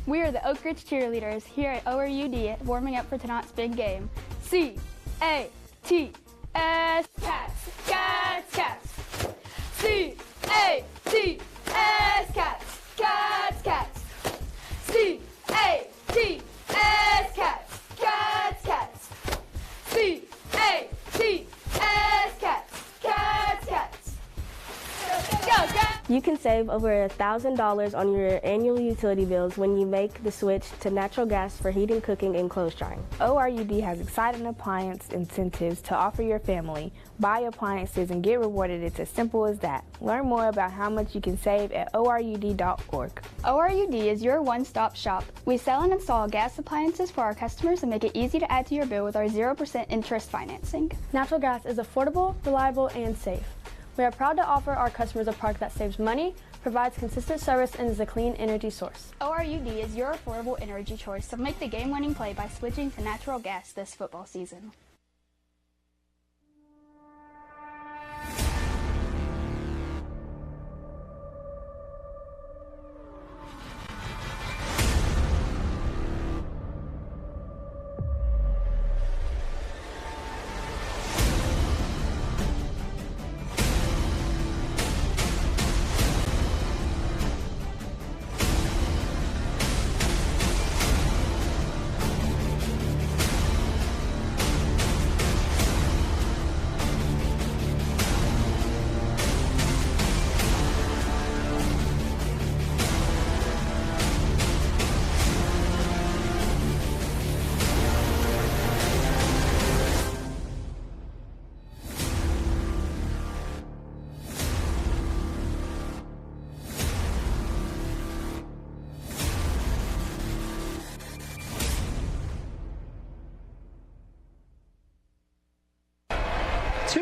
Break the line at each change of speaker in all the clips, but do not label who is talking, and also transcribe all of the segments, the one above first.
We are the Oak Ridge cheerleaders here at ORUD warming up for tonight's big game. C-A-T-S, Cats, Cats, Cats. C-A-T-S, Cats, Cats, Cats. C-A-T-S, Cats, Cats, Cats. C-A-T-S, Cats, Cats, Cats. Go, Cats!
You can save over $1,000 on your annual utility bills when you make the switch to natural gas for heating, cooking, and clothes drying.
ORUD has exciting appliance incentives to offer your family. Buy appliances and get rewarded. It's as simple as that. Learn more about how much you can save at ORUD.org.
ORUD is your one-stop shop. We sell and install gas appliances for our customers and make it easy to add to your bill with our 0% interest financing.
Natural gas is affordable, reliable, and safe. We are proud to offer our customers a product that saves money, provides consistent service, and is a clean energy source.
ORUD is your affordable energy choice, so make the game-winning play by switching to natural gas this football season.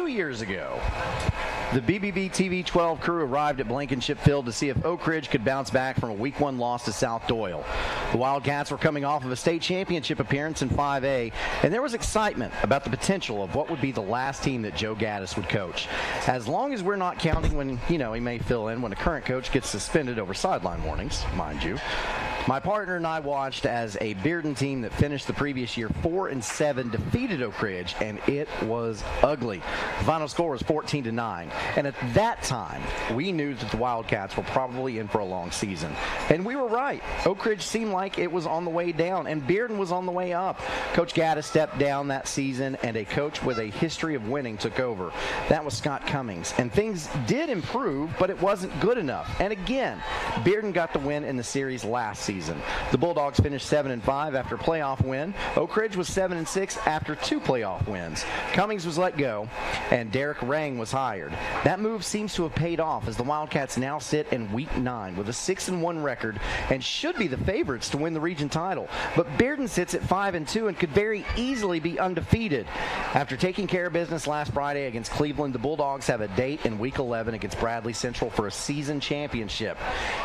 Years ago, the BBB TV 12 crew arrived at Blankenship Field to see if Oak Ridge could bounce back from a Week 1 loss to South Doyle. The Wildcats were coming off of a state championship appearance in 5A, and there was excitement about the potential of what would be the last team that Joe Gaddis would coach. As long as we're not counting when, he may fill in when a current coach gets suspended over sideline warnings, mind you. My partner and I watched as a Bearden team that finished the previous year 4-7 defeated Oak Ridge, and it was ugly. The final score was 14-9, and at that time, we knew that the Wildcats were probably in for a long season. And we were right. Oak Ridge seemed like it was on the way down, and Bearden was on the way up. Coach Gaddis stepped down that season, and a coach with a history of winning took over. That was Scott Cummings, and things did improve, but it wasn't good enough. And again, Bearden got the win in the series last season. The Bulldogs finished 7-5 after a playoff win. Oak Ridge was 7-6 after 2 playoff wins. Cummings was let go, and Derek Rang was hired. That move seems to have paid off as the Wildcats now sit in Week 9 with a 6-1 record and should be the favorites to win the region title. But Bearden sits at 5-2 and could very easily be undefeated. After taking care of business last Friday against Cleveland, the Bulldogs have a date in Week 11 against Bradley Central for a season championship.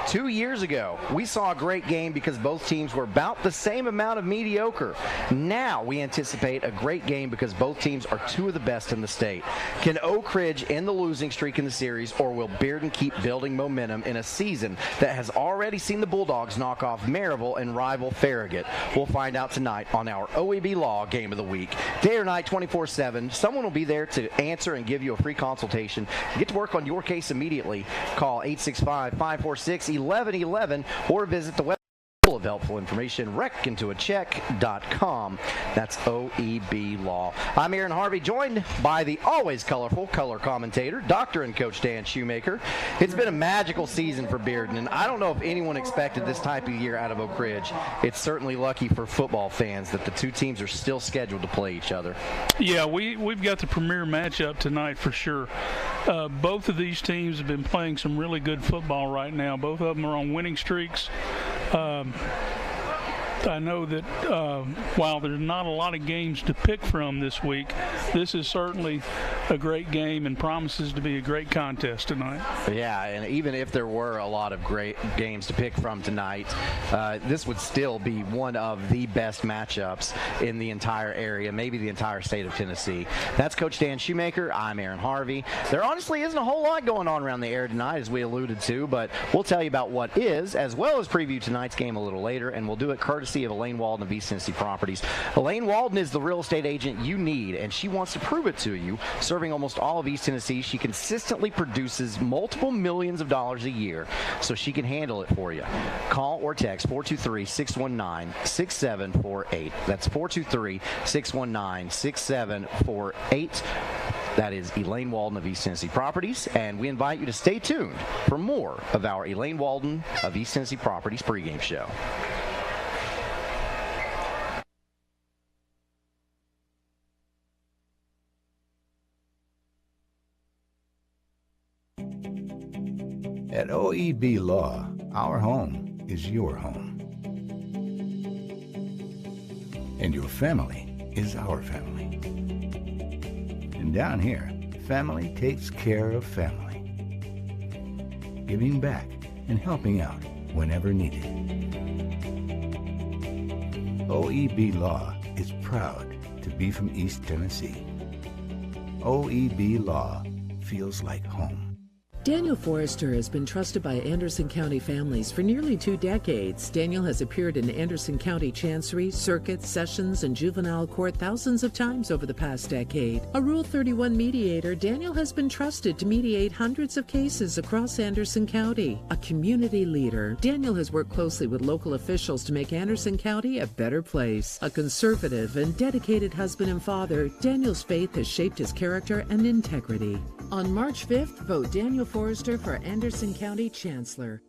2 years ago, we saw a great game because both teams were about the same amount of mediocre. Now we anticipate a great game because both teams are 2 of the best in the state. Can Oak Ridge end the losing streak in the series, or will Bearden keep building momentum in a season that has already seen the Bulldogs knock off Maryville and rival Farragut? We'll find out tonight on our OEB Law Game of the Week. Day or night, 24/7. Someone will be there to answer and give you a free consultation. Get to work on your case immediately. Call 865-546-1111 or visit the website full of helpful information, wreckintoacheck.com. That's OEB Law. I'm Aaron Harvey, joined by the always colorful color commentator, Dr. and Coach Dan Shoemaker. It's been a magical season for Bearden, and I don't know if anyone expected this type of year out of Oak Ridge. It's certainly lucky for football fans that the two teams are still scheduled to play each other.
Yeah, we've got the premier matchup tonight for sure. Both of these teams have been playing some really good football right now. Both of them are on winning streaks. I know that while there's not a lot of games to pick from this week, this is certainly a great game and promises to be a great contest tonight.
Yeah, and even if there were a lot of great games to pick from tonight, this would still be one of the best matchups in the entire area, maybe the entire state of Tennessee. That's Coach Dan Shoemaker. I'm Aaron Harvey. There honestly isn't a whole lot going on around the area tonight, as we alluded to, but we'll tell you about what is, as well as preview tonight's game a little later, and we'll do it courtesy of Elaine Walden of East Tennessee Properties. Elaine Walden is the real estate agent you need, and she wants to prove it to you. Serving almost all of East Tennessee, she consistently produces multiple millions of dollars a year, so she can handle it for you. Call or text 423-619-6748. That's 423-619-6748. That is Elaine Walden of East Tennessee Properties, and we invite you to stay tuned for more of our Elaine Walden of East Tennessee Properties pregame show.
At OEB Law, our home is your home. And your family is our family. And down here, family takes care of family. Giving back and helping out whenever needed. OEB Law is proud to be from East Tennessee. OEB Law feels like home.
Daniel Forrester has been trusted by Anderson County families for nearly 2 decades. Daniel has appeared in Anderson County Chancery, Circuit, Sessions, and Juvenile Court thousands of times over the past decade. A Rule 31 mediator, Daniel has been trusted to mediate hundreds of cases across Anderson County. A community leader, Daniel has worked closely with local officials to make Anderson County a better place. A conservative and dedicated husband and father, Daniel's faith has shaped his character and integrity. On March 5th, vote Daniel Forrester for Anderson County Chancellor.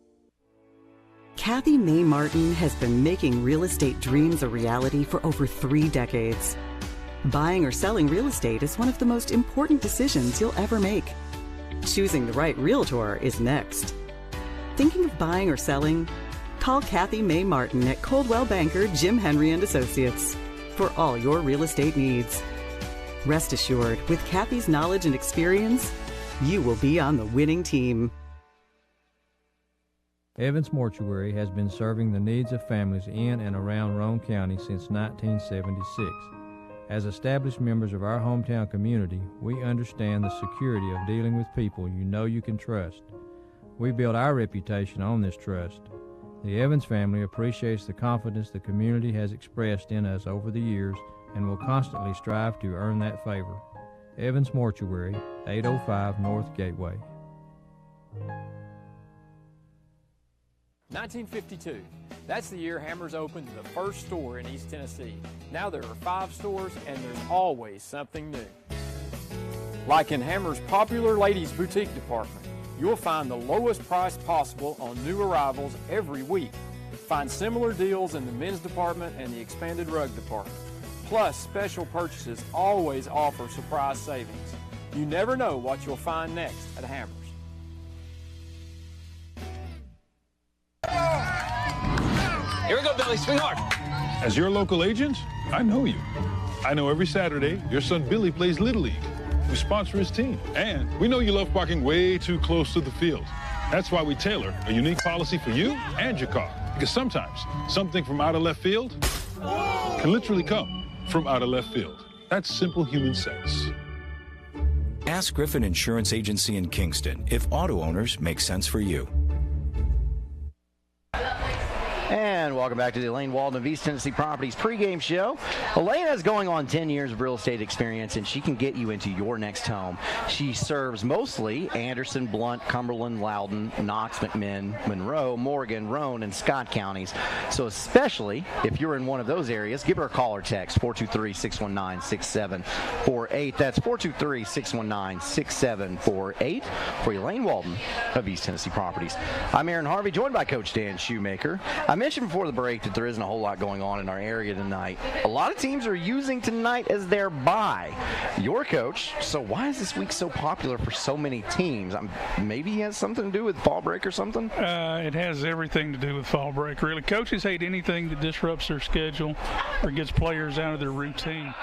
Kathy Mae Martin has been making real estate dreams a reality for over 3 decades. Buying or selling real estate is one of the most important decisions you'll ever make. Choosing the right realtor is next. Thinking of buying or selling? Call Kathy Mae Martin at Coldwell Banker Jim Henry & Associates for all your real estate needs. Rest assured, with Kathy's knowledge and experience, you will be on the winning team.
Evans Mortuary has been serving the needs of families in and around Roane County since 1976. As established members of our hometown community, we understand the security of dealing with people you know you can trust. We build our reputation on this trust. The Evans family appreciates the confidence the community has expressed in us over the years and will constantly strive to earn that favor. Evans Mortuary, 805 North Gateway.
1952. That's the year Hammers opened the first store in East Tennessee. Now there are 5 stores and there's always something new. Like in Hammers' popular ladies' boutique department, you'll find the lowest price possible on new arrivals every week. Find similar deals in the men's department and the expanded rug department. Plus, special purchases always offer surprise savings. You never know what you'll find next at Hammers.
Here we go, Billy. Swing hard.
As your local agent, I know you. I know every Saturday your son Billy plays Little League. We sponsor his team. And we know you love parking way too close to the field. That's why we tailor a unique policy for you and your car. Because sometimes something from out of left field can literally come from out of left field. That's simple human sense.
Ask Griffin Insurance Agency in Kingston if auto owners make sense for you.
And welcome back to the Elaine Walden of East Tennessee Properties pregame show. Elaine is going on 10 years of real estate experience, and she can get you into your next home. She serves mostly Anderson, Blount, Cumberland, Loudoun, Knox, McMinn, Monroe, Morgan, Roane, and Scott counties. So especially if you're in one of those areas, give her a call or text, 423-619-6748. That's 423-619-6748 for Elaine Walden of East Tennessee Properties. I'm Aaron Harvey, joined by Coach Dan Shoemaker. I mentioned before the break that there isn't a whole lot going on in our area tonight. A lot of teams are using tonight as their bye. Your coach, so why is this week so popular for so many teams? Maybe he has something to do with fall break or something?
It has everything to do with fall break, really. Coaches hate anything that disrupts their schedule or gets players out of their routine.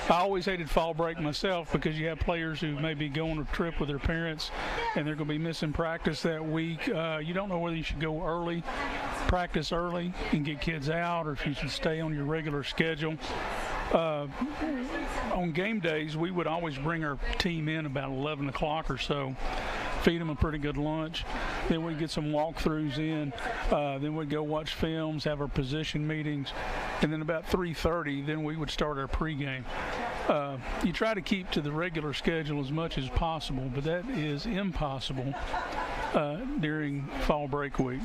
I always hated fall break myself because you have players who may be going on a trip with their parents and they're going to be missing practice that week. You don't know whether you should go early, practice early and get kids out, or if you should stay on your regular schedule. On game days, we would always bring our team in about 11 o'clock or so, feed them a pretty good lunch. Then we'd get some walkthroughs in. Then we'd go watch films, have our position meetings. And then about 3:30, then we would start our pregame. You try to keep to the regular schedule as much as possible, but that is impossible during fall break week.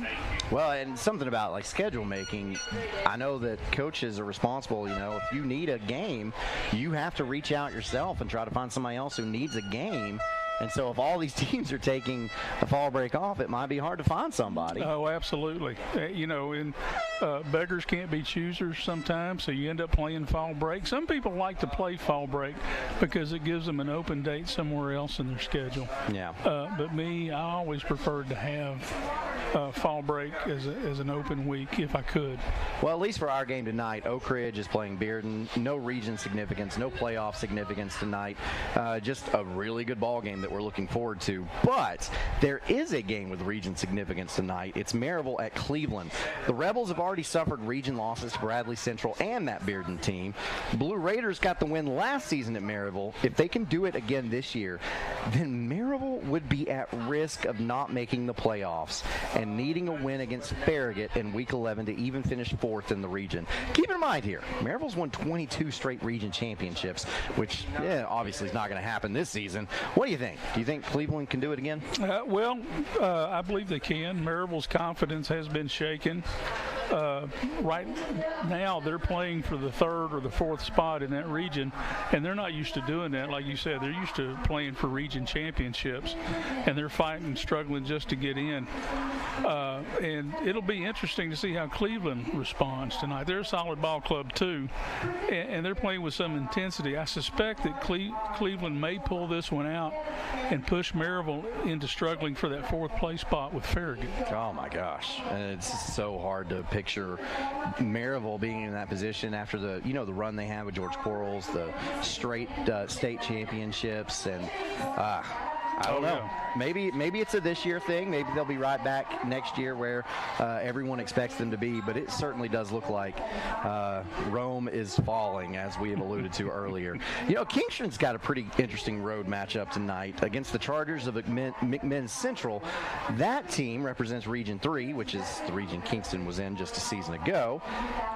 Well, and something about like schedule making, I know that coaches are responsible. If you need a game, you have to reach out yourself and try to find somebody else who needs a game. And so if all these teams are taking a fall break off, it might be hard to find somebody.
Oh, absolutely. Beggars can't be choosers sometimes, so you end up playing fall break. Some people like to play fall break because it gives them an open date somewhere else in their schedule.
Yeah.
But me, I always preferred to have fall break as an open week if I could.
Well, at least for our game tonight, Oak Ridge is playing Bearden. No region significance, no playoff significance tonight. Just a really good ball game that we're looking forward to. But there is a game with region significance tonight. It's Maryville at Cleveland. The Rebels have already suffered region losses to Bradley Central and that Bearden team. Blue Raiders got the win last season at Maryville. If they can do it again this year, then Maryville would be at risk of not making the playoffs and needing a win against Farragut in Week 11 to even finish fourth in the region. Keep in mind here, Maryville's won 22 straight region championships, which obviously is not going to happen this season. What do you think? Do you think Cleveland can do it again?
I believe they can. Maryville's confidence has been shaken. Right now, they're playing for the third or the fourth spot in that region, and they're not used to doing that. Like you said, they're used to playing for region championships, and they're fighting and struggling just to get in. And it'll be interesting to see how Cleveland responds tonight. They're a solid ball club, too, and they're playing with some intensity. I suspect that Cleveland may pull this one out and push Maryville into struggling for that fourth place spot with Farragut.
Oh, my gosh. And it's so hard to picture Maryville being in that position after the run they had with George Quarles, the straight state championships, and I don't know. Maybe it's a this year thing. Maybe they'll be right back next year where everyone expects them to be. But it certainly does look like Rome is falling, as we have alluded to earlier. Kingston's got a pretty interesting road matchup tonight against the Chargers of McMinn Central. That team represents Region 3, which is the region Kingston was in just a season ago.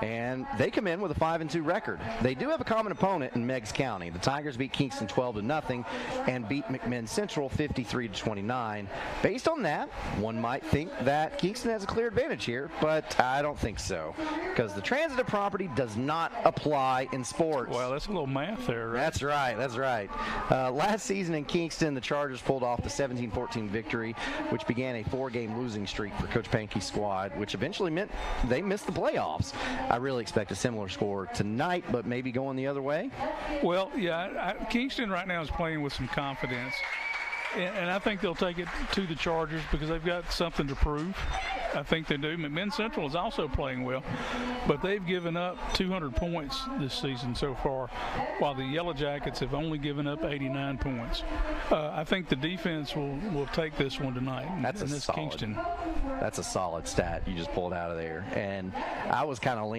And they come in with a 5-2 record. They do have a common opponent in Meigs County. The Tigers beat Kingston 12-0 and beat McMinn Central 53-29. Based on that, one might think that Kingston has a clear advantage here, but I don't think so, because the transitive property does not apply in sports.
Well, that's a little math there, right?
That's right. Last season in Kingston, the Chargers pulled off the 17-14 victory, which began a 4-game losing streak for Coach Pankey's squad, which eventually meant they missed the playoffs. I really expect a similar score tonight, but maybe going the other way.
Well, yeah, Kingston right now is playing with some confidence. And I think they'll take it to the Chargers because they've got something to prove. I think they do. McMinn Central is also playing well, but they've given up 200 points this season so far, while the Yellow Jackets have only given up 89 points. I think the defense will take this one tonight.
That's
Kingston.
That's a solid stat you just pulled out of there. And I was kind of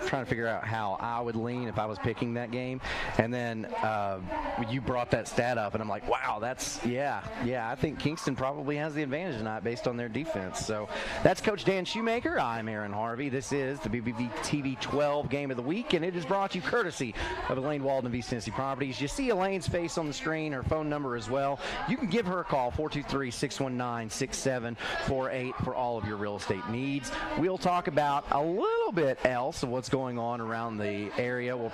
trying to figure out how I would lean if I was picking that game. And then you brought that stat up, and I'm like, wow, I think Kingston probably has the advantage tonight based on their defense. So that's Coach Dan Shoemaker. I'm Aaron Harvey. This is the BBB TV 12 Game of the Week, and it is brought to you courtesy of Elaine Walden of East Tennessee Properties. You see Elaine's face on the screen, her phone number as well. You can give her a call, 423-619-6748, for all of your real estate needs. We'll talk about a little bit else of what's going on around the area. We'll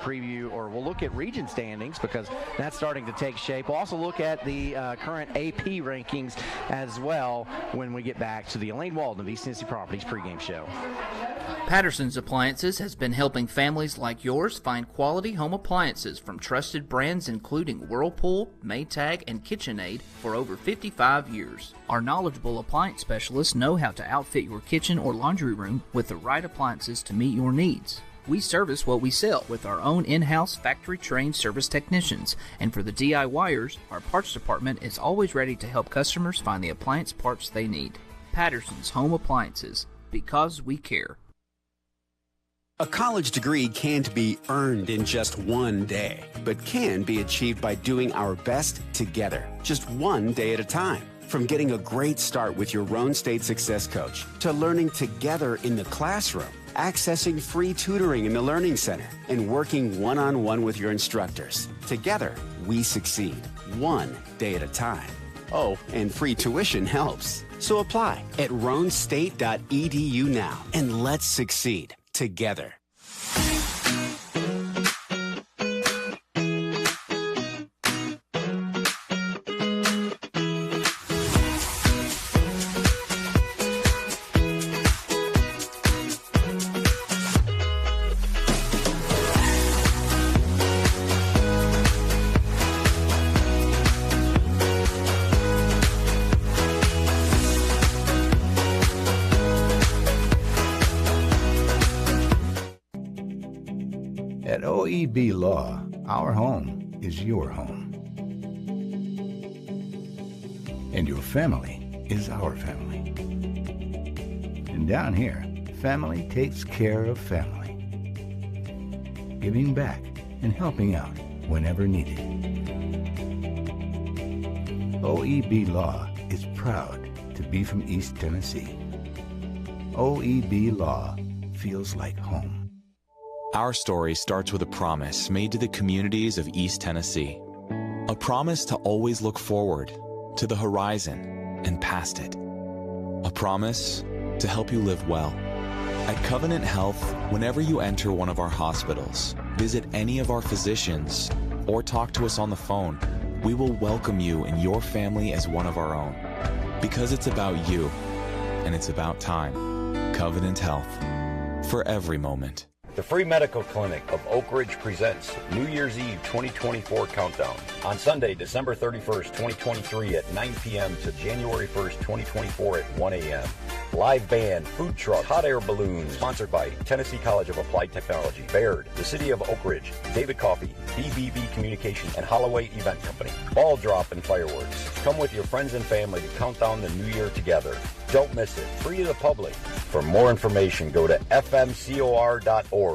look at region standings because that's starting to take shape. We'll also look at the current AP rankings as well when we get back to the Elaine Walden of East Tennessee Properties pregame show.
Patterson's Appliances has been helping families like yours find quality home appliances from trusted brands including Whirlpool, Maytag, and KitchenAid for over 55 years. Our knowledgeable appliance specialists know how to outfit your kitchen or laundry room with the right appliances to meet your needs. We service what we sell with our own in-house factory-trained service technicians, and for the DIYers, our parts department is always ready to help customers find the appliance parts they need. Patterson's Home Appliances, because we care.
A college degree can't be earned in just one day, but can be achieved by doing our best together, just one day at a time. From getting a great start with your Roan State Success Coach, to learning together in the classroom, accessing free tutoring in the Learning Center, and working one-on-one with your instructors. Together, we succeed, one day at a time. Oh, and free tuition helps. So apply at roanstate.edu now, and let's succeed together.
At OEB Law, our home is your home. And your family is our family. And down here, family takes care of family. Giving back and helping out whenever needed. OEB Law is proud to be from East Tennessee. OEB Law feels like home.
Our story starts with a promise made to the communities of East Tennessee. A promise to always look forward, to the horizon, and past it. A promise to help you live well. At Covenant Health, whenever you enter one of our hospitals, visit any of our physicians, or talk to us on the phone, we will welcome you and your family as one of our own. Because it's about you, and it's about time. Covenant Health. For every moment.
The Free Medical Clinic of Oak Ridge presents New Year's Eve 2024 Countdown on Sunday, December 31st, 2023 at 9 p.m. to January 1st, 2024 at 1 a.m. Live band, food truck, hot air balloons, sponsored by Tennessee College of Applied Technology, Bearden, the City of Oak Ridge, David Coffey, BBB Communications, and Holloway Event Company. Ball drop and fireworks. Come with your friends and family to count down the new year together. Don't miss it. Free to the public. For more information, go to fmcor.org.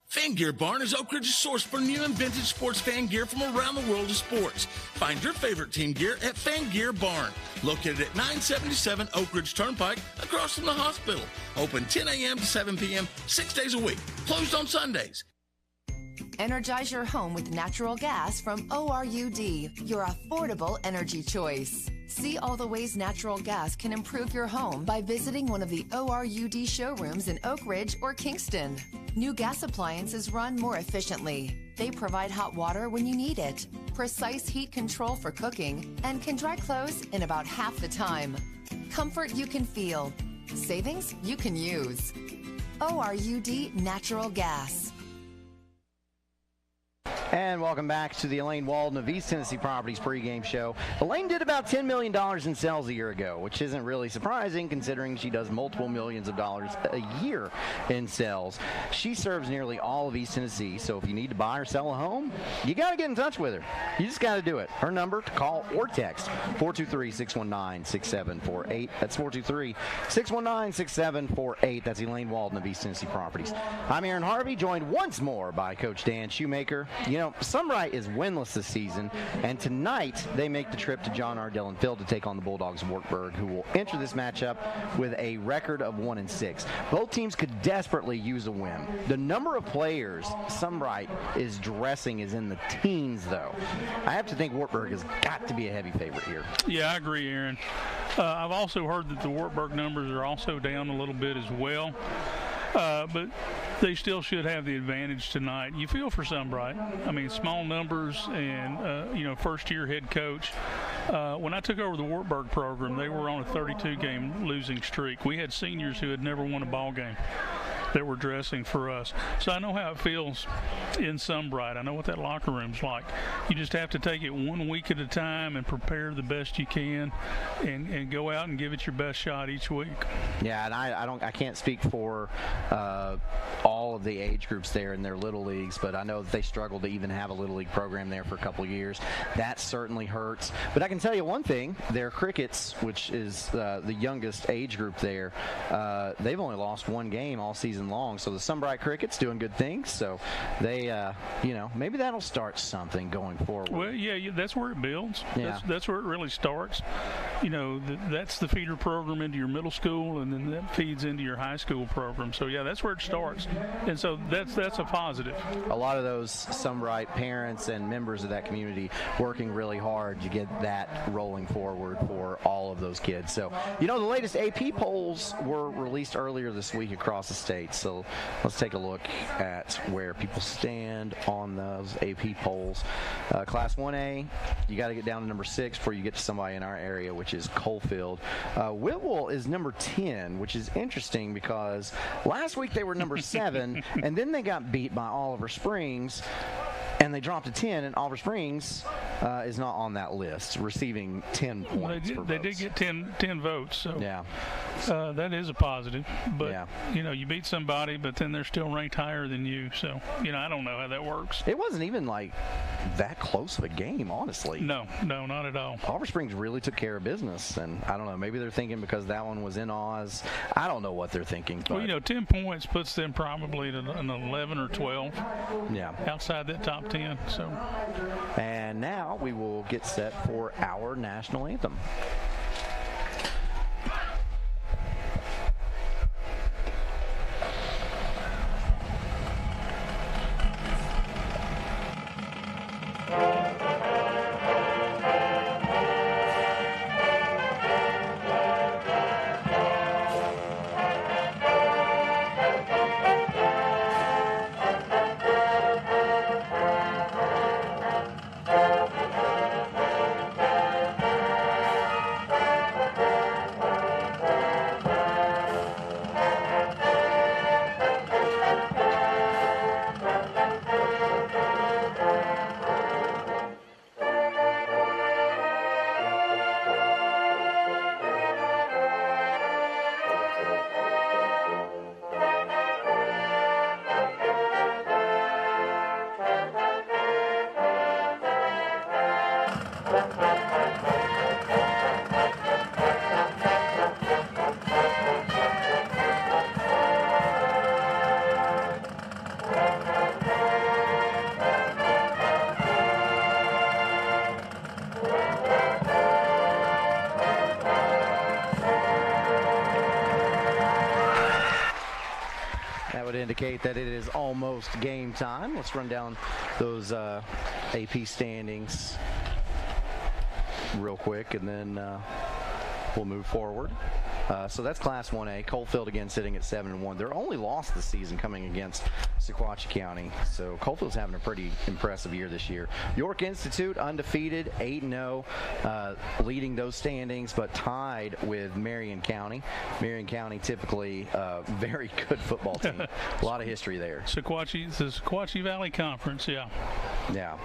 Fan Gear Barn is Oak Ridge's source for new and vintage sports fan gear from around the world of sports. Find your favorite team gear at Fan Gear Barn, located at 977 Oak Ridge Turnpike, across from the hospital. Open 10 a.m. to 7 p.m., 6 days a week. Closed on Sundays.
Energize your home with natural gas from ORUD, your affordable energy choice. See all the ways natural gas can improve your home by visiting one of the ORUD showrooms in Oak Ridge or Kingston. New gas appliances run more efficiently. They provide hot water when you need it, precise heat control for cooking, and can dry clothes in about half the time. Comfort you can feel. Savings you can use. ORUD Natural Gas.
And welcome back to the Elaine Walden of East Tennessee Properties pregame show. Elaine did about $10 million in sales a year ago, which isn't really surprising considering she does multiple millions of dollars a year in sales. She serves nearly all of East Tennessee, so if you need to buy or sell a home, you got to get in touch with her. You just got to do it. Her number to call or text, 423-619-6748. That's 423-619-6748. That's Elaine Walden of East Tennessee Properties. I'm Aaron Harvey, joined once more by Coach Dan Shoemaker. You know, Sunbright is winless this season, and tonight they make the trip to John R. Dillon Field to take on the Bulldogs of Wartburg, who will enter this matchup with a record of 1-6. Both teams could desperately use a win. The number of players Sunbright is dressing is in the teens, though. I have to think Wartburg has got to be a heavy favorite here.
Yeah, I agree, Aaron. I've also heard that the Wartburg numbers are also down a little bit as well. But they still should have the advantage tonight. You feel for Sunbright. I mean, small numbers and, first-year head coach. When I took over the Wartburg program, they were on a 32-game losing streak. We had seniors who had never won a ball game. that were dressing for us. So I know how it feels in Sunbright. I know what that locker room's like. You just have to take it 1 week at a time and prepare the best you can, and go out and give it your best shot each week.
Yeah, and I can't speak for all of the age groups there in their little leagues, but I know that they struggled to even have a little league program there for a couple of years. That certainly hurts. But I can tell you one thing: their Crickets, which is the youngest age group there, they've only lost one game all season long. So the Sunbright Crickets doing good things. So they, maybe that'll start something going forward.
Well, yeah, that's where it builds.
Yeah.
That's where it really starts. That's the feeder program into your middle school, and then that feeds into your high school program. So yeah, that's where it starts, and so that's a positive.
A lot of those Sunbright parents and members of that community working really hard to get that rolling forward for all of those kids. So, the latest AP polls were released earlier this week across the state. So let's take a look at where people stand on those AP polls. Class 1A, you got to get down to number 6 before you get to somebody in our area, which is Coalfield. Whitwell is number 10, which is interesting because last week they were number 7, and then they got beat by Oliver Springs, and they dropped to 10, and Oliver Springs is not on that list, receiving 10 points.
They did get 10 votes, so
yeah,
that is a positive. But you beat somebody, but then they're still ranked higher than you. So I don't know how that works.
It wasn't even like that close of a game, honestly.
No, not at all.
Oliver Springs really took care of business, and I don't know. Maybe they're thinking because that one was in Oz. I don't know what they're thinking. But.
Well, 10 points puts them probably at an 11 or 12.
Yeah,
outside that top 10. So,
and now we will get set for our national anthem. Indicate that it is almost game time. Let's run down those AP standings real quick, and then we'll move forward. So that's Class 1A. Coalfield again sitting at 7-1. Their only loss this season coming against Sequatchie County. So Coalfield's having a pretty impressive year this year. York Institute undefeated, 8-0, leading those standings, but tied with Marion County. Marion County typically a very good football team. A lot of history there.
The Sequatchie Valley Conference, yeah.
Yeah.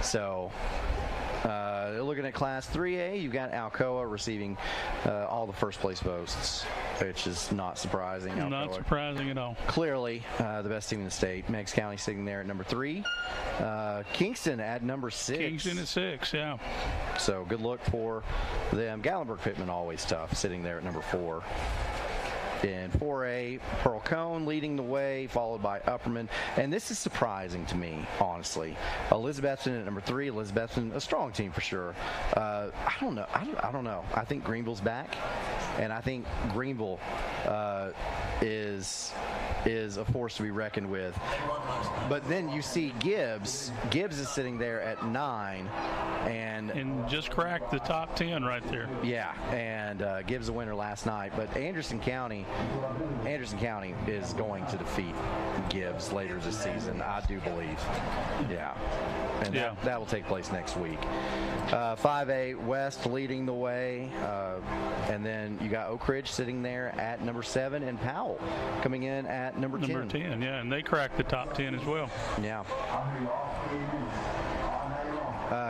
So looking at Class 3A, you've got Alcoa receiving all the first place votes, which is not surprising.
Not surprising at all.
Clearly the best team in the state. Meigs County sitting there at number 3. Kingston at number 6.
Kingston at 6, yeah.
So good luck for them. Gallenberg-Pittman always tough, sitting there at number 4. In 4A, Pearl Cone leading the way, followed by Upperman. And this is surprising to me, honestly. Elizabethton at number 3. Elizabethton, a strong team for sure. I don't know. I don't know. I think Greenville's back, and I think Greenville is a force to be reckoned with. But then you see Gibbs. Gibbs is sitting there at 9, and
just cracked the top 10 right there.
Yeah, and Gibbs a winner last night. But Anderson County is going to defeat Gibbs later this season, I do believe. Yeah, and that will take place next week. 5A West leading the way, and then you got Oak Ridge sitting there at number 7, and Powell coming in at at number 10.
Number 10, yeah, and they cracked the top 10 as well.
Yeah.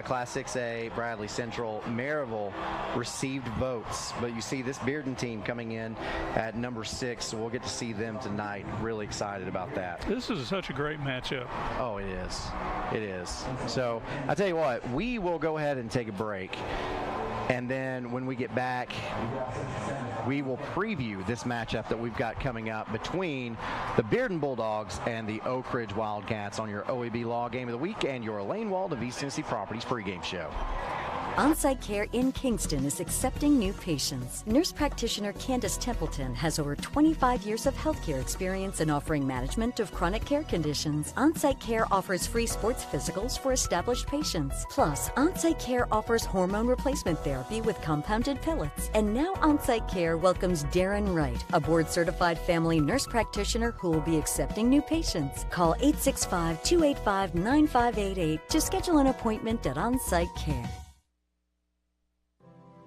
Class 6A, Bradley Central, Maryville received votes, but you see this Bearden team coming in at number 6, so we'll get to see them tonight. Really excited about that.
This is such a great matchup.
Oh, it is. It is. So I tell you what, we will go ahead and take a break. And then when we get back, we will preview this matchup that we've got coming up between the Bearden Bulldogs and the Oak Ridge Wildcats on your OEB Law Game of the Week and your Elaine Wald of East Tennessee Properties pregame show.
On-Site Care in Kingston is accepting new patients. Nurse practitioner Candace Templeton has over 25 years of healthcare experience in offering management of chronic care conditions. On-Site Care offers free sports physicals for established patients. Plus, On-Site Care offers hormone replacement therapy with compounded pellets. And now On-Site Care welcomes Darren Wright, a board-certified family nurse practitioner who will be accepting new patients. Call 865-285-9588 to schedule an appointment at On-Site Care.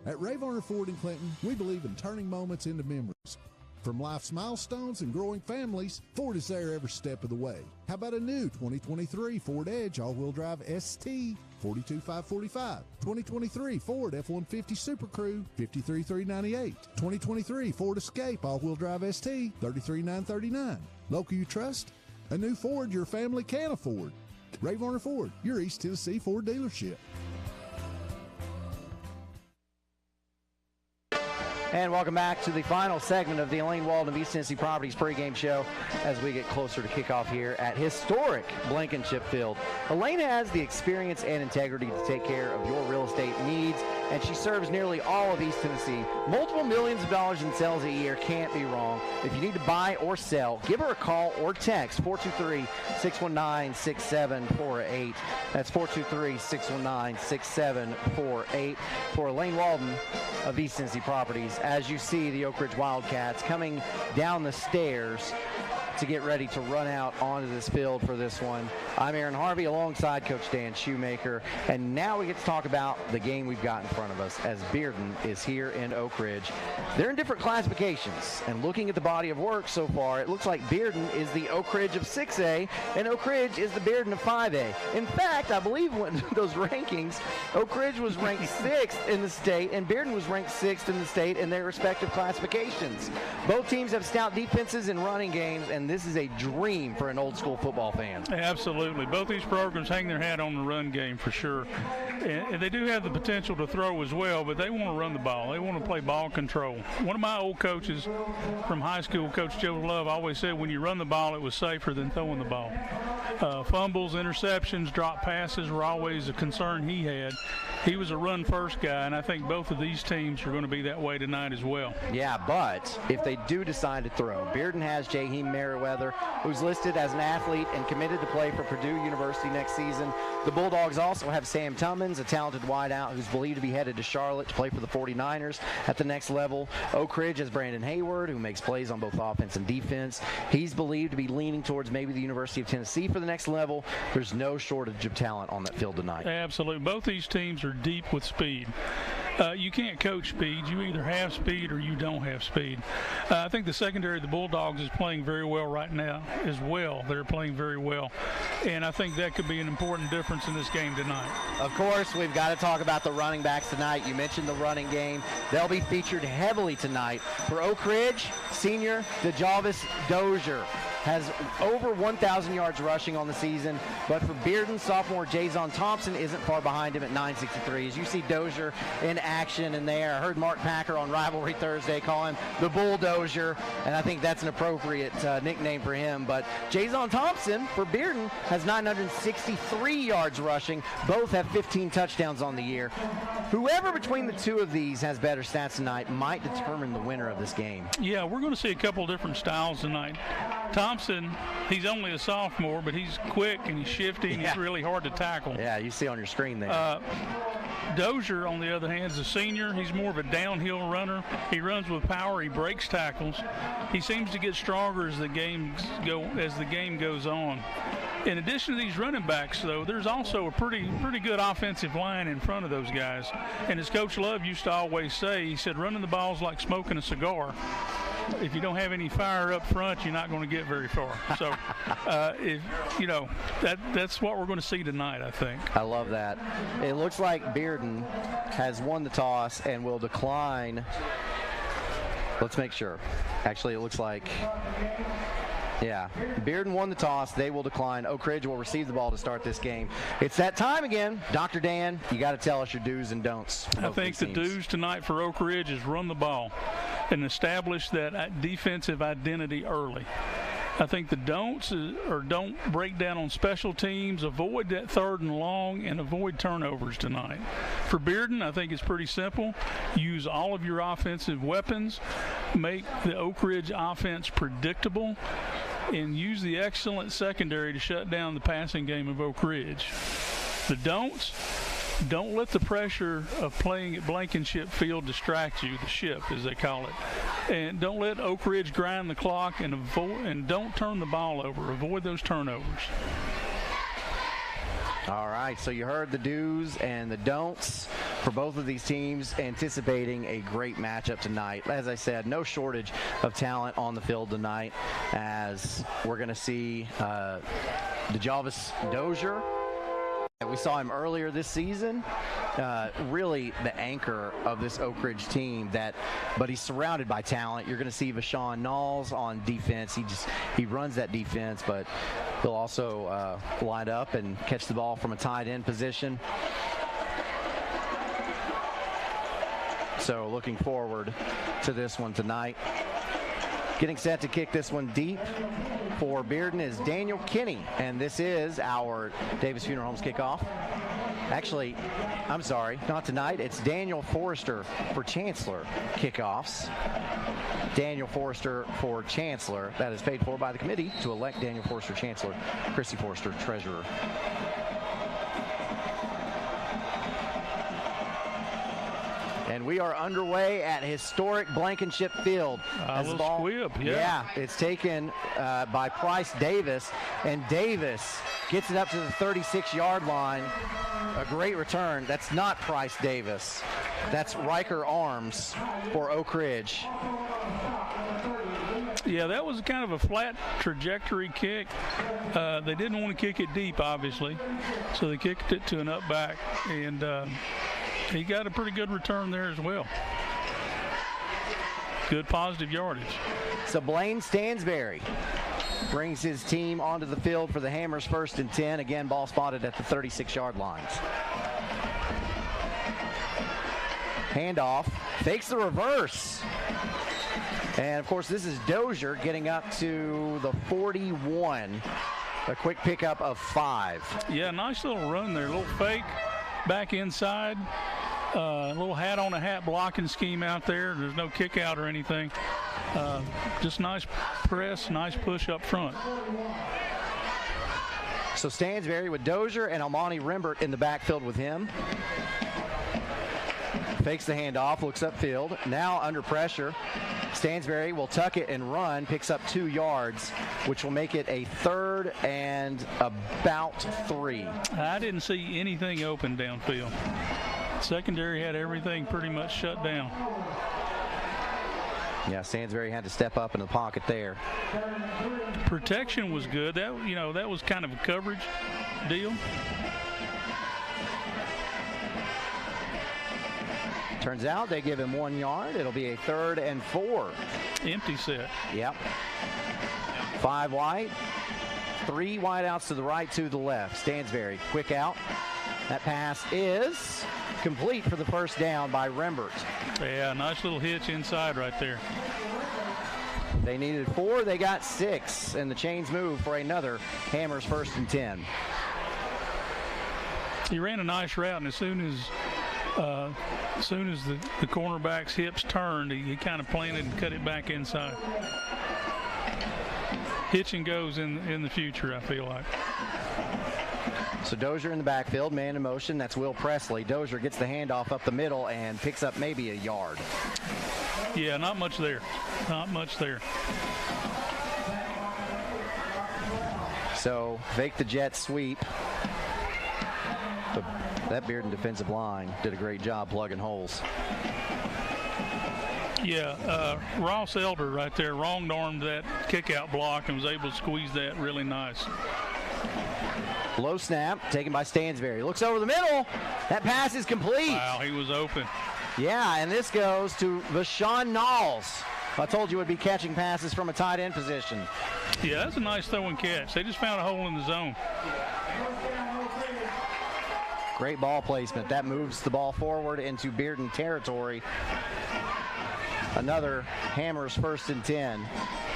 At Ray Varner Ford in Clinton, we believe in turning moments into memories. From life's milestones and growing families, Ford is there every step of the way. How about a new 2023 Ford Edge all-wheel drive ST, $42,545. 2023 Ford F-150 Super Crew, $53,398. 2023 Ford Escape all-wheel drive ST, $33,939. Local you trust? A new Ford your family can afford. Ray Varner Ford, your East Tennessee Ford dealership.
And welcome back to the final segment of the Elaine Wald of East Tennessee Properties pregame show as we get closer to kickoff here at historic Blankenship Field. Elaine has the experience and integrity to take care of your real estate needs, and she serves nearly all of East Tennessee. Multiple millions of dollars in sales a year can't be wrong. If you need to buy or sell, give her a call or text 423-619-6748. That's 423-619-6748 for Elaine Walden of East Tennessee Properties. As you see the Oak Ridge Wildcats coming down the stairs to get ready to run out onto this field for this one. I'm Aaron Harvey alongside Coach Dan Shoemaker, and now we get to talk about the game we've got in front of us as Bearden is here in Oak Ridge. They're in different classifications, and looking at the body of work so far, it looks like Bearden is the Oak Ridge of 6A, and Oak Ridge is the Bearden of 5A. In fact, I believe when those rankings, Oak Ridge was ranked 6th in the state, and Bearden was ranked 6th in the state in their respective classifications. Both teams have stout defenses and running games, and this is a dream for an old school football fan.
Absolutely. Both these programs hang their hat on the run game for sure. And they do have the potential to throw as well, but they want to run the ball. They want to play ball control. One of my old coaches from high school, Coach Joe Love, always said when you run the ball, it was safer than throwing the ball. Fumbles, interceptions, drop passes were always a concern he had. He was a run-first guy, and I think both of these teams are going to be that way tonight as well.
Yeah, but if they do decide to throw, Bearden has Jaheim Merriweather, who's listed as an athlete and committed to play for Purdue University next season. The Bulldogs also have Sam Tummins, a talented wideout who's believed to be headed to Charlotte to play for the 49ers at the next level. Oak Ridge has Brandon Hayward, who makes plays on both offense and defense. He's believed to be leaning towards maybe the University of Tennessee for the next level. There's no shortage of talent on that field tonight.
Absolutely. Both these teams are deep with speed. You can't coach speed. You either have speed or you don't have speed. I think the secondary of the Bulldogs is playing very well right now as well. They're playing very well. And I think that could be an important difference in this game tonight.
Of course, we've got to talk about the running backs tonight. You mentioned the running game. They'll be featured heavily tonight. For Oak Ridge, senior DeJavis Dozier has over 1,000 yards rushing on the season, but for Bearden, sophomore Jason Thompson isn't far behind him at 963. As you see Dozier in action in there, I heard Mark Packer on Rivalry Thursday call him the Bulldozer, and I think that's an appropriate nickname for him. But Jason Thompson for Bearden has 963 yards rushing. Both have 15 touchdowns on the year. Whoever between the two of these has better stats tonight might determine the winner of this game.
Yeah, we're going to see a couple different styles tonight. Thompson, he's only a sophomore, but he's quick and he's shifty and he's really hard to tackle.
Yeah, you see on your screen there.
Dozier, on the other hand, is a senior. He's more of a downhill runner. He runs with power. He breaks tackles. He seems to get stronger as the game goes on. In addition to these running backs, though, there's also a pretty good offensive line in front of those guys. And as Coach Love used to always say, he said, running the ball's like smoking a cigar. if you don't have any fire up front, you're not going to get very far. So, that's what we're going to see tonight, I think.
I love that. It looks like Bearden has won the toss and will decline. Let's make sure. Actually, it looks like, yeah, Bearden won the toss. They will decline. Oak Ridge will receive the ball to start this game. It's that time again. Dr. Dan, you got to tell us your do's and don'ts.
I think the do's tonight for Oak Ridge is run the ball and establish that defensive identity early. I think the don'ts are don't break down on special teams, avoid that 3rd and long, and avoid turnovers tonight. For Bearden, I think it's pretty simple. Use all of your offensive weapons, make the Oak Ridge offense predictable, and use the excellent secondary to shut down the passing game of Oak Ridge. The don'ts, don't let the pressure of playing at Blankenship Field distract you, the ship as they call it. And don't let Oak Ridge grind the clock, and don't turn the ball over. Avoid those turnovers.
All right, so you heard the do's and the don'ts for both of these teams, anticipating a great matchup tonight. As I said, no shortage of talent on the field tonight, as we're going to see DeJavis Dozier. We saw him earlier this season, really the anchor of this Oak Ridge team. But he's surrounded by talent. You're going to see Vashawn Knowles on defense. He runs that defense, but he'll also line up and catch the ball from a tight end position. So looking forward to this one tonight. Getting set to kick this one deep for Bearden is Daniel Kinney, and this is our Davis Funeral Homes kickoff. Actually, I'm sorry, not tonight. It's Daniel Forrester for Chancellor kickoffs. Daniel Forrester for Chancellor. That is paid for by the committee to elect Daniel Forrester Chancellor, Chrissy Forrester Treasurer. And we are underway at historic Blankenship Field.
A little squib,
yeah. It's taken by Price Davis, and Davis gets it up to the 36-yard line. A great return. That's not Price Davis. That's Riker Arms for Oak Ridge.
Yeah, that was kind of a flat trajectory kick. They didn't want to kick it deep, obviously, so they kicked it to an up back, and he got a pretty good return there as well. Good positive yardage.
So Blaine Stansberry brings his team onto the field for the Hammers 1st and 10. Again, ball spotted at the 36-yard lines. Handoff, fakes the reverse. And, of course, this is Dozier getting up to the 41. A quick pickup of 5.
Yeah, nice little run there. A little fake back inside. A little hat-on-a-hat blocking scheme out there. There's no kick out or anything. Just nice press, nice push up front.
So Stansberry with Dozier and Almani Rembert in the backfield with him. Fakes the handoff, looks upfield. Now under pressure, Stansberry will tuck it and run, picks up 2 yards, which will make it a 3rd and about 3.
I didn't see anything open downfield. Secondary had everything pretty much shut down.
Yeah, Stansberry had to step up in the pocket there.
Protection was good. That was kind of a coverage deal.
Turns out they give him 1 yard. It'll be a 3rd and 4.
Empty set.
Yep. 5 wide. 3 wide outs to the right, 2 to the left. Stansberry, quick out. That pass is complete for the 1st down by Rembert.
Yeah, nice little hitch inside right there.
They needed 4, they got 6, and the chains move for another Hammers 1st and 10.
He ran a nice route, and as soon as the cornerback's hips turned, he kind of planted and cut it back inside. Hitch and goes in the future, I feel like.
So Dozier in the backfield, man in motion. That's Will Presley. Dozier gets the handoff up the middle and picks up maybe a yard.
Yeah, not much there. Not much there.
So fake the jet sweep. That Bearden defensive line did a great job plugging holes.
Yeah, Ross Elder right there wrong-armed that kick-out block and was able to squeeze that really nice.
Low snap, taken by Stansberry. Looks over the middle. That pass is complete.
Wow, he was open.
Yeah, and this goes to Vashawn Knowles. I told you would be catching passes from a tight end position.
Yeah, that's a nice throw and catch. They just found a hole in the zone.
Great ball placement. That moves the ball forward into Bearden territory. Another Hammers 1st and 10.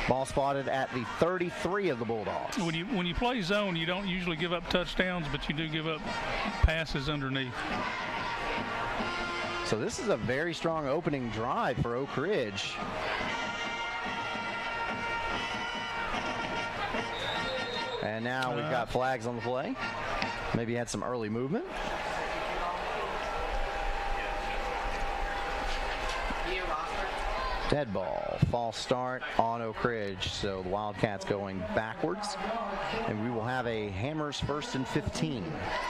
Ball spotted at the 33 of the Bulldogs.
When you play zone, you don't usually give up touchdowns, but you do give up passes underneath.
So this is a very strong opening drive for Oak Ridge. And now we've got flags on the play. Maybe had some early movement. Dead ball, false start on Oak Ridge. So the Wildcats going backwards. And we will have a Hammers 1st and 15.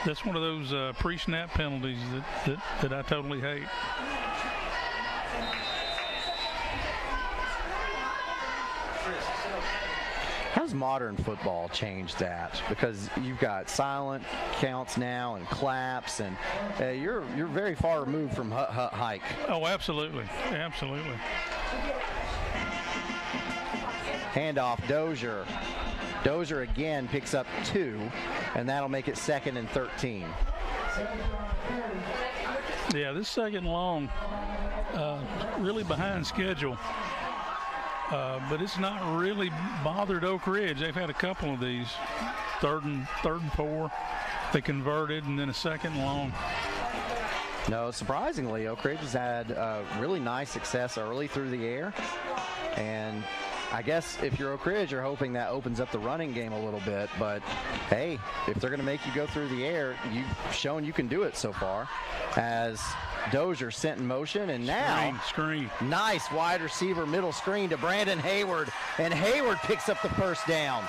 That's one of those pre-snap penalties that I totally hate.
How's modern football changed that? Because you've got silent counts now and claps, and you're very far removed from hike.
Oh, absolutely, absolutely.
Handoff, Dozier. Dozier again picks up 2, and that'll make it 2nd and 13.
Yeah, this second long, really behind schedule. But it's not really bothered Oak Ridge. They've had a couple of these, third and 4. They converted, and then a second long.
No, surprisingly, Oak Ridge has had really nice success early through the air. And I guess if you're Oak Ridge, you're hoping that opens up the running game a little bit. But, hey, if they're going to make you go through the air, you've shown you can do it so far. As Dozier sent in motion, and now
screen.
Nice wide receiver middle screen to Brandon Hayward, and Hayward picks up the first down.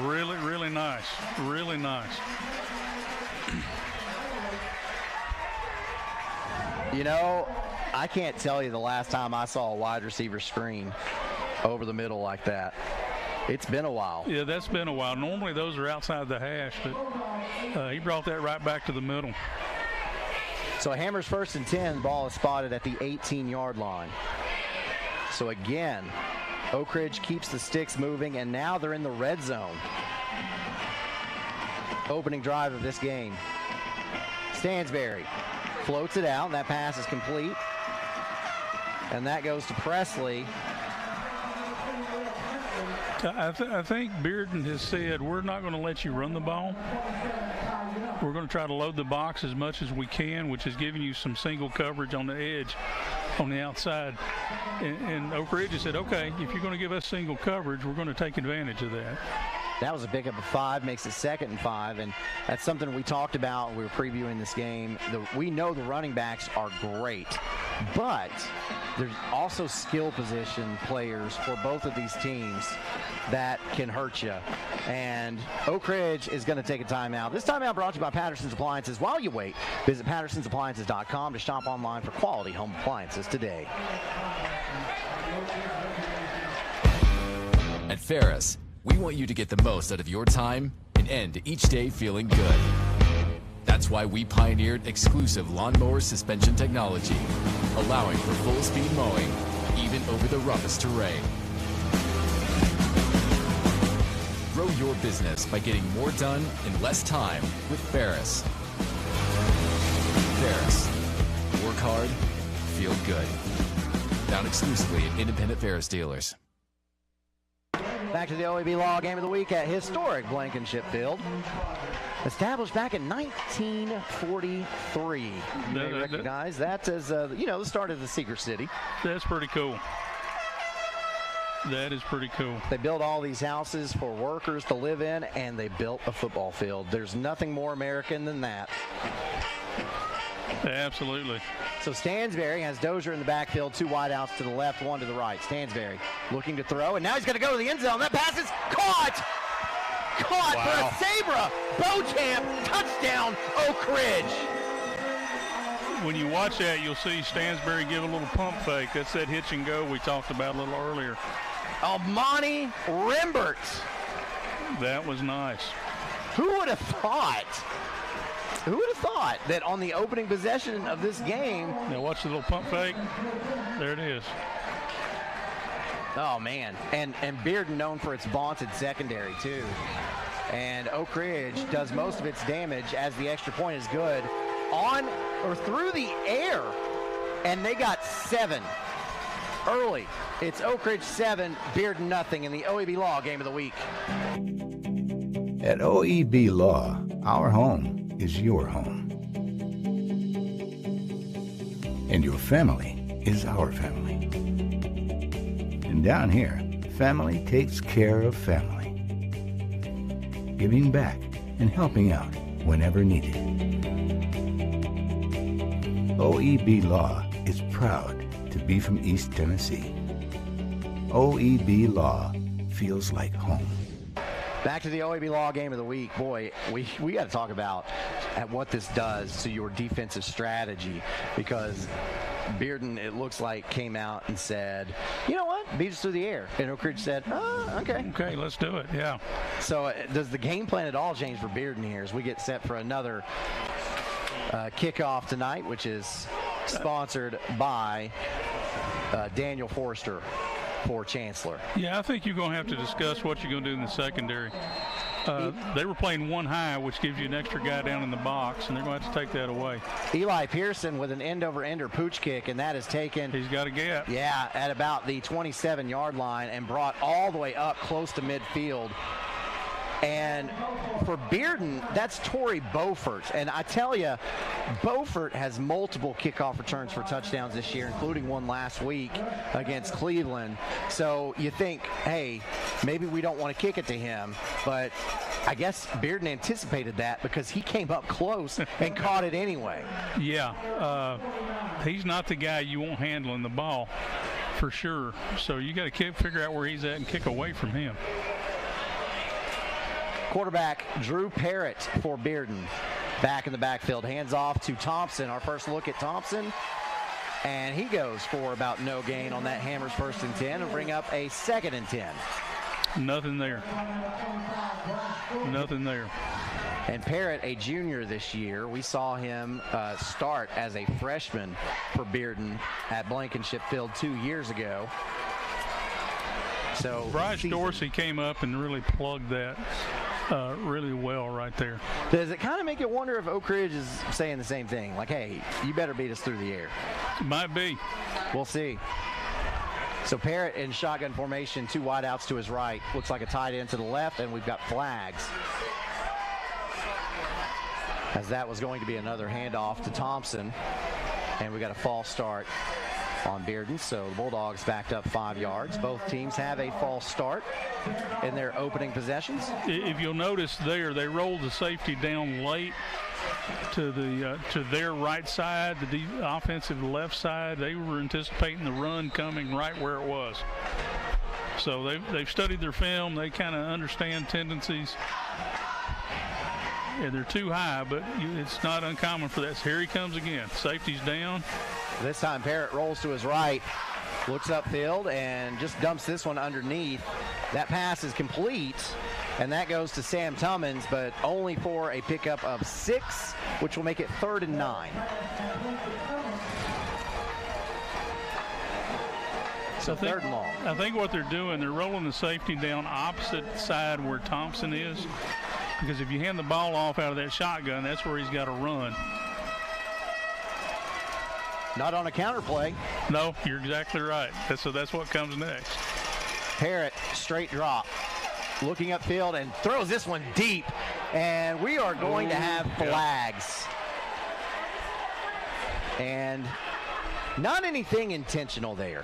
Really, really nice. Really nice.
You know, I can't tell you the last time I saw a wide receiver screen over the middle like that. It's been a while.
Yeah, that's been a while. Normally those are outside the hash, but he brought that right back to the middle.
So Hammers 1st and 10, ball is spotted at the 18-yard line. So again, Oak Ridge keeps the sticks moving, and now they're in the red zone. Opening drive of this game. Stansberry floats it out, and that pass is complete. And that goes to Presley.
I think Bearden has said, we're not going to let you run the ball. We're going to try to load the box as much as we can, which is giving you some single coverage on the edge, on the outside. And Oak Ridge has said, okay, if you're going to give us single coverage, we're going to take advantage of that.
That was a pickup of 5, makes it 2nd and 5, and that's something we talked about when we were previewing this game. We know the running backs are great, but there's also skill position players for both of these teams that can hurt you. And Oak Ridge is going to take a timeout. This timeout brought to you by Patterson's Appliances. While you wait, visit pattersonsappliances.com to shop online for quality home appliances today.
At Ferris, we want you to get the most out of your time and end each day feeling good. That's why we pioneered exclusive lawnmower suspension technology, allowing for full-speed mowing, even over the roughest terrain. Grow your business by getting more done in less time with Ferris. Ferris. Work hard, feel good. Found exclusively at independent Ferris dealers.
Back to the OEB Law Game of the Week at historic Blankenship Field. Established back in 1943. You may recognize that as, the start of the Secret City.
That's pretty cool. That is pretty cool.
They built all these houses for workers to live in, and they built a football field. There's nothing more American than that.
Absolutely.
So Stansberry has Dozier in the backfield, 2 wideouts to the left, 1 to the right. Stansberry looking to throw, and now he's going to go to the end zone. That pass is caught! Caught for a Sabra! Beauchamp, touchdown, Oak Ridge!
when you watch that, you'll see Stansbury give a little pump fake. That's that hitch and go we talked about a little earlier.
Almani Rimbert.
That was nice.
Who would have thought? Who would have thought that on the opening possession of this game?
Now watch the little pump fake. There it is.
Oh, man. And Bearden known for its vaunted secondary, too. And Oak Ridge does most of its damage as the extra point is good on or through the air. And they got 7 early. It's Oak Ridge 7, Bearden nothing in the OEB Law Game of the Week.
At OEB Law, our home is your home. And your family is our family. And down here, family takes care of family. Giving back and helping out whenever needed. OEB Law is proud to be from East Tennessee. OEB Law feels like home.
Back to the OEB Law Game of the Week. Boy, we got to talk about what this does to your defensive strategy, because Bearden, it looks like, came out and said, you know what, beat us through the air. And Oak Ridge said, okay.
Okay, let's do it, yeah.
So does the game plan at all change for Bearden here as we get set for another kickoff tonight, which is sponsored by Daniel Forrester for Chancellor?
Yeah, I think you're going to have to discuss what you're going to do in the secondary. They were playing one high, which gives you an extra guy down in the box, and they're going to have to take that away.
Eli Pearson with an end-over-ender pooch kick, and that is taken.
He's got a gap.
Yeah, at about the 27-yard line and brought all the way up close to midfield. And for Bearden, that's Torrey Beaufort. And I tell you, Beaufort has multiple kickoff returns for touchdowns this year, including one last week against Cleveland. So you think, hey, maybe we don't want to kick it to him. But I guess Bearden anticipated that because he came up close and caught it anyway.
Yeah, he's not the guy you want handling the ball for sure. So you got to figure out where he's at and kick away from him.
Quarterback Drew Parrott for Bearden. Back in the backfield. Hands off to Thompson. Our first look at Thompson. And he goes for about no gain on that Hammers 1st and 10 and bring up a 2nd and 10.
Nothing there. Nothing there.
And Parrott, a junior this year, we saw him start as a freshman for Bearden at Blankenship Field 2 years ago. So
Bryce Dorsey came up and really plugged that really well right there.
Does it kind of make you wonder if Oak Ridge is saying the same thing? Like, hey, you better beat us through the air.
Might be.
We'll see. So Parrott in shotgun formation, 2 wideouts to his right. Looks like a tight end to the left, and we've got flags. As that was going to be another handoff to Thompson. And we got a false start on Bearden, so the Bulldogs backed up 5 yards. Both teams have a false start in their opening possessions.
If you'll notice there, they rolled the safety down late to their right side, the offensive left side. They were anticipating the run coming right where it was. So they've studied their film. They kind of understand tendencies. Yeah, they're too high, but it's not uncommon for that. So here he comes again. Safety's down.
This time Parrott rolls to his right, looks upfield, and just dumps this one underneath. That pass is complete, and that goes to Sam Tummins, but only for a pickup of 6, which will make it 3rd and 9. So 3rd and long.
I think what they're doing, they're rolling the safety down opposite side where Thompson is, because if you hand the ball off out of that shotgun, that's where he's got to run.
Not on a counter play.
No, you're exactly right. So that's what comes next.
Parrott, straight drop. Looking upfield and throws this one deep. And we are going to have flags. And not anything intentional there.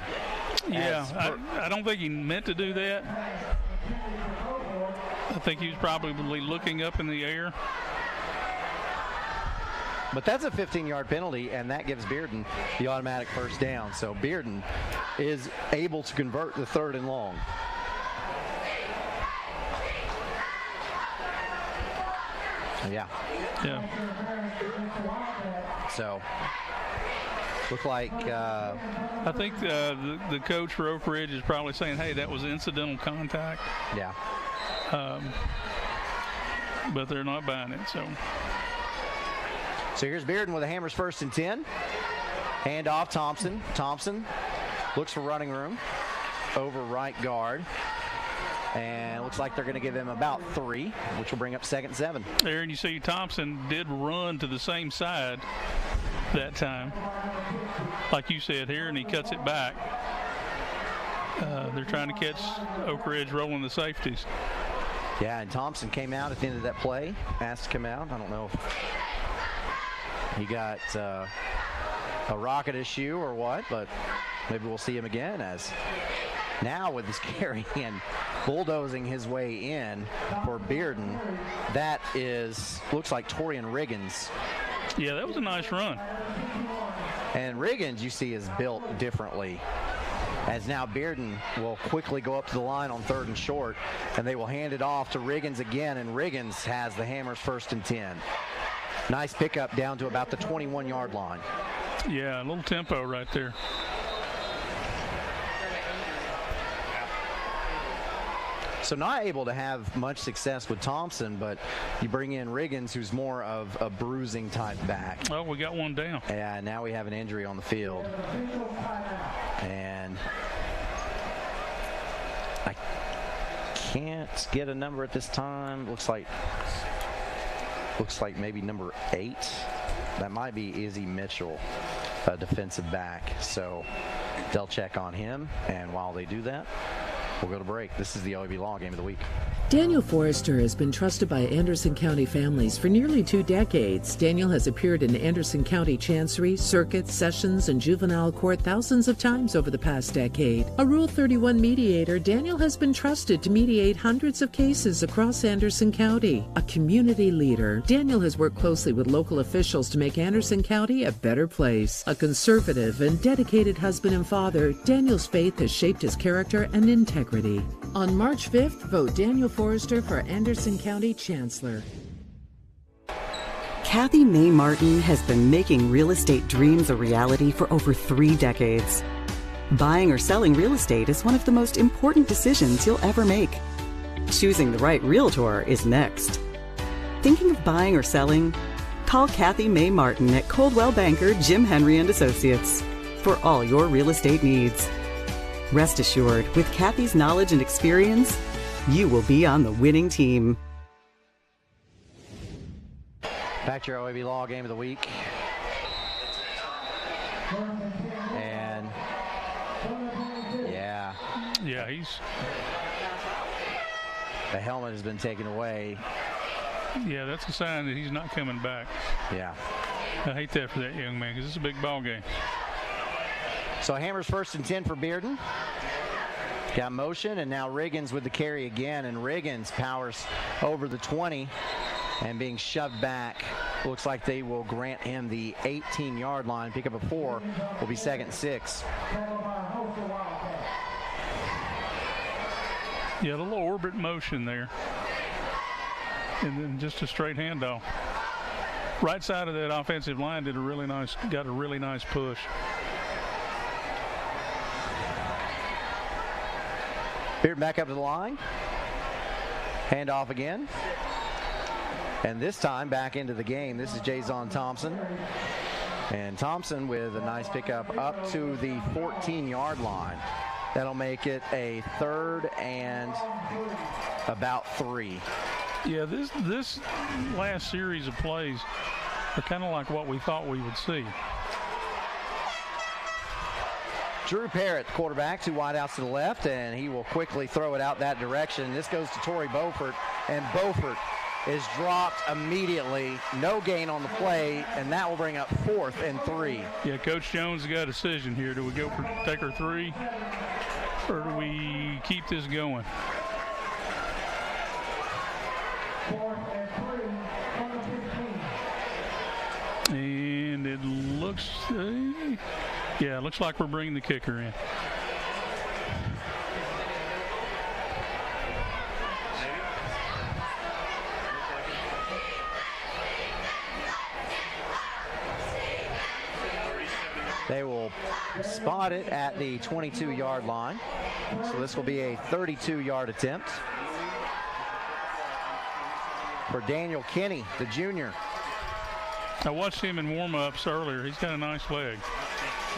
Yeah, I don't think he meant to do that. I think he was probably looking up in the air.
But that's a 15-yard penalty, and that gives Bearden the automatic first down. So Bearden is able to convert the 3rd and long. Yeah.
Yeah.
So Look like
I think the coach for Oak Ridge is probably saying, hey, that was incidental contact.
Yeah.
But they're not buying it. So
here's Bearden with the Hammers 1st and 10. Hand off Thompson. Thompson looks for running room over right guard. And it looks like they're going to give him about 3, which will bring up 2nd and 7.
There, and you see Thompson did run to the same side that time, like you said here, and he cuts it back. They're trying to catch Oak Ridge rolling the safeties.
Yeah, and Thompson came out at the end of that play, asked to come out. I don't know if he got a rocket issue or what, but maybe we'll see him again, as now with his carry and bulldozing his way in for Bearden. That looks like Torian Riggins.
Yeah, that was a nice run.
And Riggins, you see, is built differently, as now Bearden will quickly go up to the line on 3rd and short, and they will hand it off to Riggins again, and Riggins has the Hammers 1st and 10. Nice pickup down to about the 21-yard line.
Yeah, a little tempo right there.
So not able to have much success with Thompson, but you bring in Riggins, who's more of a bruising type back.
Oh, we got one down.
Yeah, now we have an injury on the field. And I can't get a number at this time. Looks like maybe number 8. That might be Izzy Mitchell, a defensive back. So they'll check on him, and while they do that, we'll go to break. This is the OEB Law Game of the Week.
Daniel Forrester has been trusted by Anderson County families for nearly 2 decades. Daniel has appeared in Anderson County Chancery, Circuit, Sessions, and Juvenile Court thousands of times over the past decade. A Rule 31 mediator, Daniel has been trusted to mediate hundreds of cases across Anderson County. A community leader, Daniel has worked closely with local officials to make Anderson County a better place. A conservative and dedicated husband and father, Daniel's faith has shaped his character and integrity. On March 5th, vote Daniel Forrester for Anderson County Chancellor.
Kathy May Martin has been making real estate dreams a reality for over 3 decades. Buying or selling real estate is one of the most important decisions you'll ever make. Choosing the right realtor is next. Thinking of buying or selling? Call Kathy May Martin at Coldwell Banker Jim Henry & Associates for all your real estate needs. Rest assured, with Kathy's knowledge and experience, you will be on the winning team.
Back to your OEB Law Game of the Week. And yeah, the helmet has been taken away.
Yeah, that's a sign that he's not coming back.
Yeah.
I hate that for that young man, because it's a big ball game.
So Hammers 1st and 10 for Bearden. Got motion, and now Riggins with the carry again, and Riggins powers over the 20 and being shoved back. Looks like they will grant him the 18-yard line. Pick up a 4 will be 2nd and 6.
Yeah, a little orbit motion there. And then just a straight handoff. Right side of that offensive line got a really nice push.
Bearden back up to the line. Hand off again. And this time back into the game. This is Jason Thompson. And Thompson with a nice pickup up to the 14-yard line. That'll make it a 3rd and about 3.
Yeah, this last series of plays are kind of like what we thought we would see.
Drew Parrott, the quarterback, 2 wideouts to the left, and he will quickly throw it out that direction. This goes to Torrey Beaufort, and Beaufort is dropped immediately. No gain on the play, and that will bring up 4th and 3.
Yeah, Coach Jones has got a decision here. Do we go for take our 3, or do we keep this going? And it looks, yeah, it looks like we're bringing the kicker in.
They will spot it at the 22-yard line. So this will be a 32-yard attempt for Daniel Kinney, the junior.
I watched him in warm-ups earlier. He's got a nice leg.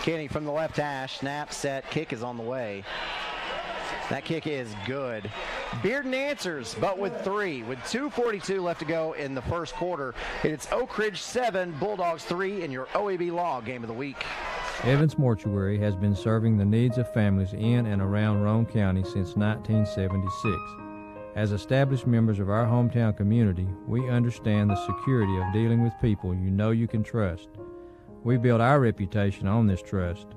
Kinney from the left hash, snap, set, kick is on the way. That kick is good. Bearden answers, but with 3. With 2:42 left to go in the first quarter, it's Oak Ridge 7, Bulldogs 3 in your OEB Law Game of the Week.
Evans Mortuary has been serving the needs of families in and around Roane County since 1976. As established members of our hometown community, we understand the security of dealing with people you know you can trust. We build our reputation on this trust.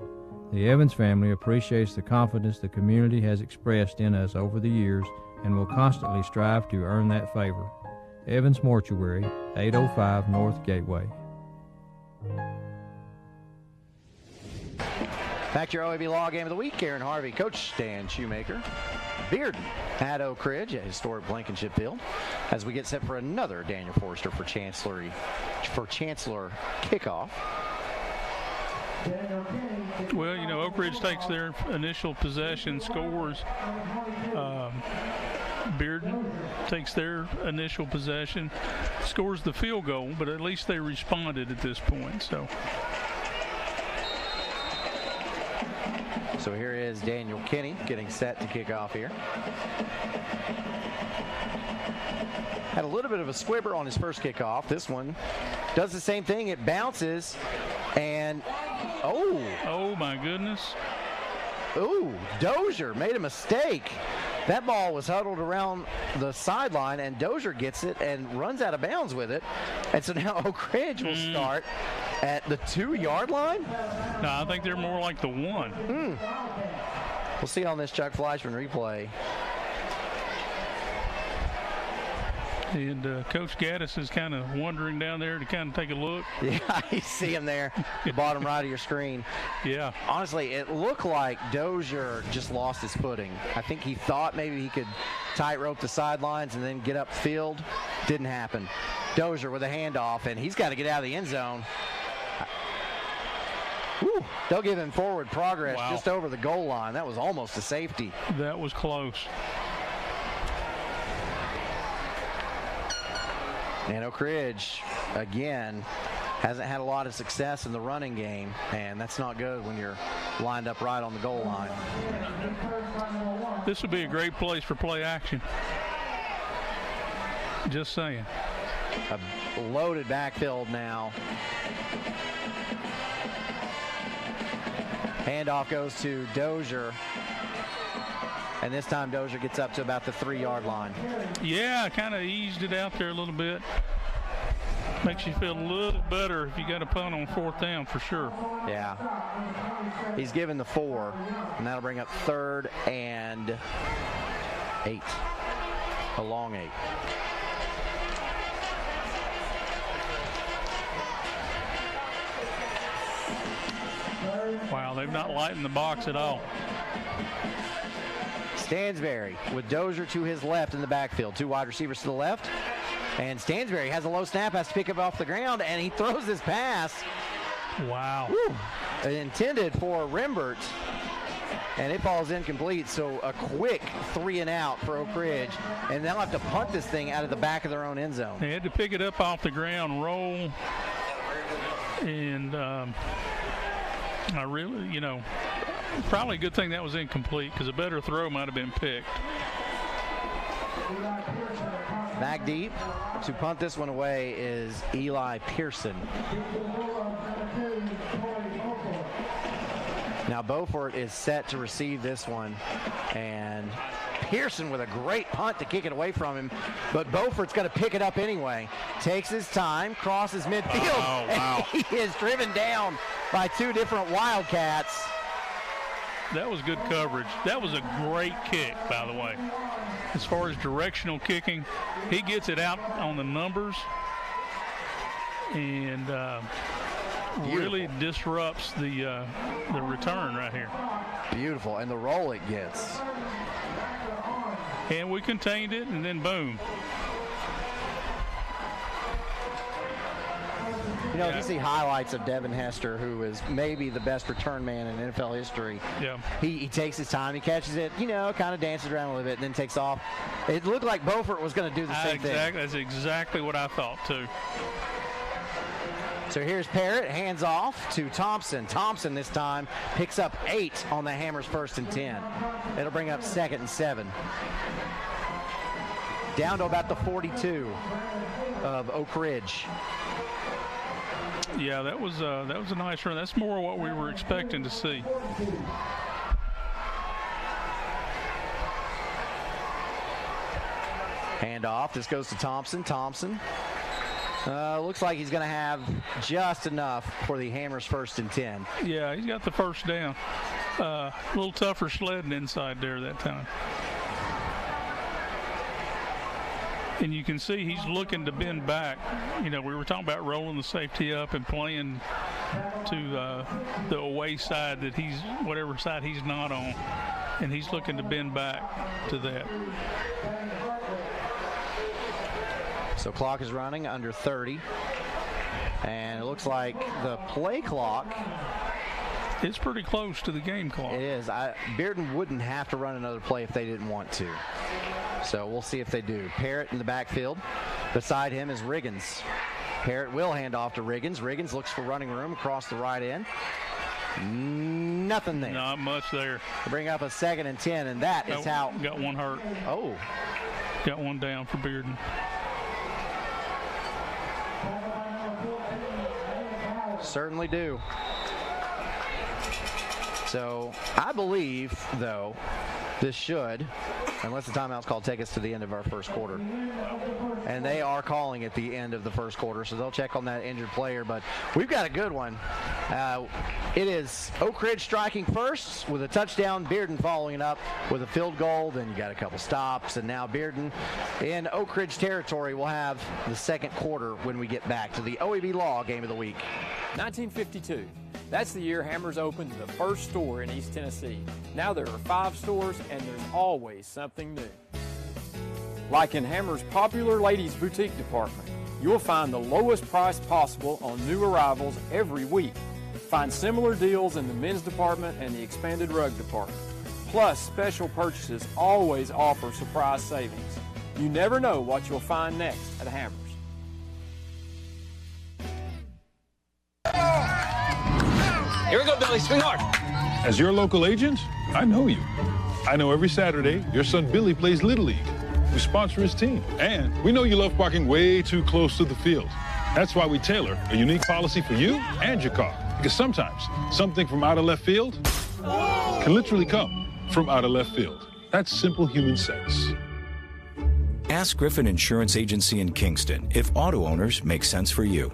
The Evans family appreciates the confidence the community has expressed in us over the years and will constantly strive to earn that favor. Evans Mortuary, 805 North Gateway.
Back to your OEB Law Game of the Week. Aaron Harvey, Coach Stan Shoemaker. Bearden at Oak Ridge at historic Blankenship Field as we get set for another Daniel Forrester for Chancellor kickoff.
Well, you know, Oak Ridge takes their initial possession, scores. Bearden takes their initial possession, scores the field goal, but at least they responded at this point.
So here is Daniel Kinney getting set to kick off here. Had a little bit of a squibber on his first kickoff. This one does the same thing. It bounces and
oh my goodness.
Dozier made a mistake. That ball was huddled around the sideline, and Dozier gets it and runs out of bounds with it. And so now Oak Ridge will start at the 2-yard line?
No, I think they're more like the 1.
We'll see on this Chuck Fleischman replay.
And Coach Gaddis is kind of wandering down there to kind of take a look.
Yeah, you see him there, the bottom right of your screen.
Yeah.
Honestly, it looked like Dozier just lost his footing. I think he thought maybe he could tightrope the sidelines and then get upfield. Didn't happen. Dozier with a handoff, and he's got to get out of the end zone. Woo, they'll give him forward progress just over the goal line. That was almost a safety.
That was close.
And Oak Ridge, again, hasn't had a lot of success in the running game, and that's not good when you're lined up right on the goal line.
This would be a great place for play action. Just saying.
A loaded backfield now. Handoff goes to Dozier. And this time Dozier gets up to about the 3-yard line.
Yeah, kind of eased it out there a little bit. Makes you feel a little better if you got a punt on 4th down for sure.
Yeah. He's given the 4, and that'll bring up 3rd and 8. A long 8.
Wow, they've not lightened the box at all.
Stansberry with Dozier to his left in the backfield. 2 wide receivers to the left. And Stansberry has a low snap, has to pick it off the ground, and he throws this pass.
Wow.
Woo. Intended for Rembert, and it falls incomplete. So a quick 3 and out for Oak Ridge, and they'll have to punt this thing out of the back of their own end zone.
They had to pick it up off the ground, roll, and I really, you know, probably a good thing that was incomplete because a better throw might have been picked.
Back deep to punt this one away is Eli Pearson. Now Beaufort is set to receive this one, and Pearson with a great punt to kick it away from him, but Beaufort's going to pick it up anyway. Takes his time, crosses midfield, and he is driven down by 2 different Wildcats.
That was good coverage. That was a great kick, by the way. As far as directional kicking, he gets it out on the numbers and really disrupts the return right here.
Beautiful, and the roll it gets.
And we contained it, and then boom.
You know, if you see highlights of Devin Hester, who is maybe the best return man in NFL history, he takes his time, he catches it, you know, kind of dances around a little bit and then takes off. It looked like Beaufort was going to do the same thing.
That's exactly what I thought, too.
So here's Parrott, hands off to Thompson. Thompson this time picks up 8 on the Hammers 1st and 10. It'll bring up 2nd and 7. Down to about the 42 of Oak Ridge.
Yeah, that was a nice run. That's more what we were expecting to see.
Hand off. This goes to Thompson. Thompson. Looks like he's going to have just enough for the Hammers 1st and 10.
Yeah, he's got the first down. A little tougher sledding inside there that time. And you can see he's looking to bend back. You know, we were talking about rolling the safety up and playing to the away side that he's, whatever side he's not on. And he's looking to bend back to that.
So clock is running under 30. And it looks like the play clock.
It's pretty close to the game clock.
It is. Bearden wouldn't have to run another play if they didn't want to. So we'll see if they do. Parrott in the backfield. Beside him is Riggins. Parrott will hand off to Riggins. Riggins looks for running room across the right end. Nothing there.
Not much there.
Bring up a 2nd and 10, and that is how.
Got one hurt.
Oh.
Got one down for Bearden.
Certainly do. So I believe, though, this should, unless the timeout's called, take us to the end of our first quarter. And they are calling at the end of the first quarter, so they'll check on that injured player. But we've got a good one. It is Oak Ridge striking first with a touchdown, Bearden following it up with a field goal. Then you got a couple stops, and now Bearden in Oak Ridge territory will have the second quarter when we get back to the OEB Law Game of the Week.
1952. That's the year Hammers opened the first store in East Tennessee. Now there are 5 stores, and there's always something new. Like in Hammers' popular ladies' boutique department, you'll find the lowest price possible on new arrivals every week. Find similar deals in the men's department and the expanded rug department. Plus, special purchases always offer surprise savings. You never know what you'll find next at Hammers.
Here we go, Billy. Swing hard.
As your local agent, I know you. I know every Saturday your son Billy plays Little League. We sponsor his team. And we know you love parking way too close to the field. That's why we tailor a unique policy for you and your car. Because sometimes something from out of left field can literally come from out of left field. That's simple human sense.
Ask Griffin Insurance Agency in Kingston if auto owners make sense for you.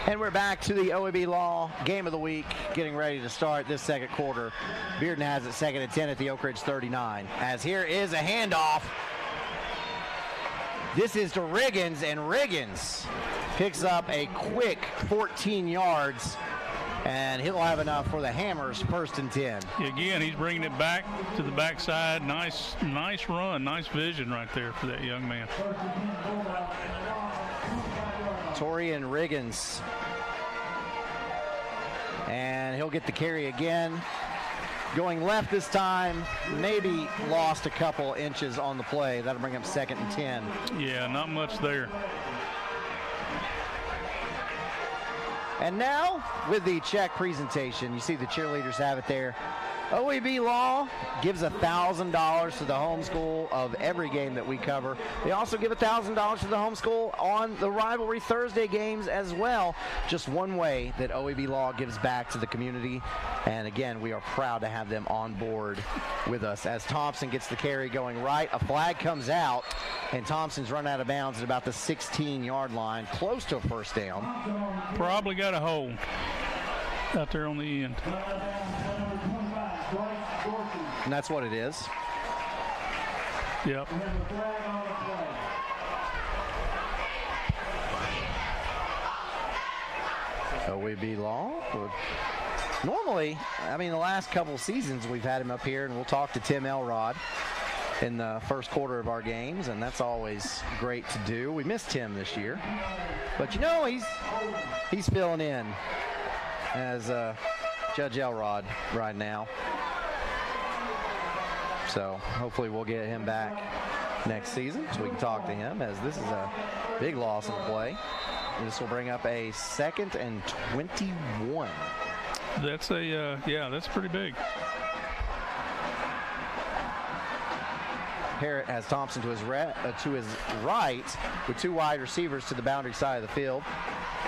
And we're back to the OEB Law Game of the Week, getting ready to start this second quarter. Bearden has it 2nd and 10 at the Oak Ridge 39. As here is a handoff. This is to Riggins, and Riggins picks up a quick 14 yards, and he'll have enough for the Hammers 1st and 10.
Again, he's bringing it back to the backside. Nice run, nice vision right there for that young man.
Torian Riggins. And he'll get the carry again. Going left this time, maybe lost a couple inches on the play. That'll bring up 2nd and 10.
Yeah, not much there.
And now, with the check presentation, you see the cheerleaders have it there. OEB Law gives $1,000 to the homeschool of every game that we cover. They also give $1,000 to the homeschool on the Rivalry Thursday games as well. Just one way that OEB Law gives back to the community. And again, we are proud to have them on board with us. As Thompson gets the carry going right, a flag comes out, and Thompson's run out of bounds at about the 16-yard line, close to a first down.
Probably got a hole out there on the end.
And that's what it is.
Yep.
OEB Law. Normally, I mean, the last couple seasons we've had him up here, and we'll talk to Tim Elrod in the first quarter of our games, and that's always great to do. We missed Tim this year. But, he's filling in as Judge Elrod right now. So hopefully we'll get him back next season so we can talk to him, as this is a big loss in play. This will bring up a 2nd and 21.
That's that's pretty big.
Parrott has Thompson to his right with 2 wide receivers to the boundary side of the field.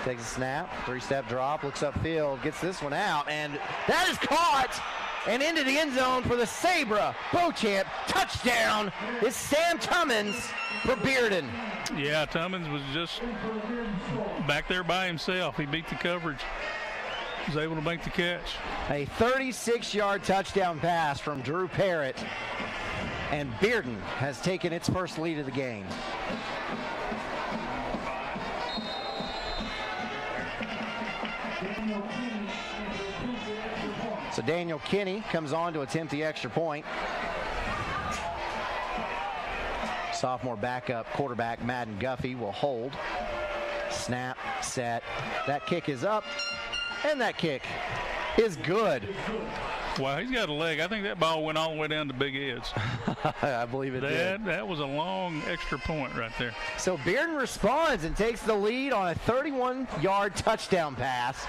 Takes a snap, 3-step drop, looks upfield, gets this one out, and that is caught and into the end zone for the Sabra Beauchamp. Touchdown is Sam Tummins for Bearden.
Yeah, Tummins was just back there by himself. He beat the coverage. Was able to make the catch.
A 36-yard touchdown pass from Drew Parrott, and Bearden has taken its first lead of the game. So Daniel Kinney comes on to attempt the extra point. Sophomore backup quarterback Madden Guffey will hold. Snap, set. That kick is up, and that kick is good.
Wow, he's got a leg. I think that ball went all the way down to Big Ed's.
I believe it did.
That was a long extra point right there.
So Bearden responds and takes the lead on a 31-yard touchdown pass.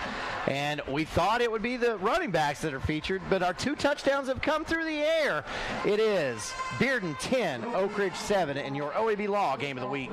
And we thought it would be the running backs that are featured, but our 2 touchdowns have come through the air. It is Bearden 10, Oak Ridge 7 in your OEB Law Game of the Week.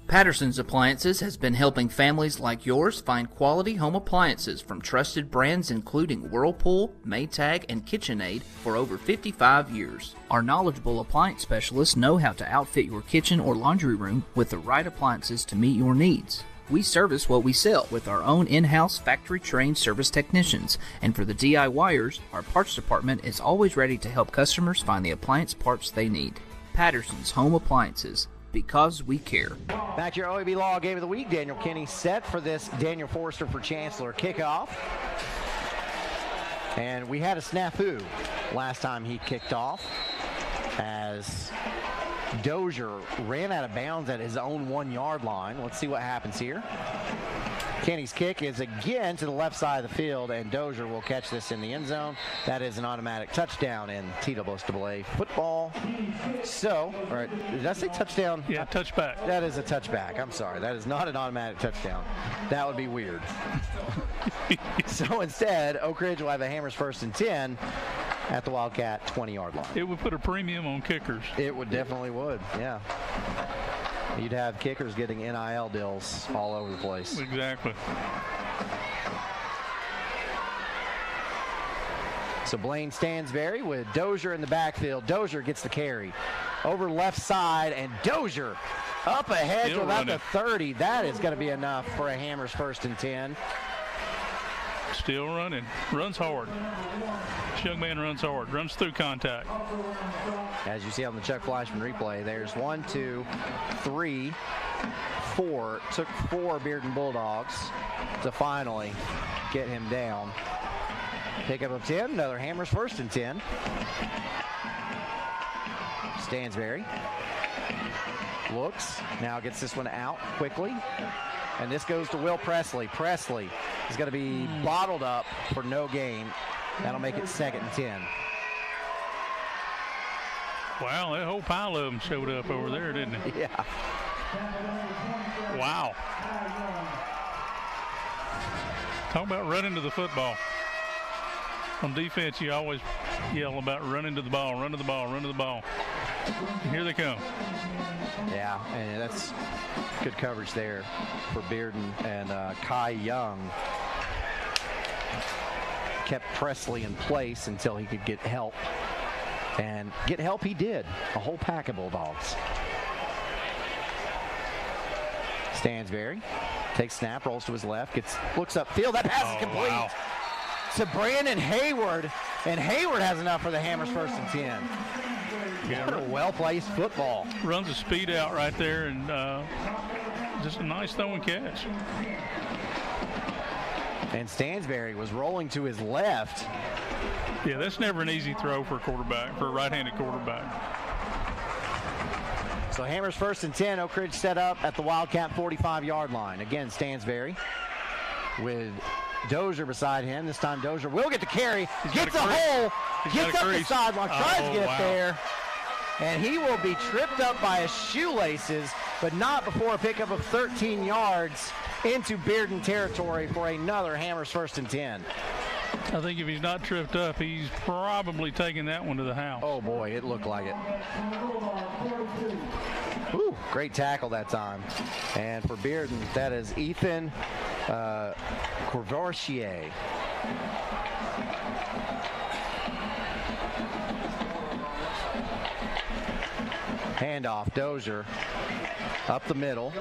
Patterson's Appliances has been helping families like yours find quality home appliances from trusted brands including Whirlpool, Maytag, and KitchenAid for over 55 years. Our knowledgeable appliance specialists know how to outfit your kitchen or laundry room with the right appliances to meet your needs. We service what we sell with our own in-house factory-trained service technicians, and for the DIYers, our parts department is always ready to help customers find the appliance parts they need. Patterson's Home Appliances, because we care.
Back to your OEB Law Game of the Week. Daniel Kinney set for this Daniel Forrester for Chancellor kickoff. And we had a snafu last time he kicked off, as Dozier ran out of bounds at his own 1-yard line. Let's see what happens here. Kenny's kick is again to the left side of the field, and Dozier will catch this in the end zone. That is an automatic touchdown in TWA football. So, all right, did I say touchdown?
Yeah, touchback.
That is a touchback. I'm sorry. That is not an automatic touchdown. That would be weird. So instead, Oak Ridge will have a Hammers 1st and 10 at the Wildcat 20-yard line.
It would put a premium on kickers.
It would definitely would, yeah. You'd have kickers getting NIL deals all over the place.
Exactly.
So Blaine Stansberry with Dozier in the backfield. Dozier gets the carry. Over left side, and Dozier up ahead
Still
to about
running.
the 30. That is going to be enough for a Hammers 1st and 10.
Still running. Runs hard. This young man runs hard. Runs through contact.
As you see on the Chuck Fleischman replay, there's 1, 2, 3, 4. Took 4 Bearden Bulldogs to finally get him down. Pickup of 10. Another Hammers 1st and 10. Stansberry looks. Now gets this one out quickly. And this goes to Will Presley. Presley is going to be bottled up for no gain. That'll make it 2nd and 10.
Wow, that whole pile of them showed up over there, didn't it?
Yeah.
Wow. Talk about running to the football. On defense, you always yell about running to the ball, run to the ball, run to the ball. And here they come.
Yeah, and that's good coverage there for Bearden, and Kai Young kept Presley in place until he could get help. And get help he did. A whole pack of Bulldogs. Stansberry takes snap, rolls to his left, looks upfield. That pass is complete.
Wow.
To Brandon Hayward, and Hayward has enough for the Hammers 1st and 10.
Yeah,
what a well-placed football.
Runs a speed out right there, and just a nice throwing catch.
And Stansberry was rolling to his left.
Yeah, that's never an easy throw for a quarterback, for a right-handed quarterback.
So Hammers 1st and 10. Oak Ridge set up at the Wildcat 45-yard line. Again, Stansberry with Dozier beside him. This time Dozier will get the carry, gets a hole, gets up the sideline, tries to get it there. And he will be tripped up by his shoelaces, but not before a pickup of 13 yards into Bearden territory for another Hammers 1st and 10.
I think if he's not tripped up, he's probably taking that one to the house.
Oh, boy, it looked like it. Ooh, great tackle that time. And for Bearden, that is Ethan Courvoisier. Handoff, Dozier up the middle.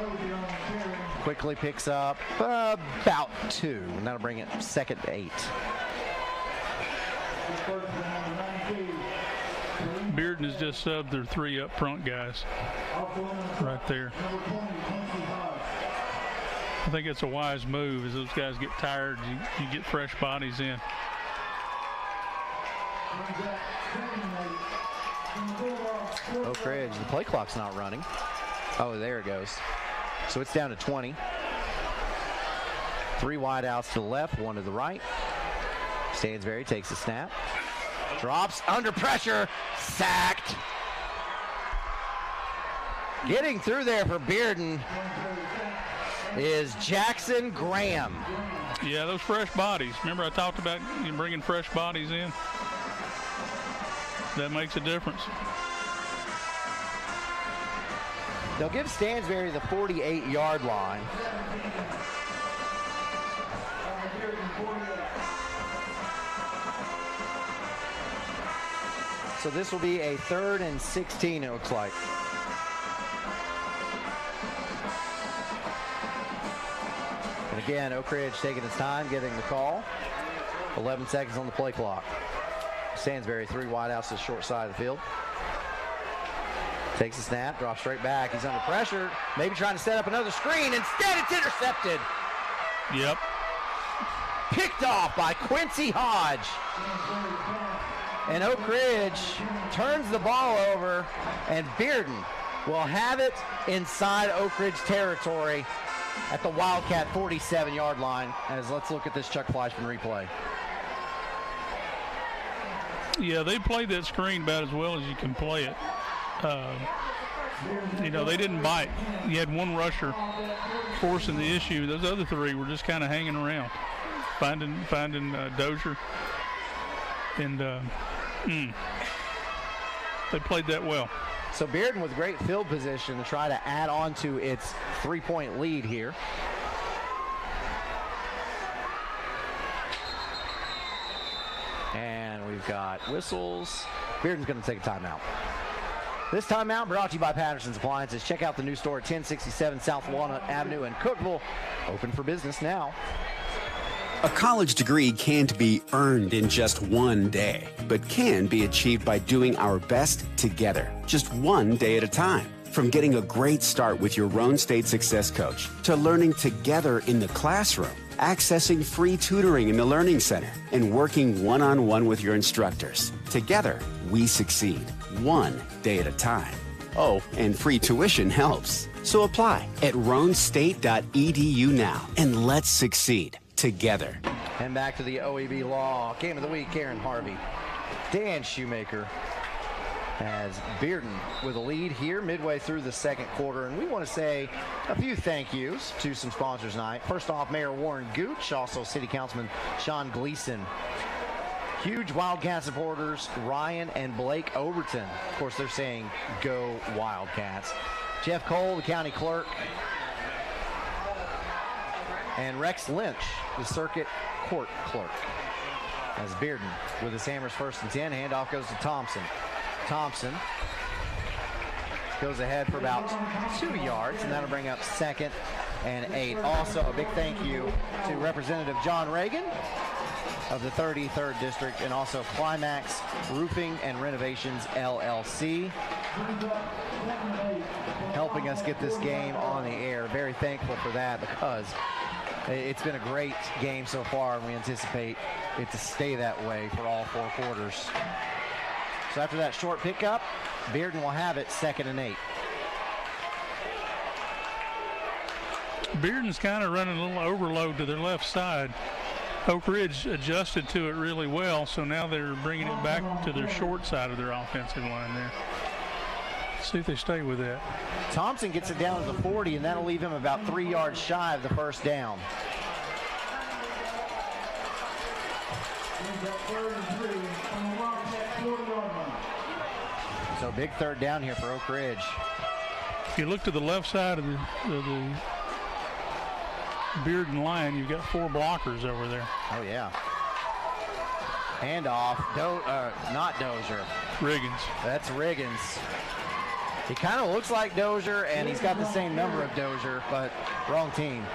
Quickly picks up about 2, and that'll bring it 2nd and 8.
Bearden has just subbed their 3 up front guys right there. I think it's a wise move. As those guys get tired, you get fresh bodies in.
Oak Ridge, the play clock's not running. Oh, there it goes. So it's down to 20. 3 wide outs to the left, 1 to the right. Stansberry takes a snap. Drops under pressure, sacked. Getting through there for Bearden is Jackson Graham.
Yeah, those fresh bodies. Remember I talked about you bringing fresh bodies in? That makes a difference.
They'll give Stansberry the 48-yard line. So this will be a 3rd and 16, it looks like. And again, Oak Ridge taking its time, getting the call. 11 seconds on the play clock. Stansberry 3 wide outs to the short side of the field. Takes a snap, drops straight back. He's under pressure, maybe trying to set up another screen. Instead, it's intercepted.
Yep.
Picked off by Quincy Hodge. And Oak Ridge turns the ball over, and Bearden will have it inside Oak Ridge territory at the Wildcat 47-yard line. As let's look at this Chuck Fleischman replay.
Yeah, they played that screen about as well as you can play it. You know, they didn't bite. You had 1 rusher forcing the issue. Those other 3 were just kind of hanging around, finding Dozier. And they played that well.
So Bearden with great field position to try to add on to its 3-point lead here. And we've got whistles. Bearden's going to take a timeout. This timeout brought to you by Patterson's Appliances. Check out the new store at 1067 South Walnut Avenue in Cookeville. Open for business now.
A college degree can't be earned in just one day, but can be achieved by doing our best together, just one day at a time. From getting a great start with your Roan State Success Coach to learning together in the classroom, accessing free tutoring in the Learning Center, and working one-on-one with your instructors. Together, we succeed, one day at a time. Oh, and free tuition helps. So apply at roanstate.edu now, and let's succeed together.
And back to the OEB Law Game of the Week. Karen Harvey, Dan Shoemaker has Bearden with a lead here midway through the 2nd quarter. And we want to say a few thank yous to some sponsors tonight. First off, Mayor Warren Gooch, also City Councilman Sean Gleason. Huge Wildcat supporters, Ryan and Blake Overton. Of course, they're saying go Wildcats. Jeff Cole, the county clerk. And Rex Lynch, the circuit court clerk. As Bearden with his Hammers 1st and 10. Handoff goes to Thompson. Thompson goes ahead for about 2 yards, and that'll bring up 2nd and 8. Also, a big thank you to Representative John Reagan of the 33rd District, and also Climax Roofing and Renovations, LLC, helping us get this game on the air. Very thankful for that, because it's been a great game so far, and we anticipate it to stay that way for all 4 quarters. So after that short pickup, Bearden will have it 2nd and 8.
Bearden's kind of running a little overload to their left side. Oak Ridge adjusted to it really well, so now they're bringing it back to their short side of their offensive line there. Let's see if they stay with that.
Thompson gets it down to the 40, and that'll leave him about 3 yards shy of the first down. So big third down here for Oak Ridge.
If you look to the left side of the Bearden line, you've got 4 blockers over there.
Oh, yeah. Handoff. Not Dozier.
Riggins.
That's Riggins. He kind of looks like Dozier, and he's got the same number of Dozier, but wrong team.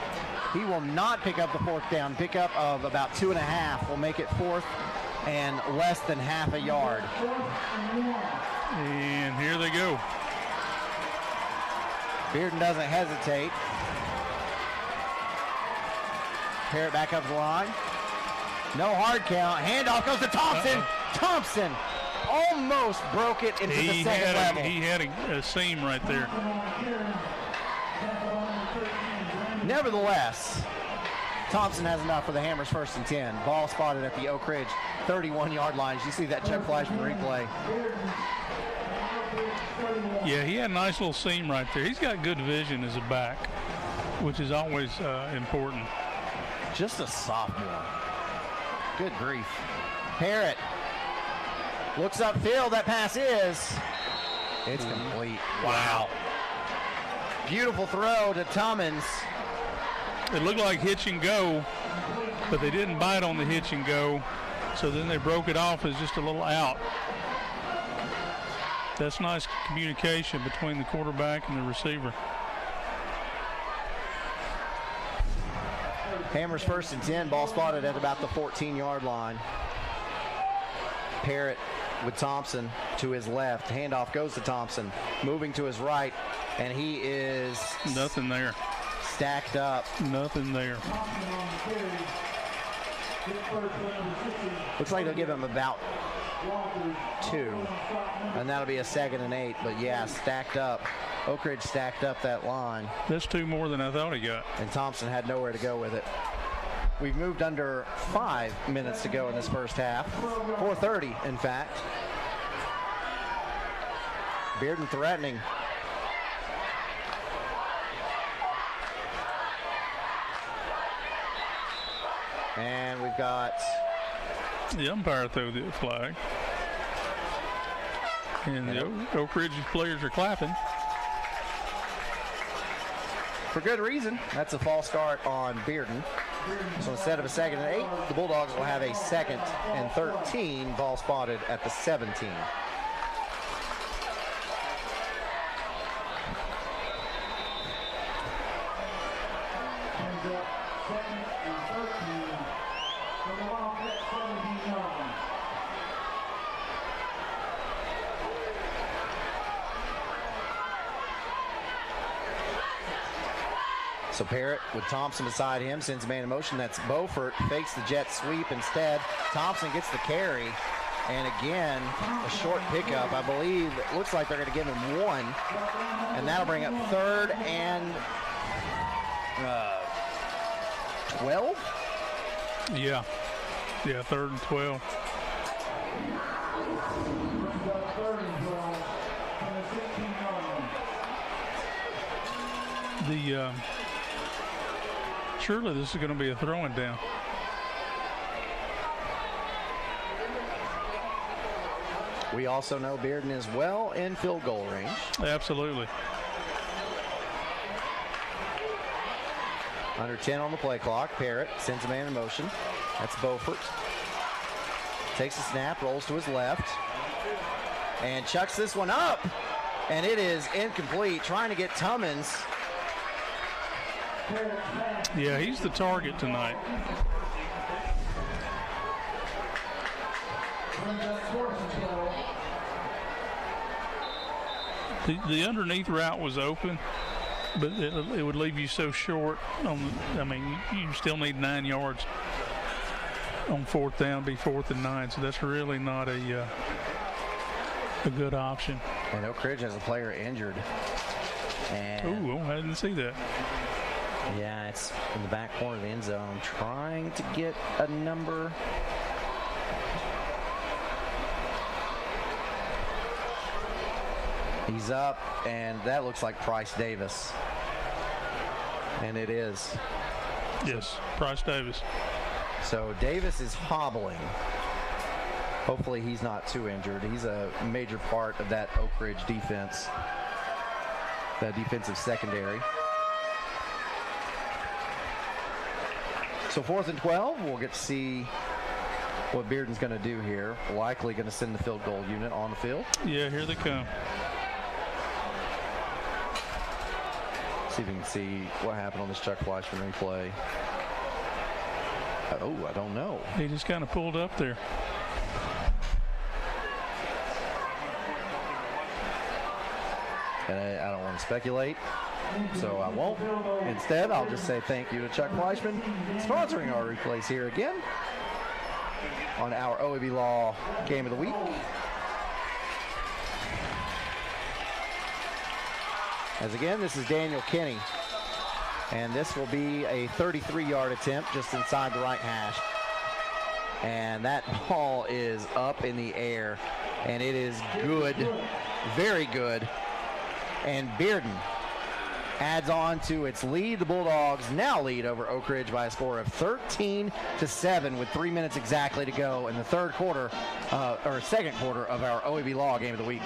He will not pick up the 4th down. Pickup of about 2.5 will make it 4th and less than half a yard.
And here they go.
Bearden doesn't hesitate. Parrott back up the line. No hard count. Handoff goes to Thompson. Thompson almost broke it into the second level.
He had a seam right there.
Nevertheless, Thompson has enough for the Hammers 1st and 10. Ball spotted at the Oak Ridge 31-yard line. You see that check flash from the replay.
Yeah, he had a nice little seam right there. He's got good vision as a back, which is always important.
Just a sophomore. Good grief. Parrott looks upfield. That pass is. It's complete. Wow. Beautiful throw to Tummins.
It looked like hitch and go, but they didn't bite on the hitch and go, so then they broke it off as just a little out. That's nice communication between the quarterback and the receiver.
Hammers 1st and 10, ball spotted at about the 14-yard line. Parrott with Thompson to his left. Handoff goes to Thompson, moving to his right, and he is
nothing there.
Stacked up.
Nothing there.
Looks like they'll give him about 2, and that'll be a 2nd and 8. But yeah, stacked up. Oak Ridge stacked up that line.
That's 2 more than I thought he got.
And Thompson had nowhere to go with it. We've moved under 5 minutes to go in this first half. 4:30, in fact. Bearden threatening. And we've got
the umpire threw the flag. And the Oak Ridge players are clapping.
For good reason. That's a false start on Bearden. So instead of a 2nd and 8, the Bulldogs will have a 2nd and 13, ball spotted at the 17. So Parrott with Thompson beside him, sends a man in motion. That's Beaufort, fakes the jet sweep instead. Thompson gets the carry, and again, a short pickup. I believe it looks like they're going to give him 1, and that'll bring up 3rd and 12?
Yeah, 3rd and 12. Surely this is going to be a throwing down.
We also know Bearden is well in field goal range.
Absolutely.
Under 10 on the play clock. Parrott sends a man in motion. That's Beaufort. Takes a snap, rolls to his left, and chucks this one up. And it is incomplete. Trying to get Tummins.
Yeah, he's the target tonight. The underneath route was open, but it would leave you so short. You still need 9 yards on 4th down, be 4th and 9. So that's really not a good option.
And Oak Ridge has a player injured.
Oh, I didn't see that.
Yeah, it's in the back corner of the end zone, trying to get a number. He's up, and that looks like Price Davis. And it is.
Yes, Price Davis.
So Davis is hobbling. Hopefully he's not too injured. He's a major part of that Oak Ridge defense, the defensive secondary. So 4th and 12, we'll get to see what Bearden's going to do here. Likely going to send the field goal unit on the field.
Yeah, here they come.
See if we can see what happened on this Chuck Fleischman replay. Oh, I don't know.
He just kind of pulled up there.
And I don't want to speculate, so I won't. Instead, I'll just say thank you to Chuck Fleischman, sponsoring our replays here again on our OEB Law Game of the Week. As again, this is Daniel Kinney, and this will be a 33-yard attempt just inside the right hash. And that ball is up in the air, and it is good, very good. And Bearden adds on to its lead. The Bulldogs now lead over Oak Ridge by a score of 13-7 with 3 minutes exactly to go in the second quarter of our OEB Law Game of the Week.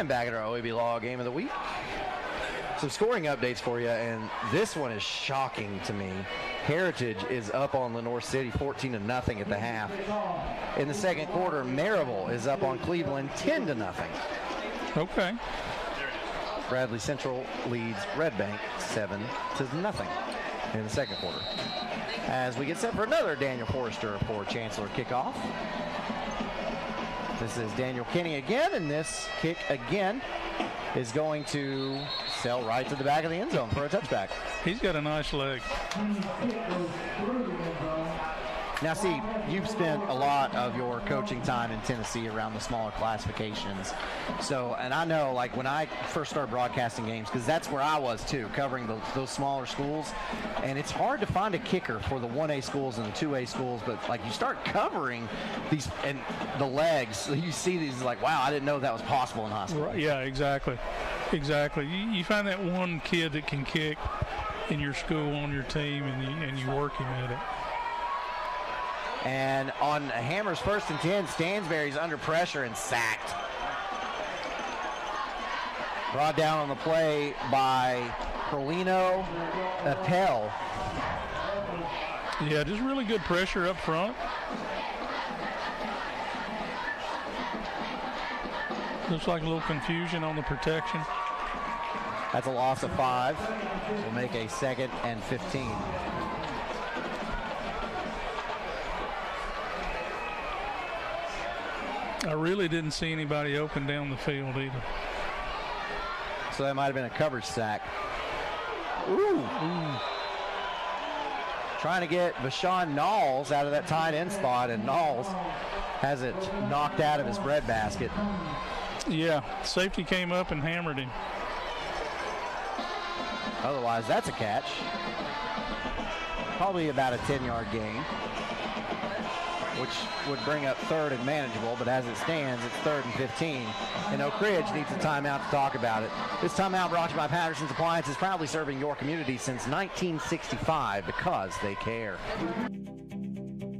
Back at our OEB Law Game of the Week. Some scoring updates for you, and this one is shocking to me. Heritage is up on Lenore City 14-0 at the half. In the second quarter, Maryville is up on Cleveland 10-0.
Okay.
Bradley Central leads Red Bank 7-0 in the second quarter. As we get set for another Daniel Forrester for Chancellor kickoff. This is Daniel Kinney again, and this kick again is going to sail right to the back of the end zone for a touchback.
He's got a nice leg.
Now, see, you've spent a lot of your coaching time in Tennessee around the smaller classifications. So, and I know, like, when I first started broadcasting games, because that's where I was, too, covering those smaller schools. And it's hard to find a kicker for the 1A schools and the 2A schools. But, like, you start covering these and the legs, you see these, like, wow, I didn't know that was possible in high school.
Right, yeah, exactly. Exactly. You find that one kid that can kick in your school on your team, and you work him at it.
And on Hammers 1st and 10, Stansberry's under pressure and sacked. Brought down on the play by Carlino Appel.
Yeah, just really good pressure up front. Looks like a little confusion on the protection.
That's a loss of 5. We'll make a 2nd and 15.
I really didn't see anybody open down the field either.
So that might have been a coverage sack. Ooh. Trying to get Vashon Knowles out of that tight end spot, and Knowles has it knocked out of his breadbasket.
Yeah, safety came up and hammered him.
Otherwise, that's a catch. Probably about a 10-yard gain, which would bring up 3rd and manageable, but as it stands, it's 3rd and 15. And Oak Ridge needs a timeout to talk about it. This timeout brought to you by Patterson's Appliances, proudly serving your community since 1965 because they care.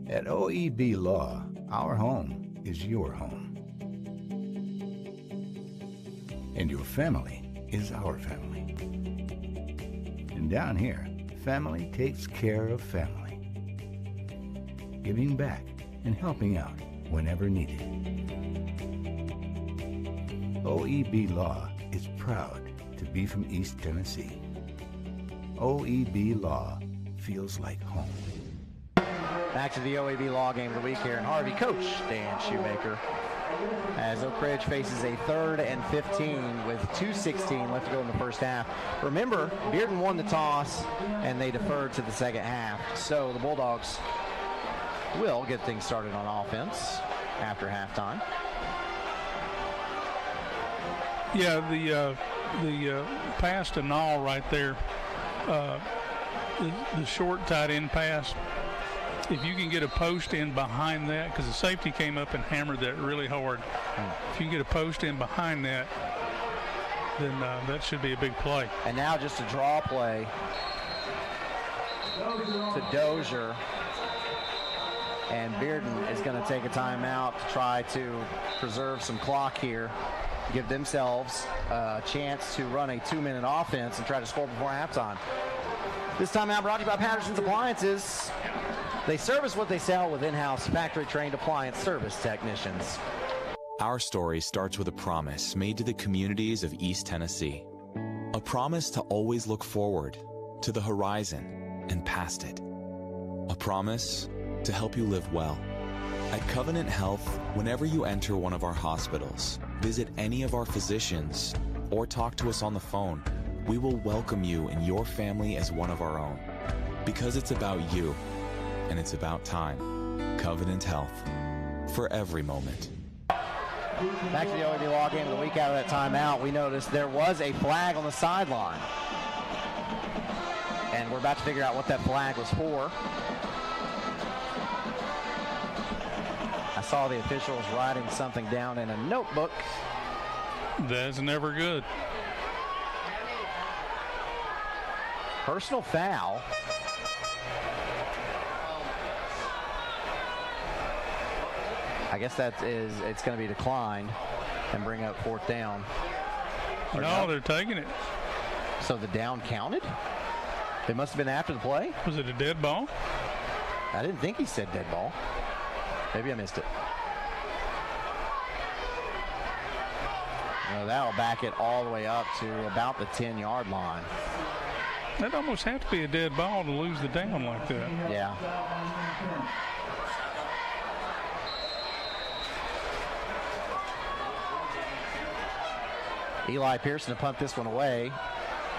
At OEB Law, our home is your home. And your family is our family. And down here, family takes care of family. Giving back and helping out whenever needed. OEB Law is proud to be from East Tennessee. OEB Law feels like home.
Back to the OEB Law Game of the week here in Harvey. Coach Dan Shoemaker, as Oak Ridge faces a 3rd and 15 with 2:16 left to go in the first half. Remember, Bearden won the toss, and they deferred to the second half. So the Bulldogs will get things started on offense after halftime.
Yeah, the pass to Nall right there, the short tight end pass, if you can get a post in behind that, because the safety came up and hammered that really hard. If you can get a post in behind that, then that should be a big play.
And now just a draw play to Dozier. And Bearden is going to take a timeout to try to preserve some clock here, give themselves a chance to run a 2-minute offense and try to score before halftime. This timeout brought to you by Patterson's Appliances. They service what they sell with in-house factory-trained appliance service technicians.
Our story starts with a promise made to the communities of East Tennessee. A promise to always look forward, to the horizon, and past it. A promise to help you live well. At Covenant Health, whenever you enter one of our hospitals, visit any of our physicians, or talk to us on the phone, we will welcome you and your family as one of our own. Because it's about you, and it's about time. Covenant Health, for every moment.
Back to the OEB Law Game of the week. Out of that timeout, we noticed there was a flag on the sideline. And we're about to figure out what that flag was for. I saw the officials writing something down in a notebook.
That's never good.
Personal foul. I guess it's going to be declined and bring up 4th down.
No, they're taking it.
So the down counted? It must have been after the play?
Was it a dead ball?
I didn't think he said dead ball. Maybe I missed it. No, that'll back it all the way up to about the 10-yard line.
That'd almost have to be a dead ball to lose the down like that.
Yeah. Eli Pearson to punt this one away,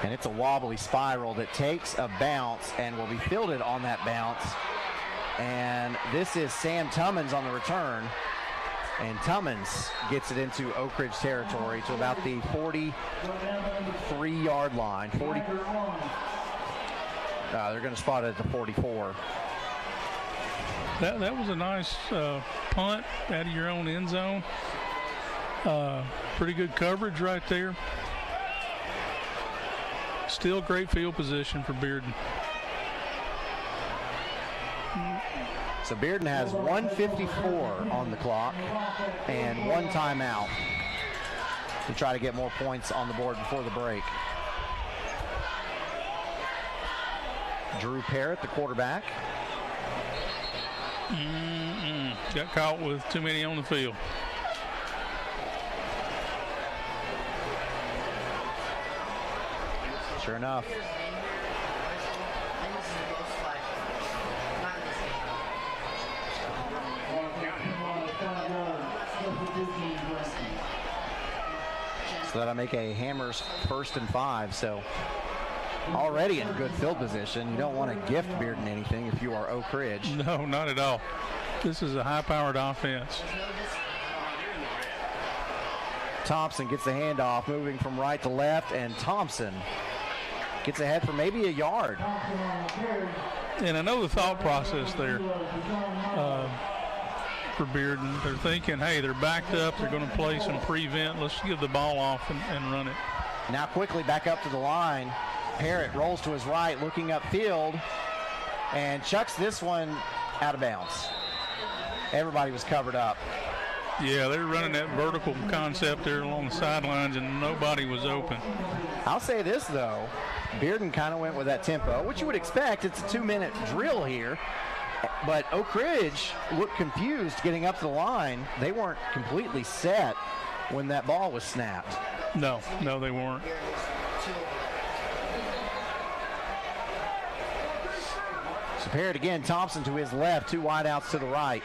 and it's a wobbly spiral that takes a bounce and will be fielded on that bounce. And this is Sam Tummins on the return, and Tummins gets it into Oak Ridge territory to about the 43-yard line. They're going to spot it at the 44.
That was a nice punt out of your own end zone. Pretty good coverage right there. Still great field position for Bearden.
So Bearden has 1:54 on the clock and 1 timeout to try to get more points on the board before the break. Drew Parrott, the quarterback.
Got caught with too many on the field.
Sure enough. So that'll make a Hammers 1st and 5. So already in good field position. You don't want to gift Bearden anything if you are Oak Ridge.
No, not at all. This is a high-powered offense.
Thompson gets the handoff, moving from right to left, and Thompson gets ahead for maybe a yard.
And I know the thought process there for Bearden. They're thinking, hey, they're backed up. They're going to play some prevent. Let's give the ball off and run it.
Now quickly back up to the line. Parrott rolls to his right, looking upfield, and chucks this one out of bounds. Everybody was covered up.
Yeah, they're running that vertical concept there along the sidelines, and nobody was open.
I'll say this, though. Bearden kind of went with that tempo, which you would expect. It's a 2-minute drill here. But Oak Ridge looked confused getting up to the line. They weren't completely set when that ball was snapped.
No, they weren't.
Prepared again. Thompson to his left. 2 wideouts to the right.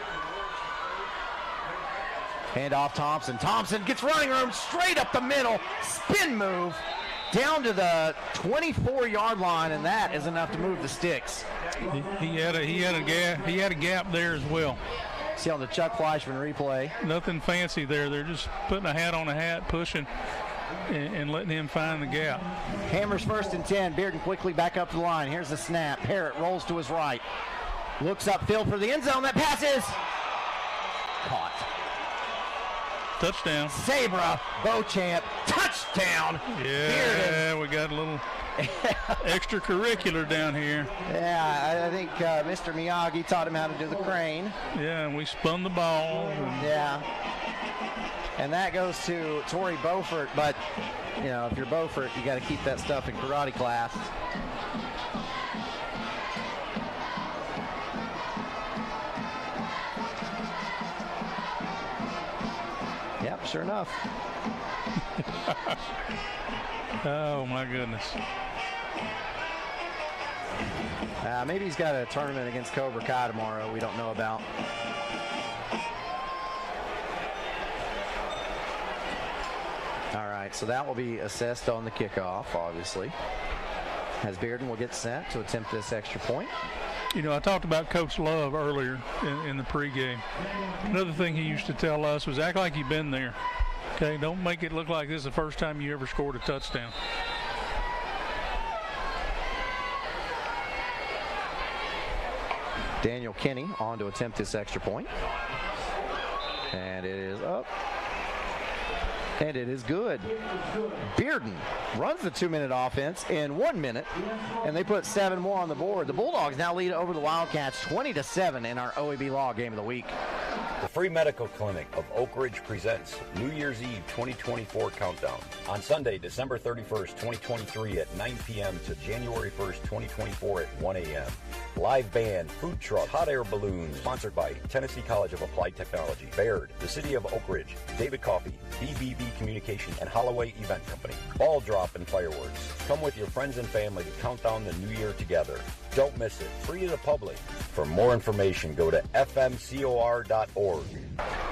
Hand off Thompson. Thompson gets running room straight up the middle. Spin move down to the 24-yard line, and that is enough to move the sticks.
He had a gap there as well.
See on the Chuck Fleischman replay.
Nothing fancy there. They're just putting a hat on a hat, pushing, and letting him find the gap.
Hammers 1st and 10. Bearden quickly back up to the line. Here's the snap. Harrett rolls to his right. Looks upfield for the end zone. That pass is caught.
Touchdown.
Sabra, Beauchamp, touchdown.
Yeah, Bearden. We got a little extracurricular down here.
Yeah, I think Mr. Miyagi taught him how to do the crane.
Yeah, and we spun the ball.
Yeah. And that goes to Torrey Beaufort, but, you know, if you're Beaufort, you got to keep that stuff in karate class. Yep, sure enough.
Oh, my goodness.
Maybe he's got a tournament against Cobra Kai tomorrow we don't know about. All right, so that will be assessed on the kickoff, obviously, as Bearden will get set to attempt this extra point.
You know, I talked about Coach Love earlier in the pregame. Another thing he used to tell us was act like you've been there. Okay, don't make it look like this is the first time you ever scored a touchdown.
Daniel Kinney on to attempt this extra point. And it is up. And it is good. Bearden runs the 2-minute offense in 1 minute, and they put 7 more on the board. The Bulldogs now lead over the Wildcats 20-7 in our OEB Law Game of the Week.
The Free Medical Clinic of Oak Ridge presents New Year's Eve 2024 Countdown on Sunday, December 31st, 2023 at 9 p.m. to January 1st, 2024 at 1 a.m. Live band, food truck, hot air balloons, sponsored by Tennessee College of Applied Technology, Baird, the City of Oak Ridge, David Coffey, BBB Communication, and Holloway Event Company. Ball drop and fireworks. Come with your friends and family to count down the new year together. Don't miss it. Free to the public. For more information, go to fmcor.org.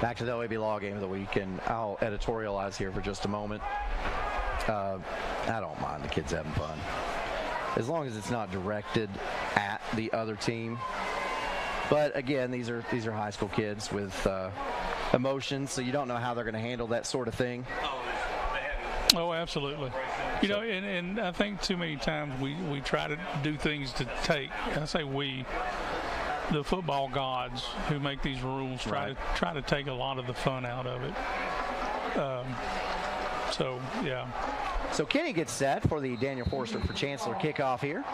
Back to the OEB Law Game of the Week, and I'll editorialize here for just a moment. I don't mind the kids having fun, as long as it's not directed at the other team. But again, these are high school kids with emotions, so you don't know how they're going to handle that sort of thing.
Oh, absolutely. You know, and I think too many times we try to do things to take. I say we, the football gods who make these rules, try to take a lot of the fun out of it. So yeah.
So Kenny gets set for the Daniel Forster for Chancellor kickoff here.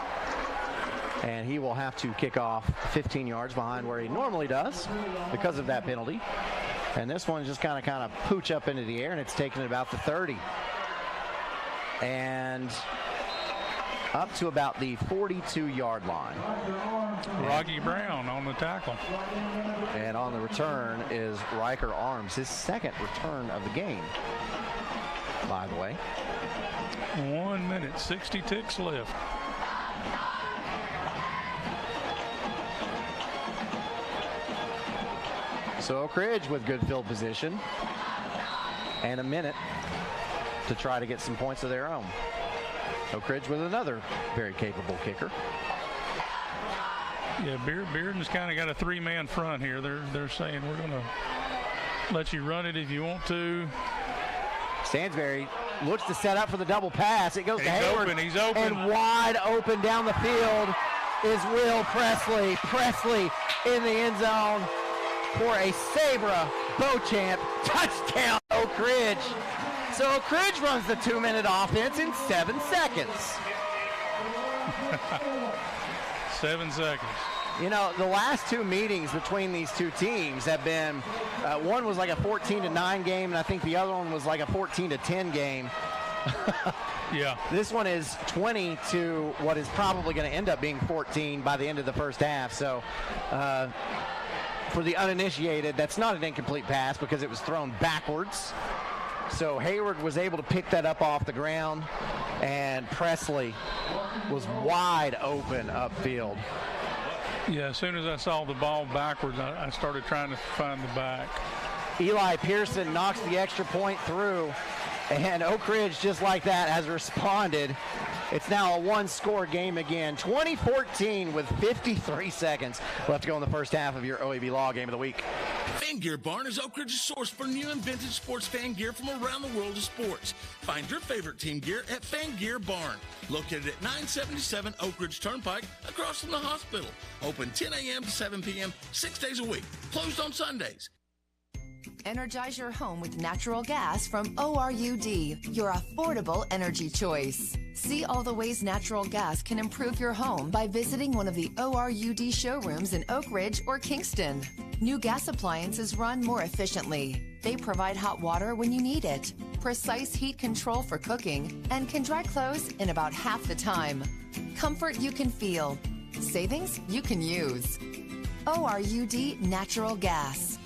And he will have to kick off 15 yards behind where he normally does because of that penalty. And this one just kind of pooch up into the air, and it's taken about the 30. And up to about the 42-yard line.
Rocky Brown on the tackle.
And on the return is Riker Arms, his second return of the game, by the way.
1 minute, 60 ticks left.
So Oak Ridge with good field position and a minute to try to get some points of their own. Oak Ridge with another very capable kicker.
Yeah, Bearden's kind of got a 3-man front here. They're saying we're going to let you run it if you want to.
Stansberry looks to set up for the double pass. It goes to Hayward.
He's open.
And wide open down the field is Will Presley. Presley in the end zone for a Sabra Beauchamp touchdown, Oak Ridge. So Oak Ridge runs the 2-minute offense in 7 seconds.
7 seconds.
You know, the last 2 meetings between these two teams have been, one was like a 14-9 game, and I think the other one was like a 14-10 game.
Yeah.
This one is 20 to what is probably going to end up being 14 by the end of the first half. So, for the uninitiated, that's not an incomplete pass because it was thrown backwards. So Hayward was able to pick that up off the ground, and Presley was wide open upfield.
Yeah, as soon as I saw the ball backwards, I started trying to find the back.
Eli Pearson knocks the extra point through, and Oak Ridge, just like that, has responded. It's now a one-score game again, 20-14 with 53 seconds left to go in the first half of your OEB Law Game of the Week.
Fan Gear Barn is Oak Ridge's source for new and vintage sports fan gear from around the world of sports. Find your favorite team gear at Fan Gear Barn, located at 977 Oak Ridge Turnpike, across from the hospital. Open 10 a.m. to 7 p.m., 6 days a week. Closed on Sundays.
Energize your home with natural gas from ORUD, your affordable energy choice. See all the ways natural gas can improve your home by visiting one of the ORUD showrooms in Oak Ridge or Kingston. New gas appliances run more efficiently. They provide hot water when you need it, precise heat control for cooking, and can dry clothes in about half the time. Comfort you can feel. Savings you can use. ORUD Natural Gas.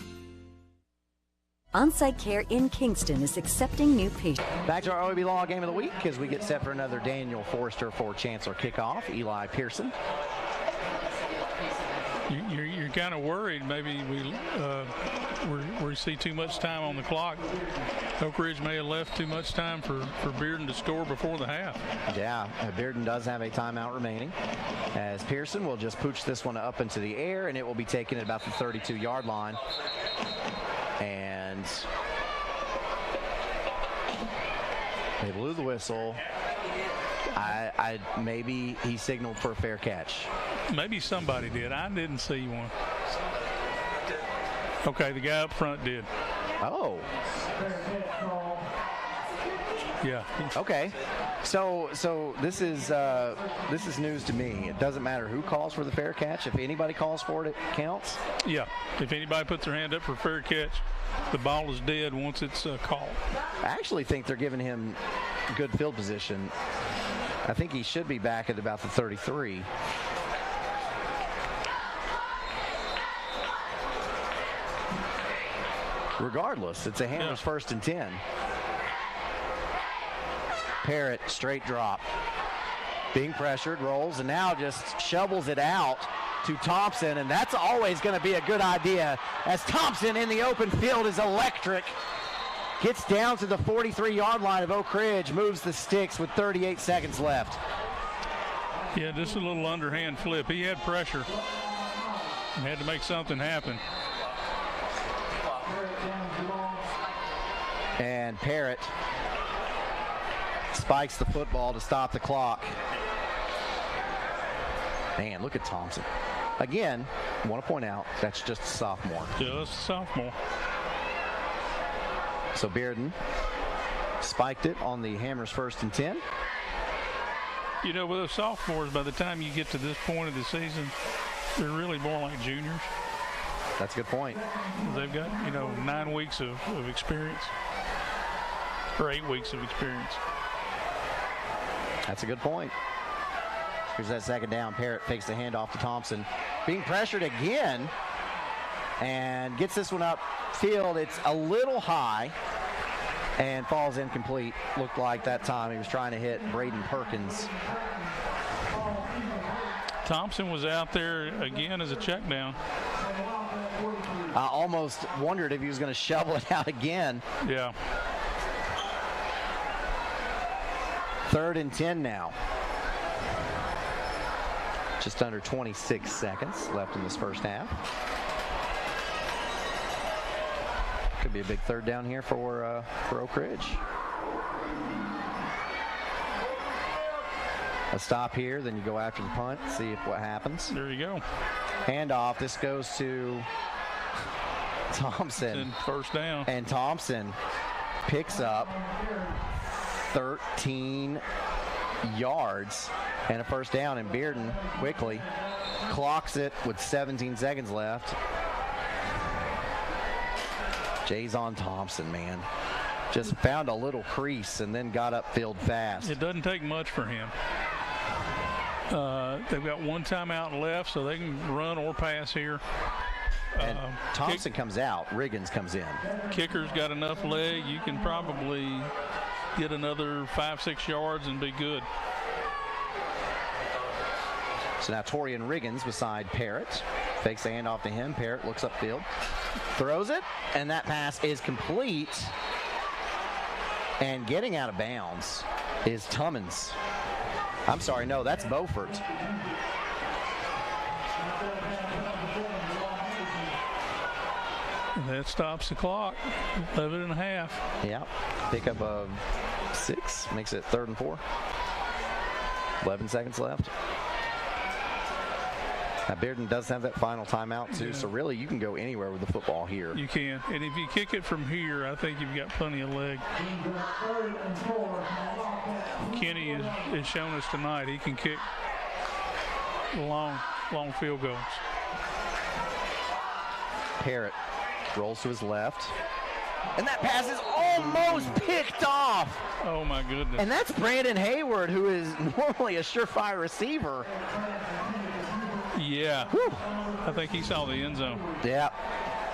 On-Site Care in Kingston is accepting new patients.
Back to our OEB Law Game of the Week as we get set for another Daniel Forrester for Chancellor kickoff. Eli Pearson.
You're kind of worried maybe we see too much time on the clock. Oak Ridge may have left too much time for Bearden to score before the half.
Yeah, Bearden does have a timeout remaining, as Pearson will just pooch this one up into the air, and it will be taken at about the 32-yard line. And they blew the whistle. Maybe he signaled for a fair catch.
Maybe somebody did. I didn't see one. Okay, the guy up front did.
Oh.
Yeah.
Okay. So this is news to me. It doesn't matter who calls for the fair catch. If anybody calls for it, it counts.
Yeah. If anybody puts their hand up for fair catch, the ball is dead once it's called.
I actually think they're giving him good field position. I think he should be back at about the 33. Regardless, it's a Hammers first and 10. Parrott, straight drop. Being pressured, rolls, and now just shovels it out to Thompson, and that's always going to be a good idea, as Thompson in the open field is electric. Gets down to the 43-yard line of Oak Ridge, moves the sticks with 38 seconds left.
Yeah, just a little underhand flip. He had pressure and had to make something happen.
And Parrott spikes the football to stop the clock. Man, look at Thompson. Again, I want to point out, that's just a sophomore.
Just a sophomore.
So Bearden spiked it on the Hammers first and 10.
You know, with those sophomores, by the time you get to this point of the season, they're really more like juniors.
That's a good point.
They've got, 9 weeks of experience, or 8 weeks of experience.
That's a good point. Here's that second down. Parrott fakes the handoff to Thompson. Being pressured again and gets this one up field. It's a little high and falls incomplete. Looked like that time he was trying to hit Braden Perkins.
Thompson was out there again as a check down.
I almost wondered if he was going to shovel it out again.
Yeah.
3rd and 10 now. Just under 26 seconds left in this first half. Could be a big third down here for Oak Ridge. A stop here, then you go after the punt, see what happens.
There you go.
Handoff. This goes to Thompson.
First down.
And Thompson picks up 13 yards and a first down, and Bearden quickly clocks it with 17 seconds left. Jason Thompson, man, just found a little crease and then got upfield fast.
It doesn't take much for him. They've got one timeout left, so they can run or pass here.
And Thompson comes out, Riggins comes in.
Kicker's got enough leg, you can probably get another 5-6 yards and be good.
So now Torian Riggins beside Parrott. Fakes the handoff to him. Parrott looks upfield. Throws it, and that pass is complete. And getting out of bounds is Tummins. I'm sorry, no, that's Beaufort.
That stops the clock. 11 and a half.
Yeah. Pickup of 6 makes it 3rd and 4. 11 seconds left. Now, Bearden does have that final timeout, too, so really you can go anywhere with the football here.
You can. And if you kick it from here, I think you've got plenty of leg. Kenny has shown us tonight he can kick long field goals.
Parrott rolls to his left. And that pass is almost picked off.
Oh, my goodness.
And that's Brandon Hayward, who is normally a surefire receiver.
Yeah.
Whew.
I think he saw the end zone.
Yeah.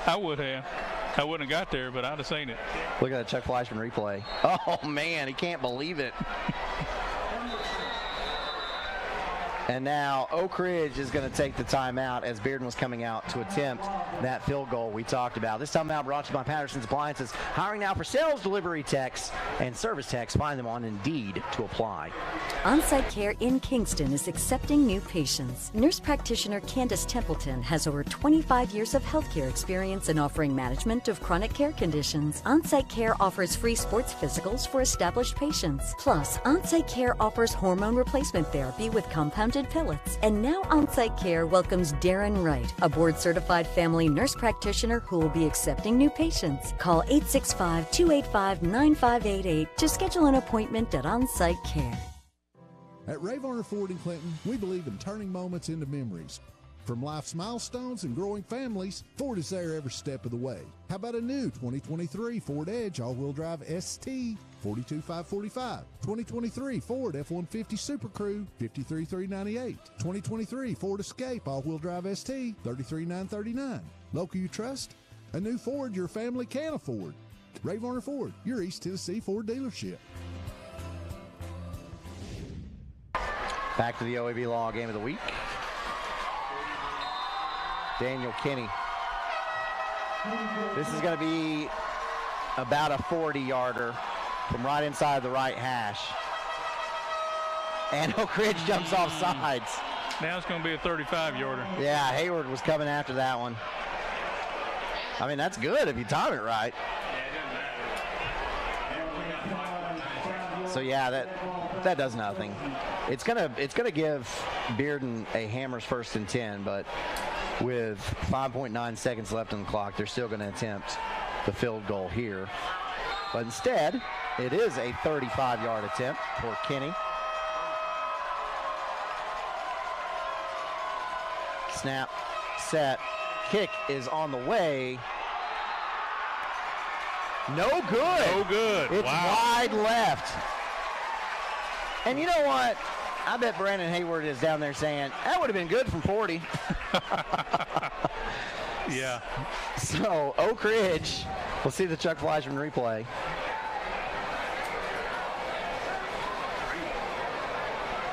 I would have. I wouldn't have got there, but I'd have seen it.
Look at that Chuck Fleischman replay. Oh, man, he can't believe it. And now Oak Ridge is going to take the timeout as Bearden was coming out to attempt that field goal we talked about. This timeout brought to you by Patterson's Appliances. Hiring now for sales, delivery techs, and service techs. Find them on Indeed to apply.
Onsite Care in Kingston is accepting new patients. Nurse practitioner Candace Templeton has over 25 years of healthcare experience in offering management of chronic care conditions. Onsite Care offers free sports physicals for established patients. Plus, Onsite Care offers hormone replacement therapy with compounded pellets. And now Onsite Care welcomes Darren Wright, a board-certified family nurse practitioner who will be accepting new patients. Call 865-285-9588 to schedule an appointment at Onsite Care.
At Ray Varner Ford in Clinton, we believe in turning moments into memories. From life's milestones and growing families, Ford is there every step of the way. How about a new 2023 Ford Edge all-wheel drive ST, $42,545. 2023 Ford F-150 Super Crew, $53,398. 2023 Ford Escape all-wheel drive ST, $33,939. Local you trust? A new Ford your family can afford. Ray Varner Ford, your East Tennessee Ford dealership.
Back to the OEB Law Game of the Week. Daniel Kinney. This is going to be about a 40-yarder from right inside the right hash. And Oak Ridge jumps off sides.
Now it's going to be a 35-yarder.
Yeah, Hayward was coming after that one. I mean, that's good if you time it right. So yeah, that does nothing. It's gonna give Bearden a Hammers 1st and 10, but with 5.9 seconds left on the clock, they're still going to attempt the field goal here. But instead, it is a 35-yard attempt for Kinney. Snap, set, kick is on the way. No good.
No good.
It's wide left. And you know what? I bet Brandon Hayward is down there saying, that would have been good from 40.
Yeah.
So, Oak Ridge, we'll see the Chuck Fleischman replay.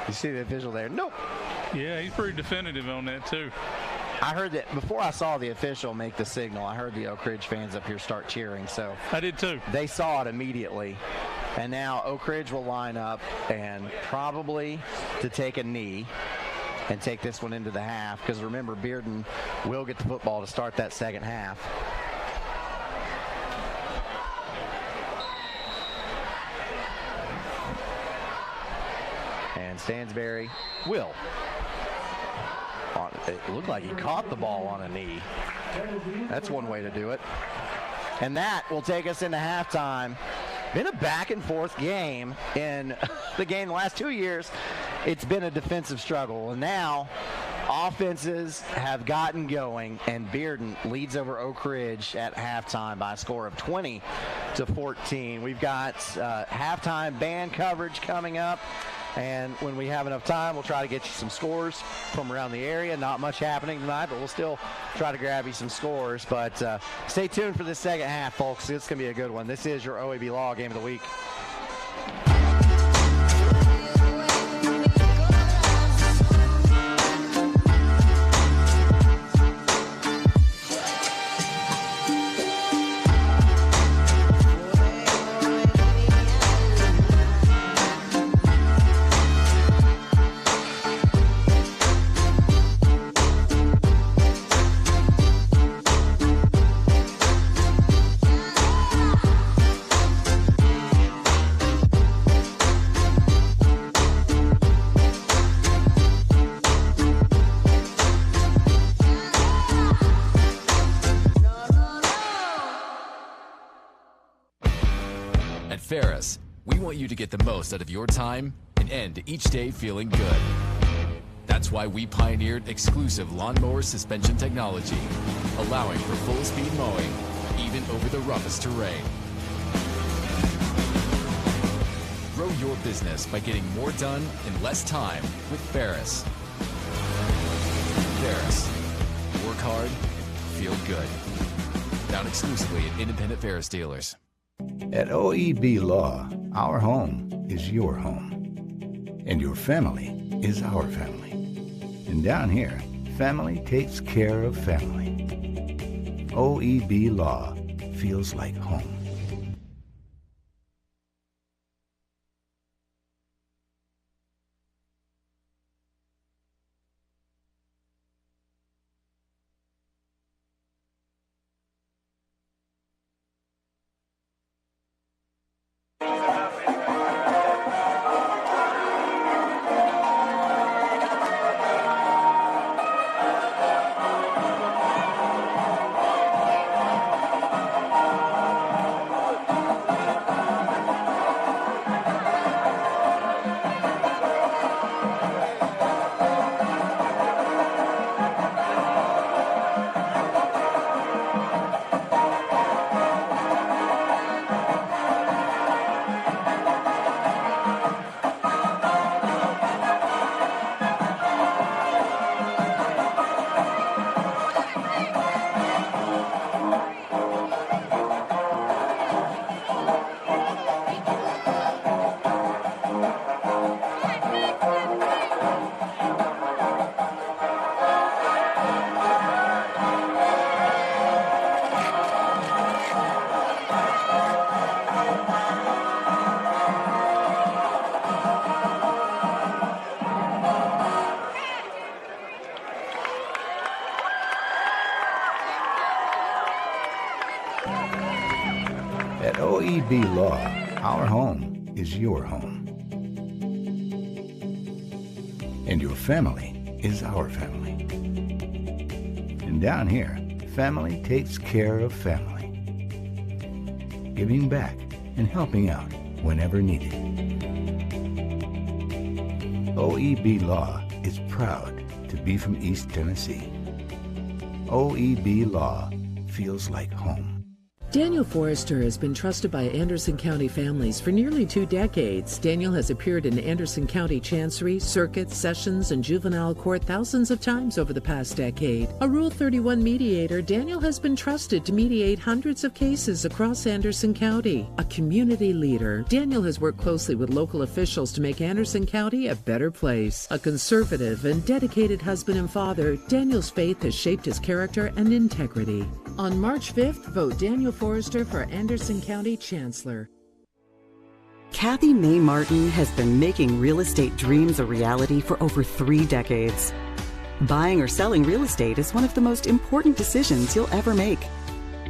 You see the official there? Nope.
Yeah, he's pretty definitive on that, too.
I heard that before I saw the official make the signal, I heard the Oak Ridge fans up here start cheering. So
I did, too.
They saw it immediately. And now Oak Ridge will line up and probably to take a knee and take this one into the half, because remember, Bearden will get the football to start that second half. And Stansberry will. It looked like he caught the ball on a knee. That's one way to do it. And that will take us into halftime. Been a back and forth game in the game the last 2 years. It's been a defensive struggle, and now offenses have gotten going, and Bearden leads over Oak Ridge at halftime by a score of 20-14. We've got halftime band coverage coming up, and when we have enough time, we'll try to get you some scores from around the area. Not much happening tonight, but we'll still try to grab you some scores. But stay tuned for the second half, folks. It's going to be a good one. This is your OEB Law Game of the Week.
At Ferris, we want you to get the most out of your time and end each day feeling good. That's why we pioneered exclusive lawnmower suspension technology, allowing for full-speed mowing, even over the roughest terrain. Grow your business by getting more done in less time with Ferris. Ferris. Work hard, feel good. Found exclusively at independent Ferris dealers.
At OEB Law, our home is your home. And your family is our family. And down here, family takes care of family. OEB Law feels like home. At OEB Law, our home is your home. And your family is our family. And down here, family takes care of family. Giving back and helping out whenever needed. OEB Law is proud to be from East Tennessee. OEB Law feels like home.
Daniel Forrester has been trusted by Anderson County families for nearly 2 decades. Daniel has appeared in Anderson County Chancery, Circuit, Sessions, and Juvenile Court thousands of times over the past decade. A Rule 31 mediator, Daniel has been trusted to mediate hundreds of cases across Anderson County. A community leader, Daniel has worked closely with local officials to make Anderson County a better place. A conservative and dedicated husband and father, Daniel's faith has shaped his character and integrity. On March 5th, vote Daniel Forrester for Anderson County Chancellor.
Kathy May Martin has been making real estate dreams a reality for over 3 decades. Buying or selling real estate is one of the most important decisions you'll ever make.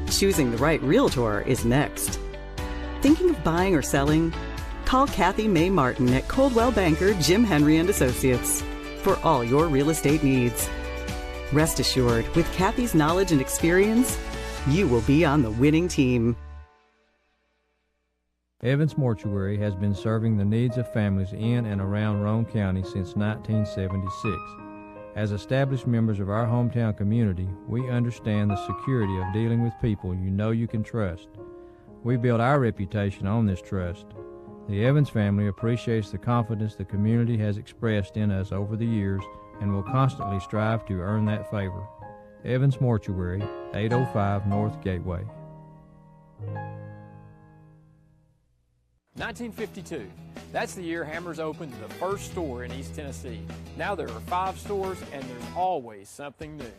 Choosing the right realtor is next. Thinking of buying or selling? Call Kathy May Martin at Coldwell Banker Jim Henry & Associates for all your real estate needs. Rest assured, with Kathy's knowledge and experience, you will be on the winning team.
Evans Mortuary has been serving the needs of families in and around Roane County since 1976. As established members of our hometown community, we understand the security of dealing with people you know you can trust. We build our reputation on this trust. The Evans family appreciates the confidence the community has expressed in us over the years and will constantly strive to earn that favor. Evans Mortuary, 805 North Gateway.
1952. That's the year Hammers opened the first store in East Tennessee. Now there are 5 stores and there's always something new.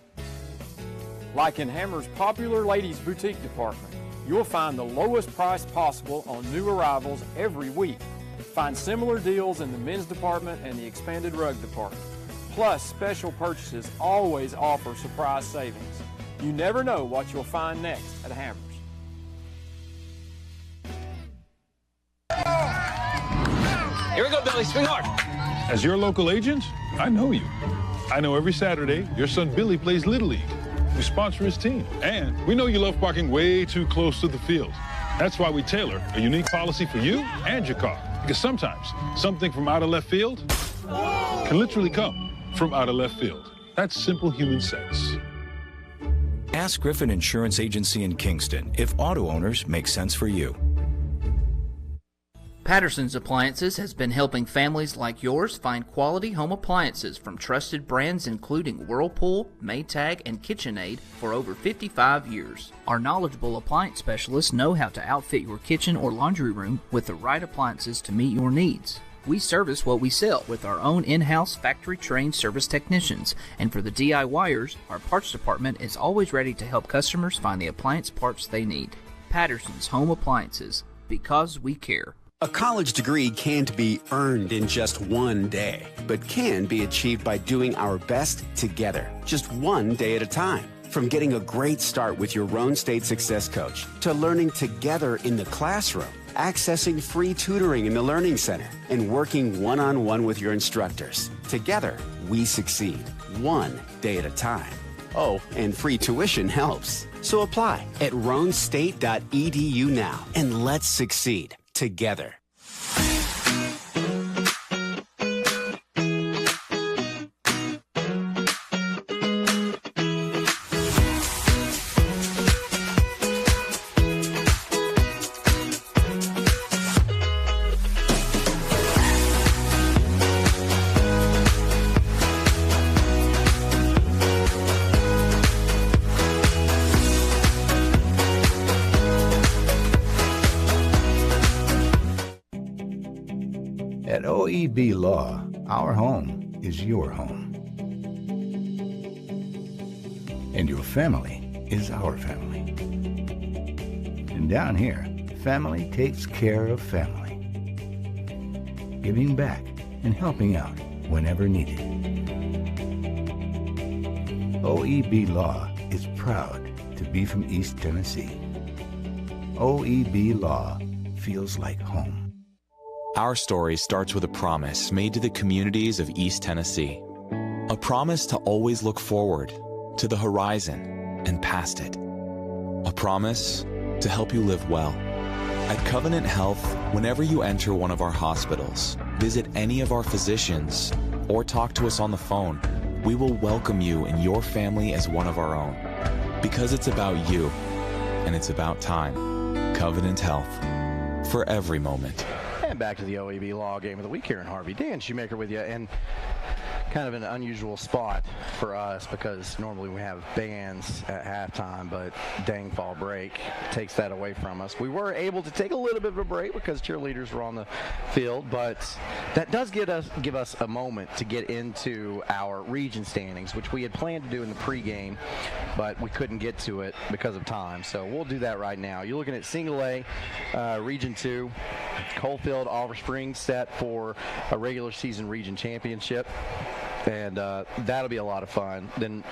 Like in Hammers' popular ladies' boutique department, you'll find the lowest price possible on new arrivals every week. Find similar deals in the men's department and the expanded rug department. Plus, special purchases always offer surprise savings. You never know what you'll find next at Hammers.
Here we go, Billy. Swing hard.
As your local agent, I know you. I know every Saturday your son Billy plays Little League. We sponsor his team. And we know you love parking way too close to the field. That's why we tailor a unique policy for you and your car. Because sometimes something from out of left field can literally come from out of left field. That's simple human sense.
Ask Griffin Insurance Agency in Kingston if auto owners make sense for you.
Patterson's Appliances has been helping families like yours find quality home appliances from trusted brands including Whirlpool, Maytag, and KitchenAid for over 55 years. Our knowledgeable appliance specialists know how to outfit your kitchen or laundry room with the right appliances to meet your needs. We service what we sell with our own in-house factory-trained service technicians, and for the DIYers, our parts department is always ready to help customers find the appliance parts they need. Patterson's Home Appliances, because we care.
A college degree can't be earned in just one day, but can be achieved by doing our best together, just one day at a time. From getting a great start with your Roan State Success Coach, to learning together in the classroom, accessing free tutoring in the Learning Center, and working one-on-one with your instructors. Together, we succeed, one day at a time. Oh, and free tuition helps. So apply at roanstate.edu now, and let's succeed together.
At OEB Law, our home is your home. And your family is our family. And down here, family takes care of family. Giving back and helping out whenever needed. OEB Law is proud to be from East Tennessee. OEB Law feels like home.
Our story starts with a promise made to the communities of East Tennessee. A promise to always look forward, to the horizon, and past it. A promise to help you live well. At Covenant Health, whenever you enter one of our hospitals, visit any of our physicians, or talk to us on the phone, we will welcome you and your family as one of our own. Because it's about you, and it's about time. Covenant Health. For every moment.
And back to the OEB Law Game of the Week here in Harvey. Dan Shoemaker with you, and kind of an unusual spot for us because normally we have bands at halftime, but dang fall break takes that away from us. We were able to take a little bit of a break because cheerleaders were on the field, but that does give us a moment to get into our region standings, which we had planned to do in the pregame, but we couldn't get to it because of time. So we'll do that right now. You're looking at Single A, Region 2, Coalfield, Oliver Springs set for a regular season region championship. And that'll be a lot of fun. Then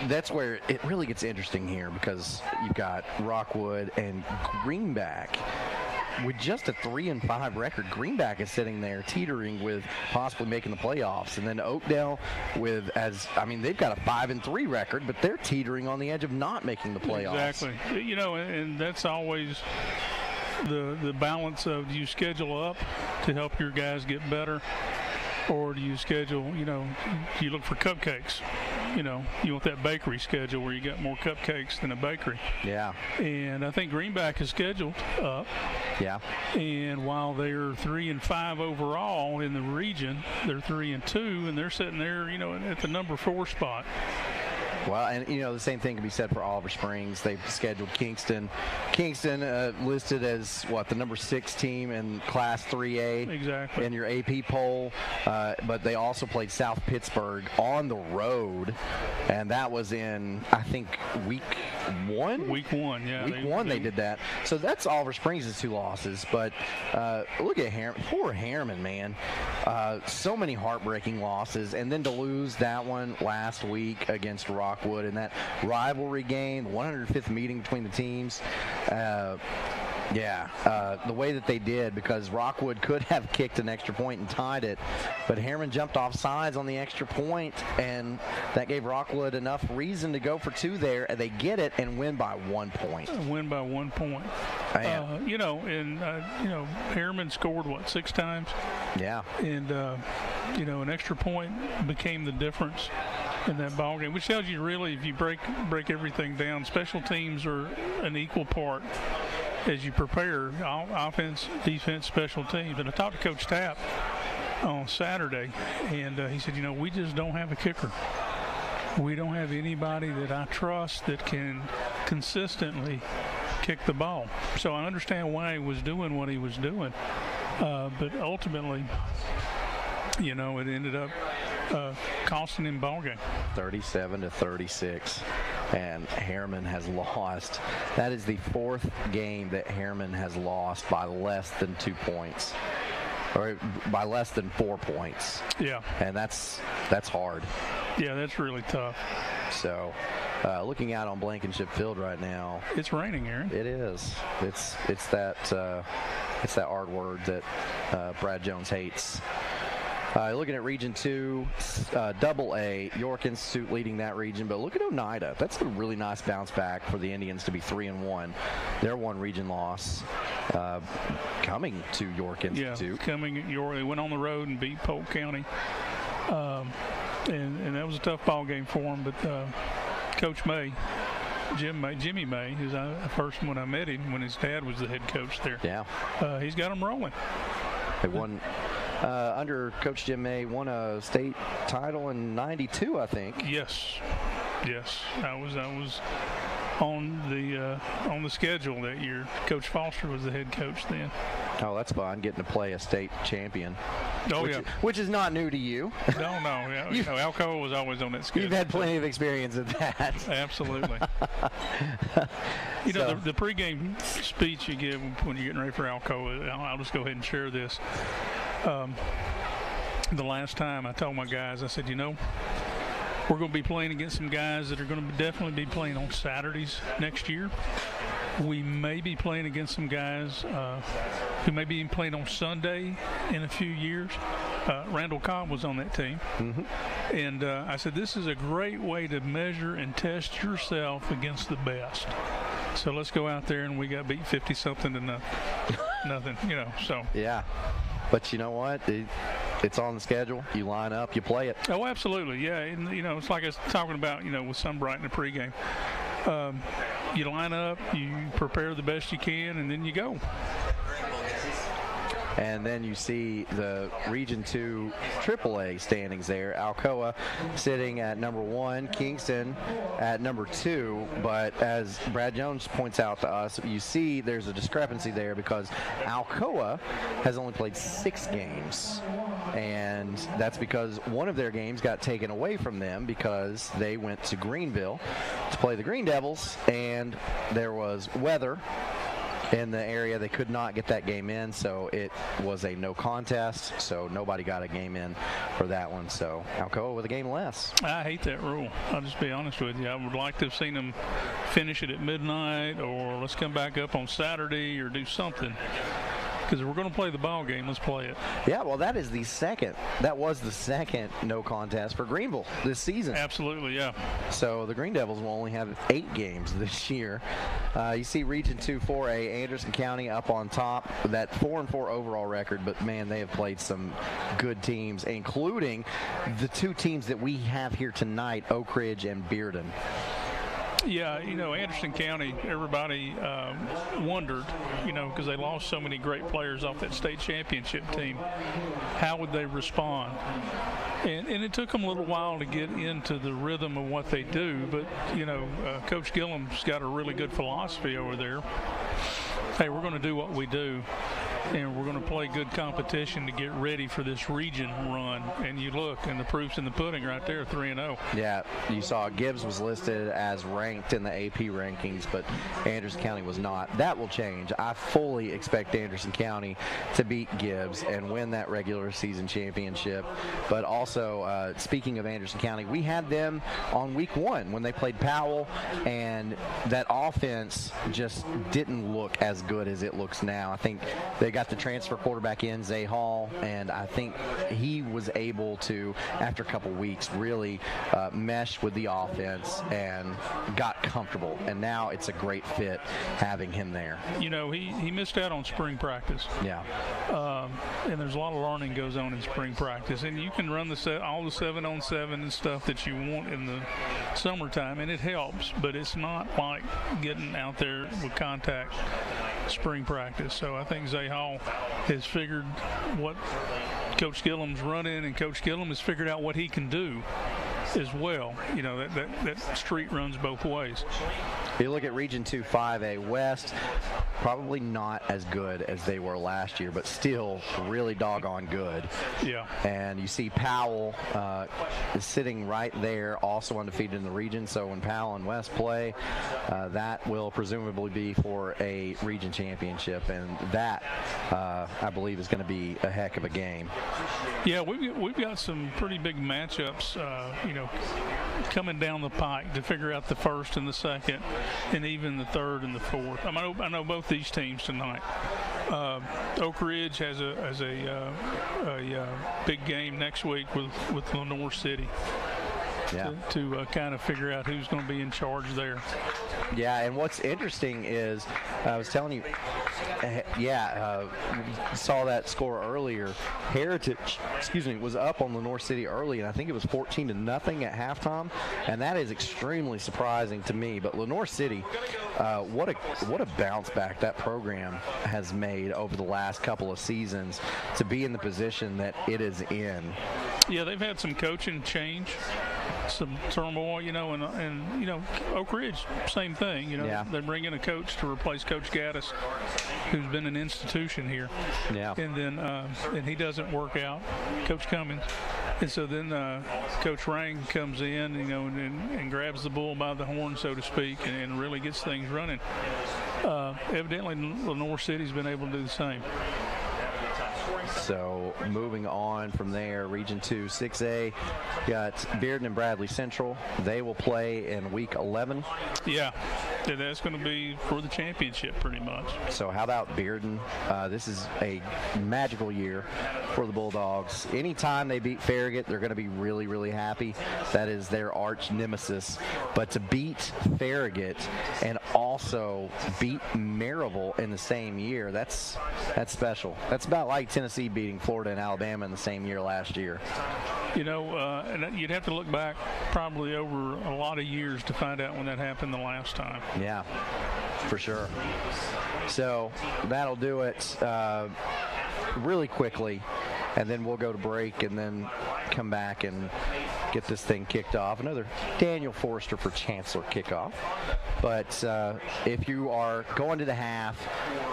that's where it really gets interesting here because you've got Rockwood and Greenback. With just a 3-5 record, Greenback is sitting there teetering with possibly making the playoffs. And then Oakdale they've got a 5-3 record, but they're teetering on the edge of not making the playoffs.
Exactly. You know, and that's always the balance of, do you schedule up to help your guys get better? Or do you schedule, do you look for cupcakes? You want that bakery schedule where you got more cupcakes than a bakery.
Yeah.
And I think Greenback is scheduled up.
Yeah.
And while they're 3-5 overall in the region, they're 3-2, and they're sitting there, at the number 4 spot.
Well, and the same thing can be said for Oliver Springs. They've scheduled Kingston. Kingston listed as the number 6 team in Class 3A.
Exactly.
In your AP poll, but they also played South Pittsburgh on the road, and that was in week 1.
Week 1, yeah.
Week 1 they did that. So that's Oliver Springs' 2 losses. But look at Harriman. Poor Harriman, man. So many heartbreaking losses, and then to lose that one last week against Rockwood in that rivalry game, the 105th meeting between the teams. The way that they did, because Rockwood could have kicked an extra point and tied it, but Harriman jumped off sides on the extra point, and that gave Rockwood enough reason to go for 2 there, and they get it and win by 1 point.
Win by 1 point. Harriman scored, 6 times?
Yeah.
And, an extra point became the difference in that ball game, which tells you really, if you break everything down, special teams are an equal part as you prepare offense, defense, special teams. And I talked to Coach Tapp on Saturday, and he said, we just don't have a kicker. We don't have anybody that I trust that can consistently kick the ball. So I understand why he was doing what he was doing. But ultimately, it ended up costing him ball game.
37-36. And Harriman has lost. That is the 4th game that Harriman has lost by less than 2 points. Or by less than 4 points.
Yeah.
And that's hard.
Yeah, that's really tough.
So, looking out on Blankenship Field right now,
it's raining, Aaron.
It is. It's that R word that Brad Jones hates. Looking at Region 2, Double A, York Institute leading that region. But look at Oneida. That's a really nice bounce back for the Indians to be 3-1. Their one region loss coming to York Institute.
Yeah, coming at York. They went on the road and beat Polk County. And that was a tough ball game for them. But Coach May, Jimmy May, who's the first when I met him when his dad was the head coach there.
Yeah.
He's got them rolling.
They won under Coach Jim May, won a state title in '92, I think.
Yes. I was on the schedule that year. Coach Foster was the head coach then.
Oh, that's fun, getting to play a state champion.
Oh,
which is not new to you.
No. Alcoa was always on that schedule.
You've had plenty of experience at that.
Absolutely. The pregame speech you give when you're getting ready for Alcoa, I'll just go ahead and share this. The last time I told my guys, I said, we're going to be playing against some guys that are going to definitely be playing on Saturdays next year. We may be playing against some guys who may be playing on Sunday in a few years. Randall Cobb was on that team.
Mm-hmm.
And I said, this is a great way to measure and test yourself against the best. So let's go out there, and we got beat 50-something to nothing, so.
Yeah. But you know what? It's on the schedule. You line up, you play it.
Oh, absolutely, yeah. And, it's like I was talking about, with Sunbright in the pregame. You line up, you prepare the best you can, and then you go.
And then you see the Region 2 AAA standings there. Alcoa sitting at number 1, Kingston at number 2. But as Brad Jones points out to us, you see there's a discrepancy there because Alcoa has only played 6 games. And that's because one of their games got taken away from them because they went to Greenville to play the Green Devils, and there was weather in the area. They could not get that game in, so it was a no contest, so nobody got a game in for that one. So Alcoa with a game less.
I hate that rule. I'll just be honest with you. I would like to have seen them finish it at midnight, or let's come back up on Saturday or do something. Because if we're going to play the ball game, let's play it.
Yeah, well, that was the second no contest for Greenville this season.
Absolutely, yeah.
So the Green Devils will only have 8 games this year. You see Region 2 4A, Anderson County up on top with that 4-4 overall record, but man, they have played some good teams, including the 2 teams that we have here tonight, Oak Ridge and Bearden.
Yeah, Anderson County, everybody wondered, because they lost so many great players off that state championship team, how would they respond? And it took them a little while to get into the rhythm of what they do, but, Coach Gillum's got a really good philosophy over there. Hey, we're going to do what we do, and we're going to play good competition to get ready for this region run. And you look, and the proof's in the pudding right there, 3-0.
Yeah, you saw Gibbs was listed as ranked in the AP rankings, but Anderson County was not. That will change. I fully expect Anderson County to beat Gibbs and win that regular season championship. But also, speaking of Anderson County, we had them on week 1 when they played Powell, and that offense just didn't look as good as it looks now. I think they got the transfer quarterback in, Zay Hall, and I think he was able to, after a couple weeks, really mesh with the offense and got comfortable. And now it's a great fit having him there.
You know, he missed out on spring practice.
Yeah.
And there's a lot of learning goes on in spring practice. And you can run all the 7-on-7 and stuff that you want in the summertime, and it helps, but it's not like getting out there with contact spring practice. So I think Zay Hall has figured what Coach Gillum's running, and Coach Gillum has figured out what he can do as well. You know, that street runs both ways.
You look at Region 2 5A West, probably not as good as they were last year, but still really doggone good.
Yeah.
And you see Powell is sitting right there, also undefeated in the region. So when Powell and West play, that will presumably be for a region championship, and that I believe is going to be a heck of a game.
Yeah, we've got some pretty big matchups, you know, coming down the pike to figure out the first and the second, and even the third and the fourth. I know both these teams tonight. Oak Ridge has a big game next week with Lenoir City.
Yeah.
To kind of figure out who's going to be in charge there.
Yeah, and what's interesting is, I was telling you, saw that score earlier. Heritage, was up on Lenoir City early, and I think it was 14-0 at halftime, and that is extremely surprising to me. But Lenoir City, what a bounce back that program has made over the last couple of seasons to be in the position that it is in.
Yeah, they've had some coaching change, some turmoil, you know, and you know, Oak Ridge, same thing. You know,
yeah.
They bring in a coach to replace Coach Gaddis, who's been an institution here.
Yeah.
And then and he doesn't work out, Coach Cummings. And so then Coach Rang comes in, you know, and grabs the bull by the horn, so to speak, and really gets things running. Evidently, Lenoir City's been able to do the same.
So moving on from there, Region 2 6A, got Bearden and Bradley Central. They will play in week 11.
Yeah, that's going to be for the championship pretty much.
So how about Bearden? This is a magical year for the Bulldogs. Anytime they beat Farragut, they're going to be really, really happy. That is their arch nemesis. But to beat Farragut and also beat Maryville in the same year, that's special. That's about like Tennessee beating Florida and Alabama in the same year last year.
You know, and you'd have to look back probably over a lot of years to find out when that happened the last time.
Yeah, for sure. So that'll do it really quickly, and then we'll go to break and then come back and get this thing kicked off. Another Daniel Forrester for Chancellor kickoff. But if you are going to the half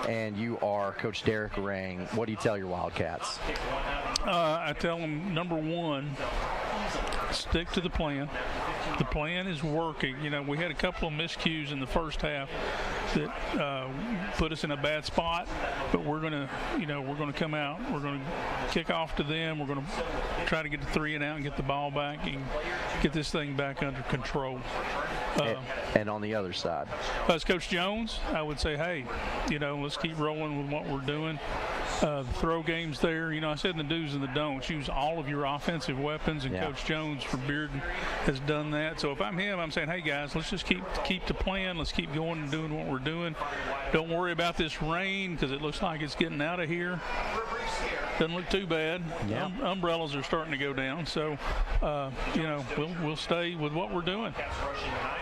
and you are Coach Derek Rang, what do you tell your Wildcats?
I tell them, number one, stick to the plan. The plan is working. You know, we had a couple of miscues in the first half that put us in a bad spot, but we're going to come out. We're going to kick off to them. We're going to try to get the 3 and out and get the ball back and get this thing back under control.
And on the other side,
as Coach Jones, I would say, hey, you know, let's keep rolling with what we're doing. The throw game's there. You know, I said in the do's and the don'ts, use all of your offensive weapons, and Coach Jones for Bearden has done that. So if I'm him, I'm saying, hey, guys, let's just keep the plan. Let's keep going and doing what we're doing. Don't worry about this rain because it looks like it's getting out of here. Doesn't look too bad.
Yeah.
Umbrellas are starting to go down. So, you know, we'll stay with what we're doing.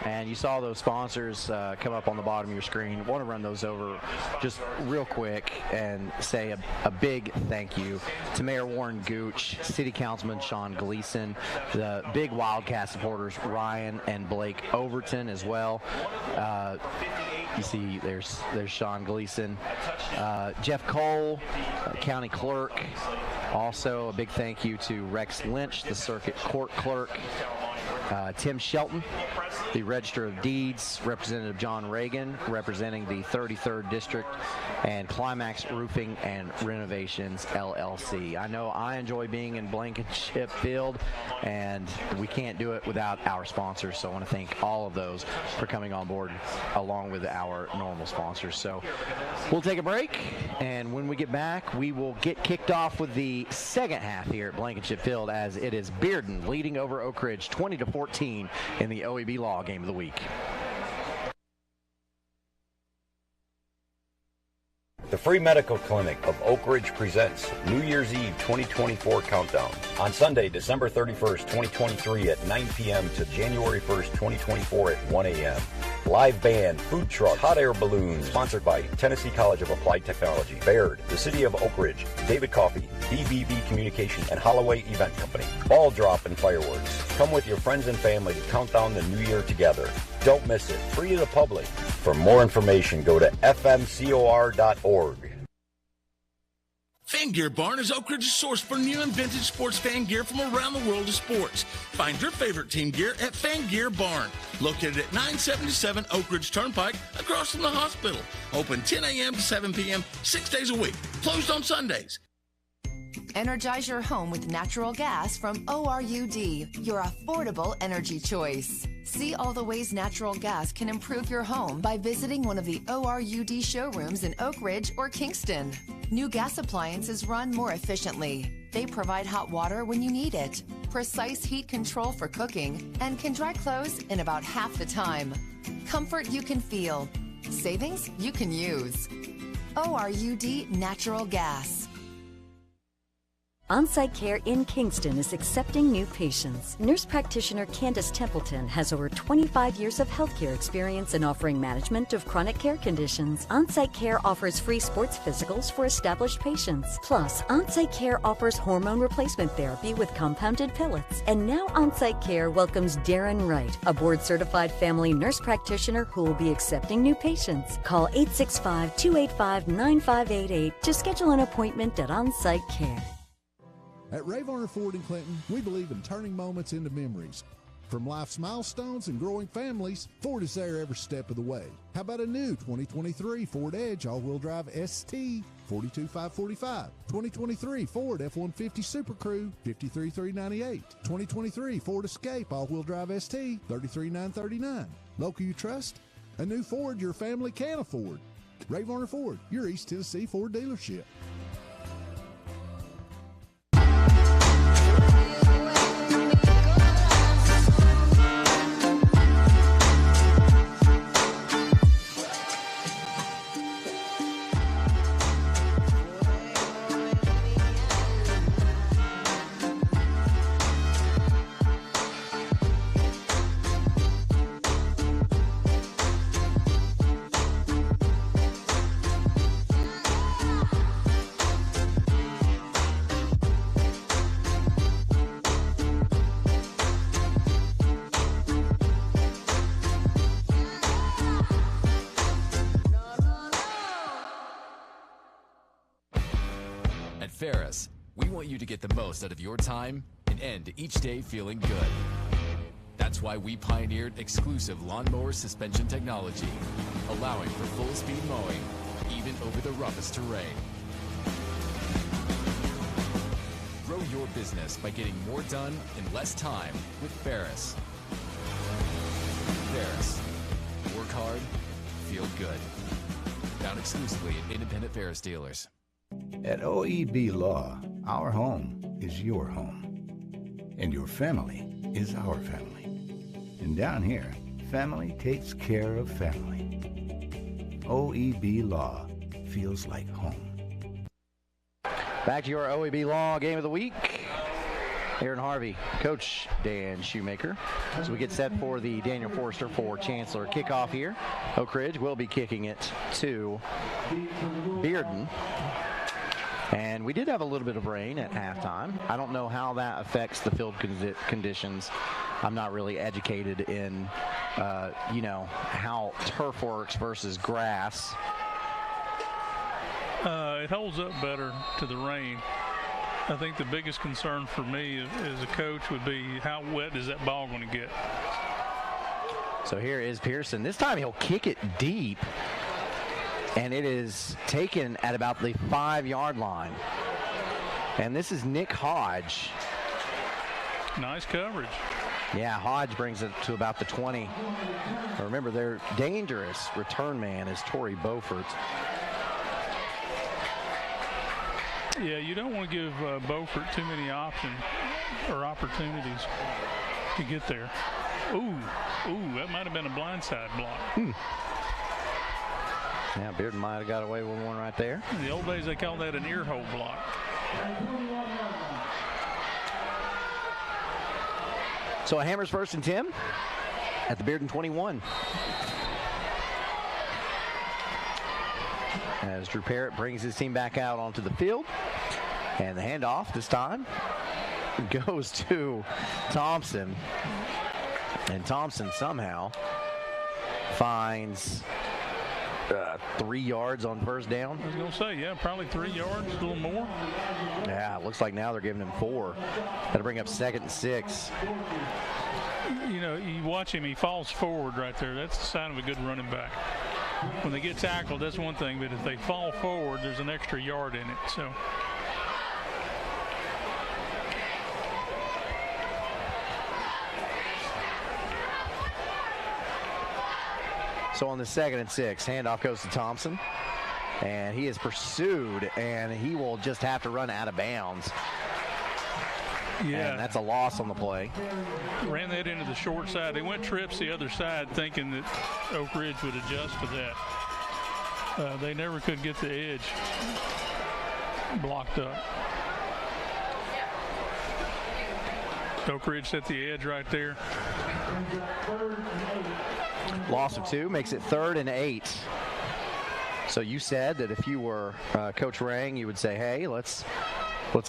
And you saw those sponsors come up on the bottom of your screen. Want to run those over just real quick and say a big thank you to Mayor Warren Gooch, City Councilman Sean Gleason, the big Wildcat supporters Ryan and Blake Overton as well. You see there's Sean Gleason, Jeff Cole, County Clerk. Also a big thank you to Rex Lynch, the Circuit Court Clerk. Tim Shelton, the Register of Deeds, Representative John Reagan, representing the 33rd District, and Climax Roofing and Renovations, LLC. I know I enjoy being in Blankenship Field, and we can't do it without our sponsors, so I want to thank all of those for coming on board along with our normal sponsors. So we'll take a break, and when we get back, we will get kicked off with the second half here at Blankenship Field, as it is Bearden leading over Oak Ridge 20-14 in the OEB Law Game of the Week.
The Free Medical Clinic of Oak Ridge presents New Year's Eve 2024 Countdown on Sunday, December 31st, 2023 at 9 p.m. to January 1st, 2024 at 1 a.m. Live band, food truck, hot air balloons, sponsored by Tennessee College of Applied Technology, Bearden, the City of Oak Ridge, David Coffey, BBB Communication, and Holloway Event Company. Ball drop and fireworks. Come with your friends and family to count down the new year together. Don't miss it. Free to the public. For more information, go to fmcor.org.
Fan Gear Barn is Oak Ridge's source for new and vintage sports fan gear from around the world of sports. Find your favorite team gear at Fan Gear Barn, located at 977 Oak Ridge Turnpike, across from the hospital. Open 10 a.m. to 7 p.m., 6 days a week. Closed on Sundays.
Energize your home with natural gas from ORUD, your affordable energy choice. See all the ways natural gas can improve your home by visiting one of the ORUD showrooms in Oak Ridge or Kingston. New gas appliances run more efficiently. They provide hot water when you need it, precise heat control for cooking, and can dry clothes in about half the time. Comfort you can feel. Savings you can use. ORUD Natural Gas.
On-Site Care in Kingston is accepting new patients. Nurse practitioner Candace Templeton has over 25 years of healthcare experience in offering management of chronic care conditions. On-Site Care offers free sports physicals for established patients. Plus, On-Site Care offers hormone replacement therapy with compounded pellets. And now On-Site Care welcomes Darren Wright, a board-certified family nurse practitioner who will be accepting new patients. Call 865-285-9588 to schedule an appointment at On-Site Care.
At Ray Varner Ford in Clinton, we believe in turning moments into memories. From life's milestones and growing families, Ford is there every step of the way. How about a new 2023 Ford Edge all-wheel drive ST, 42,545. 2023 Ford F-150 Super Crew, 53,398. 2023 Ford Escape all-wheel drive ST, 33,939. Local you trust? A new Ford your family can afford. Ray Varner Ford, your East Tennessee Ford dealership.
Ferris, we want you to get the most out of your time and end each day feeling good. That's why we pioneered exclusive lawnmower suspension technology, allowing for full-speed mowing, even over the roughest terrain. Grow your business by getting more done in less time with Ferris. Ferris. Work hard, feel good. Found exclusively at independent Ferris dealers.
At OEB Law, our home is your home, and your family is our family. And down here, family takes care of family. OEB Law feels like home.
Back to your OEB Law Game of the Week. Aaron Harvey, Coach Dan Shoemaker. So we get set for the Daniel Forrester for Chancellor kickoff here. Oak Ridge will be kicking it to Bearden. And we did have a little bit of rain at halftime. I don't know how that affects the field conditions. I'm not really educated in, how turf works versus grass.
It holds up better to the rain. I think the biggest concern for me as a coach would be how wet is that ball going to get?
So here is Pearson. This time he'll kick it deep, and it is taken at about the 5-yard line. And this is Nick Hodge.
Nice coverage.
Yeah, Hodge brings it to about the 20. Remember, their dangerous return man is Torrey Beaufort.
Yeah, you don't want to give Beaufort too many options or opportunities to get there. Ooh, that might have been a blindside block.
Yeah, Bearden might have got away with one right there.
In the old days, they called that an ear hole block.
So a Hammers 1st and 10 at the Bearden 21. As Drew Parrott brings his team back out onto the field. And the handoff this time goes to Thompson. And Thompson somehow finds 3 yards on first down.
I was going to say, yeah, probably 3 yards, a little more.
Yeah, it looks like now they're giving him 4. That'll bring up 2nd and 6.
You know, you watch him, he falls forward right there. That's the sign of a good running back. When they get tackled, that's one thing, but if they fall forward, there's an extra yard in it.
So on the 2nd and 6, handoff goes to Thompson, and he is pursued, and he will just have to run out of bounds.
Yeah,
and that's a loss on the play.
Ran that into the short side. They went trips the other side thinking that Oak Ridge would adjust to that. They never could get the edge blocked up. Oak Ridge set the edge right there.
Loss of 2 makes it 3rd and 8. So you said that if you were Coach Rang, you would say, hey, let's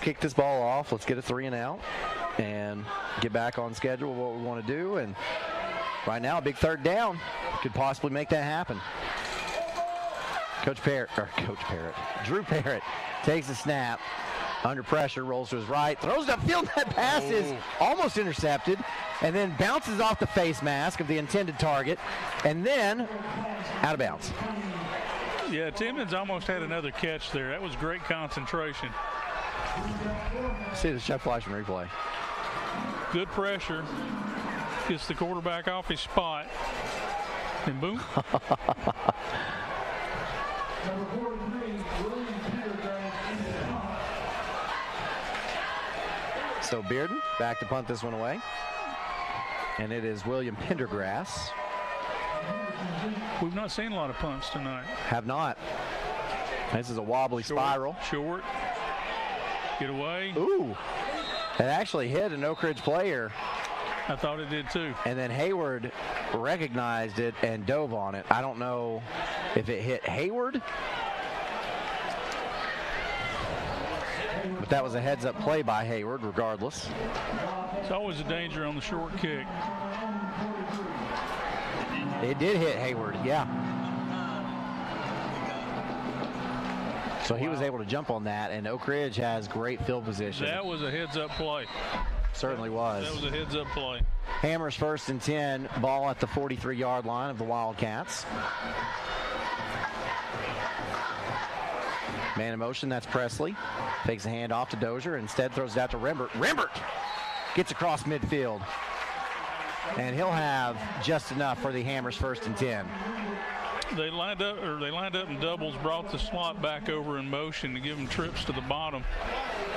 kick this ball off. Let's get a 3 and out and get back on schedule what we want to do. And right now, a big 3rd down could possibly make that happen. Drew Parrott takes the snap. Under pressure, rolls to his right, throws it upfield. That pass is almost intercepted, and then bounces off the face mask of the intended target, and then out of bounds.
Yeah, Timmons almost had another catch there. That was great concentration.
See the Chuck Fleischman replay.
Good pressure. Gets the quarterback off his spot, and boom.
So Bearden back to punt this one away. And it is William Pendergrass.
We've not seen a lot of punts tonight.
Have not. This is a wobbly spiral.
Short. Get away.
Ooh. It actually hit an Oak Ridge player.
I thought it did too.
And then Hayward recognized it and dove on it. I don't know if it hit Hayward, but that was a heads-up play by Hayward regardless.
It's always a danger on the short kick.
It did hit Hayward, yeah. So he was able to jump on that, and Oak Ridge has great field position.
That was a heads-up play.
Certainly was.
That was a heads-up play.
Hammers 1st and 10, ball at the 43-yard line of the Wildcats. Man in motion, that's Presley. Takes a hand off to Dozier, instead throws it out to Rembert. Rembert gets across midfield. And he'll have just enough for the Hammers 1st and 10.
They lined up in doubles, brought the slot back over in motion to give them trips to the bottom.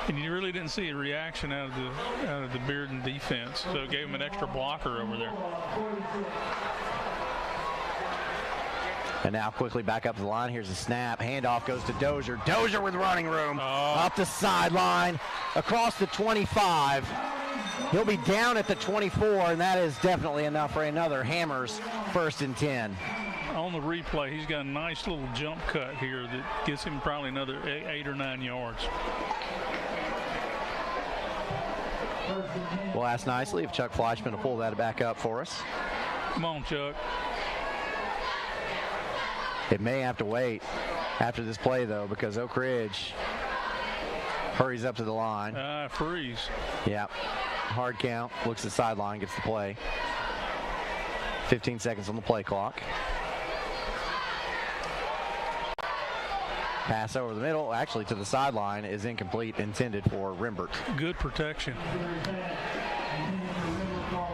And you really didn't see a reaction out of the Bearden defense. So it gave them an extra blocker over there.
And now quickly back up to the line. Here's a snap. Handoff goes to Dozier. Dozier with running room. Up the sideline. Across the 25. He'll be down at the 24, and that is definitely enough for another Hammers 1st and 10.
On the replay, he's got a nice little jump cut here that gets him probably another 8 or 9 yards.
We'll ask nicely if Chuck Fleischman will pull that back up for us.
Come on, Chuck.
It may have to wait after this play, though, because Oak Ridge hurries up to the line.
Freeze.
Yeah. Hard count. Looks at the sideline, gets the play. 15 seconds on the play clock. Pass over the middle, actually to the sideline, is incomplete, intended for Rembert.
Good protection.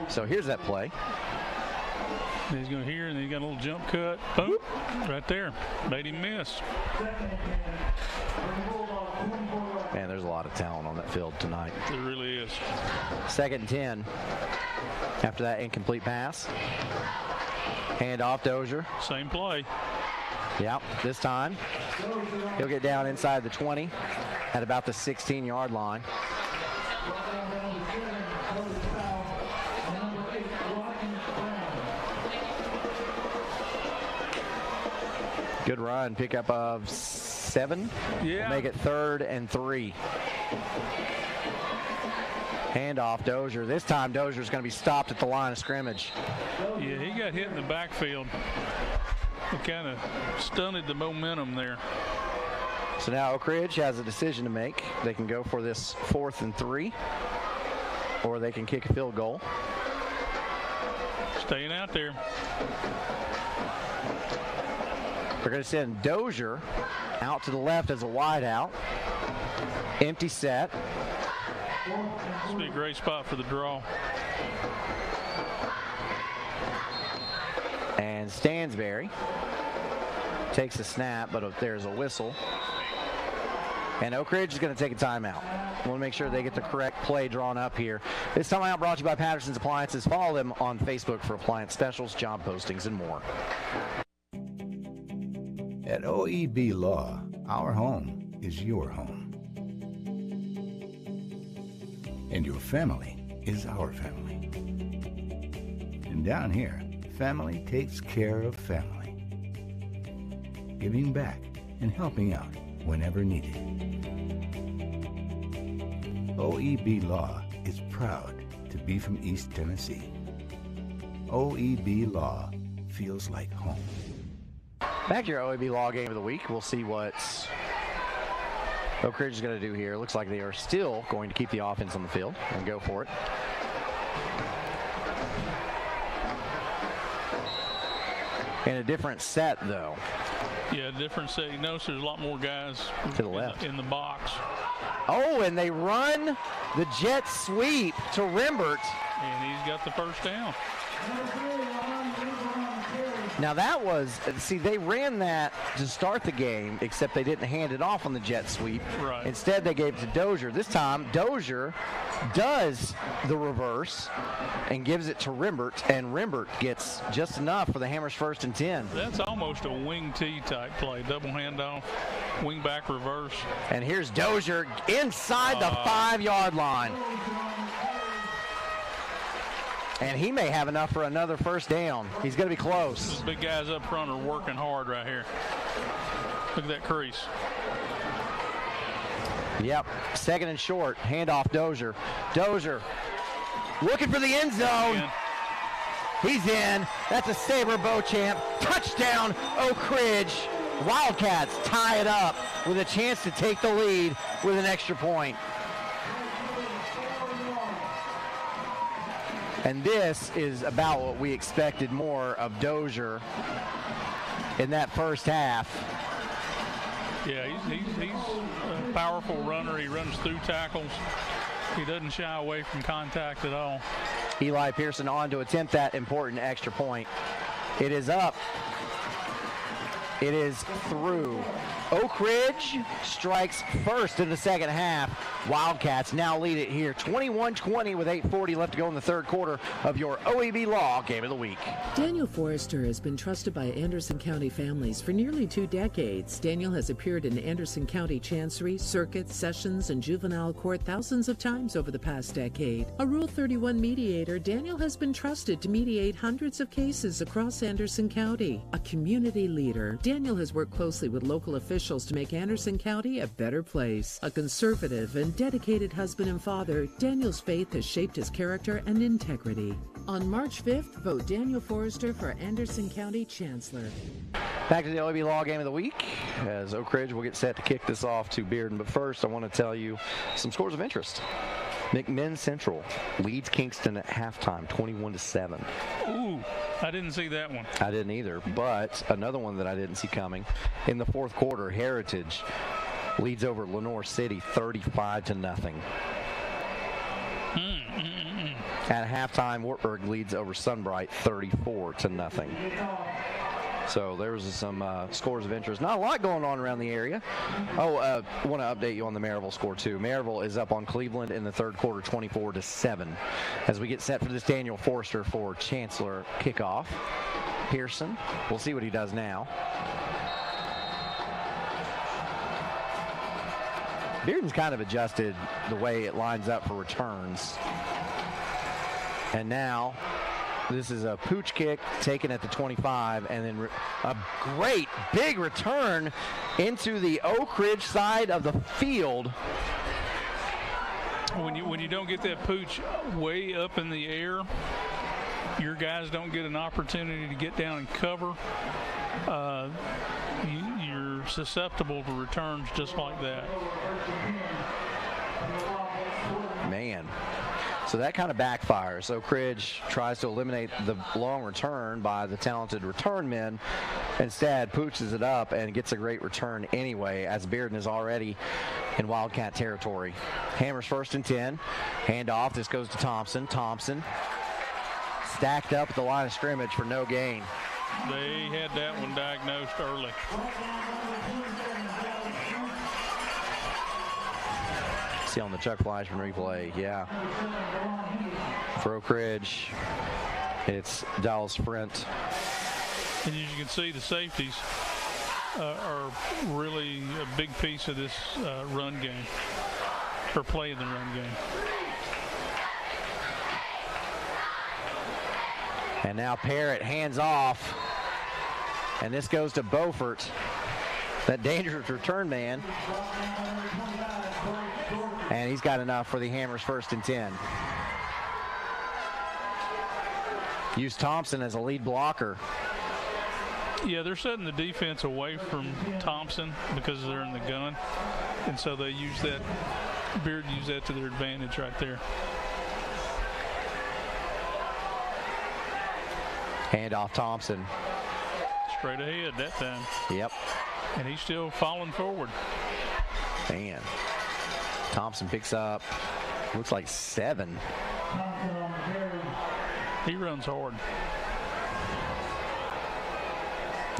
So here's that play.
He's going here, and he's got a little jump cut. Boom, right there. Made him miss.
Man, there's a lot of talent on that field tonight.
There really is.
2nd and 10. After that incomplete pass. Hand off Dozier.
Same play.
Yep, this time he'll get down inside the 20 at about the 16-yard line. Good run, pickup of 7.
Yeah.
We'll make it 3rd and 3. Hand off Dozier. This time Dozier's going to be stopped at the line of scrimmage.
Yeah, he got hit in the backfield. It kind of stunted the momentum there.
So now Oak Ridge has a decision to make. They can go for this 4th and 3, or they can kick a field goal.
Staying out there.
They're going to send Dozier out to the left as a wide out. Empty set.
This would be a great spot for the draw.
And Stansberry takes a snap, but there's a whistle. And Oak Ridge is going to take a timeout. We want to make sure they get the correct play drawn up here. This timeout brought to you by Patterson's Appliances. Follow them on Facebook for appliance specials, job postings, and more.
At OEB Law, our home is your home. And your family is our family. And down here, family takes care of family. Giving back and helping out whenever needed. OEB Law is proud to be from East Tennessee. OEB Law feels like home.
Back to your OEB Law Game of the Week. We'll see what Oak Ridge is going to do here. Looks like they are still going to keep the offense on the field and go for it. In a different set, though.
Yeah, different set. You notice there's a lot more guys
to the left
in the box.
Oh, and they run the jet sweep to Rembert.
And he's got the first down.
Now that was, see, they ran that to start the game, except they didn't hand it off on the jet sweep.
Right.
Instead, they gave it to Dozier. This time, Dozier does the reverse and gives it to Rembert, and Rembert gets just enough for the Hammers 1st and 10.
That's almost a wing T type play. Double handoff, wing back reverse.
And here's Dozier inside the 5-yard line. And he may have enough for another first down. He's going to be close.
Those big guys up front are working hard right here. Look at that crease.
Yep, 2nd and short. Handoff Dozier. Dozier looking for the end zone. He's in. That's a Sabre Beauchamp. Touchdown, Oak Ridge. Wildcats tie it up with a chance to take the lead with an extra point. And this is about what we expected more of Dozier in that first half.
Yeah, he's a powerful runner. He runs through tackles. He doesn't shy away from contact at all.
Eli Pearson on to attempt that important extra point. It is up. It is through. Oak Ridge strikes first in the second half. Wildcats now lead it here 21-20 with 8:40 left to go in the third quarter of your OEB Law Game of the Week.
Daniel Forrester has been trusted by Anderson County families for nearly 2 decades. Daniel has appeared in Anderson County Chancery, Circuit, Sessions, and Juvenile Court thousands of times over the past decade. A Rule 31 mediator, Daniel has been trusted to mediate hundreds of cases across Anderson County. A community leader, Daniel has worked closely with local officials to make Anderson County a better place. A conservative and dedicated husband and father, Daniel's faith has shaped his character and integrity. On March 5th, vote Daniel Forrester for Anderson County Chancellor.
Back to the OEB Law Game of the Week as Oak Ridge will get set to kick this off to Bearden. But first, I want to tell you some scores of interest. McMinn Central leads Kingston at halftime, 21-7.
Ooh, I didn't see that one.
I didn't either, but another one that I didn't see coming. In the fourth quarter, Heritage leads over Lenore City 35-0. At halftime, Wartburg leads over Sunbright 34-0. So there was some scores of interest. Not a lot going on around the area. Oh, I want to update you on the Maryville score too. Maryville is up on Cleveland in the third quarter, 24-7. As we get set for this Daniel Forster for Chancellor kickoff. Pearson, we'll see what he does now. Bearden's kind of adjusted the way it lines up for returns. And now this is a pooch kick taken at the 25, and then a great big return into the Oak Ridge side of the field.
When you don't get that pooch way up in the air, your guys don't get an opportunity to get down and cover. You're susceptible to returns just like that.
Man. So that kind of backfires. Oak Ridge tries to eliminate the long return by the talented return men. Instead, pooches it up and gets a great return anyway, as Bearden is already in Wildcat territory. Hammers 1st and 10. Handoff. This goes to Thompson. Thompson stacked up at the line of scrimmage for no gain.
They had that one diagnosed early.
See on the Chuck Fleischman replay, yeah. For Oak Ridge, it's Dallas Sprint.
And as you can see, the safeties are really a big piece of this run game, or play in the run game.
And now Parrott hands off, and this goes to Beaufort, that dangerous return man. And he's got enough for the Hammers 1st and 10. Use Thompson as a lead blocker.
Yeah, they're setting the defense away from Thompson because they're in the gun. And so they use that, Bearden used that to their advantage right there.
Hand off Thompson.
Straight ahead that time.
Yep.
And he's still falling forward.
Man. Thompson picks up, looks like 7.
He runs hard.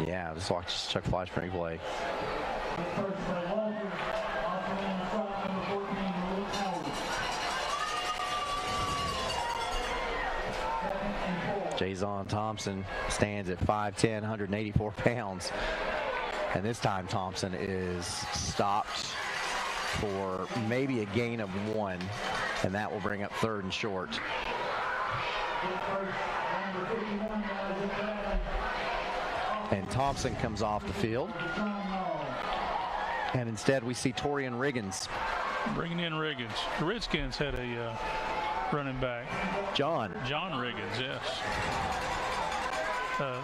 Yeah, just watch Chuck Fleischman replay. Jason Thompson stands at 5'10", 184 pounds. And this time Thompson is stopped for maybe a gain of 1, and that will bring up 3rd and short. And Thompson comes off the field. And instead we see Torian Riggins.
Bringing in Riggins. The Redskins had a running back.
John
Riggins, yes.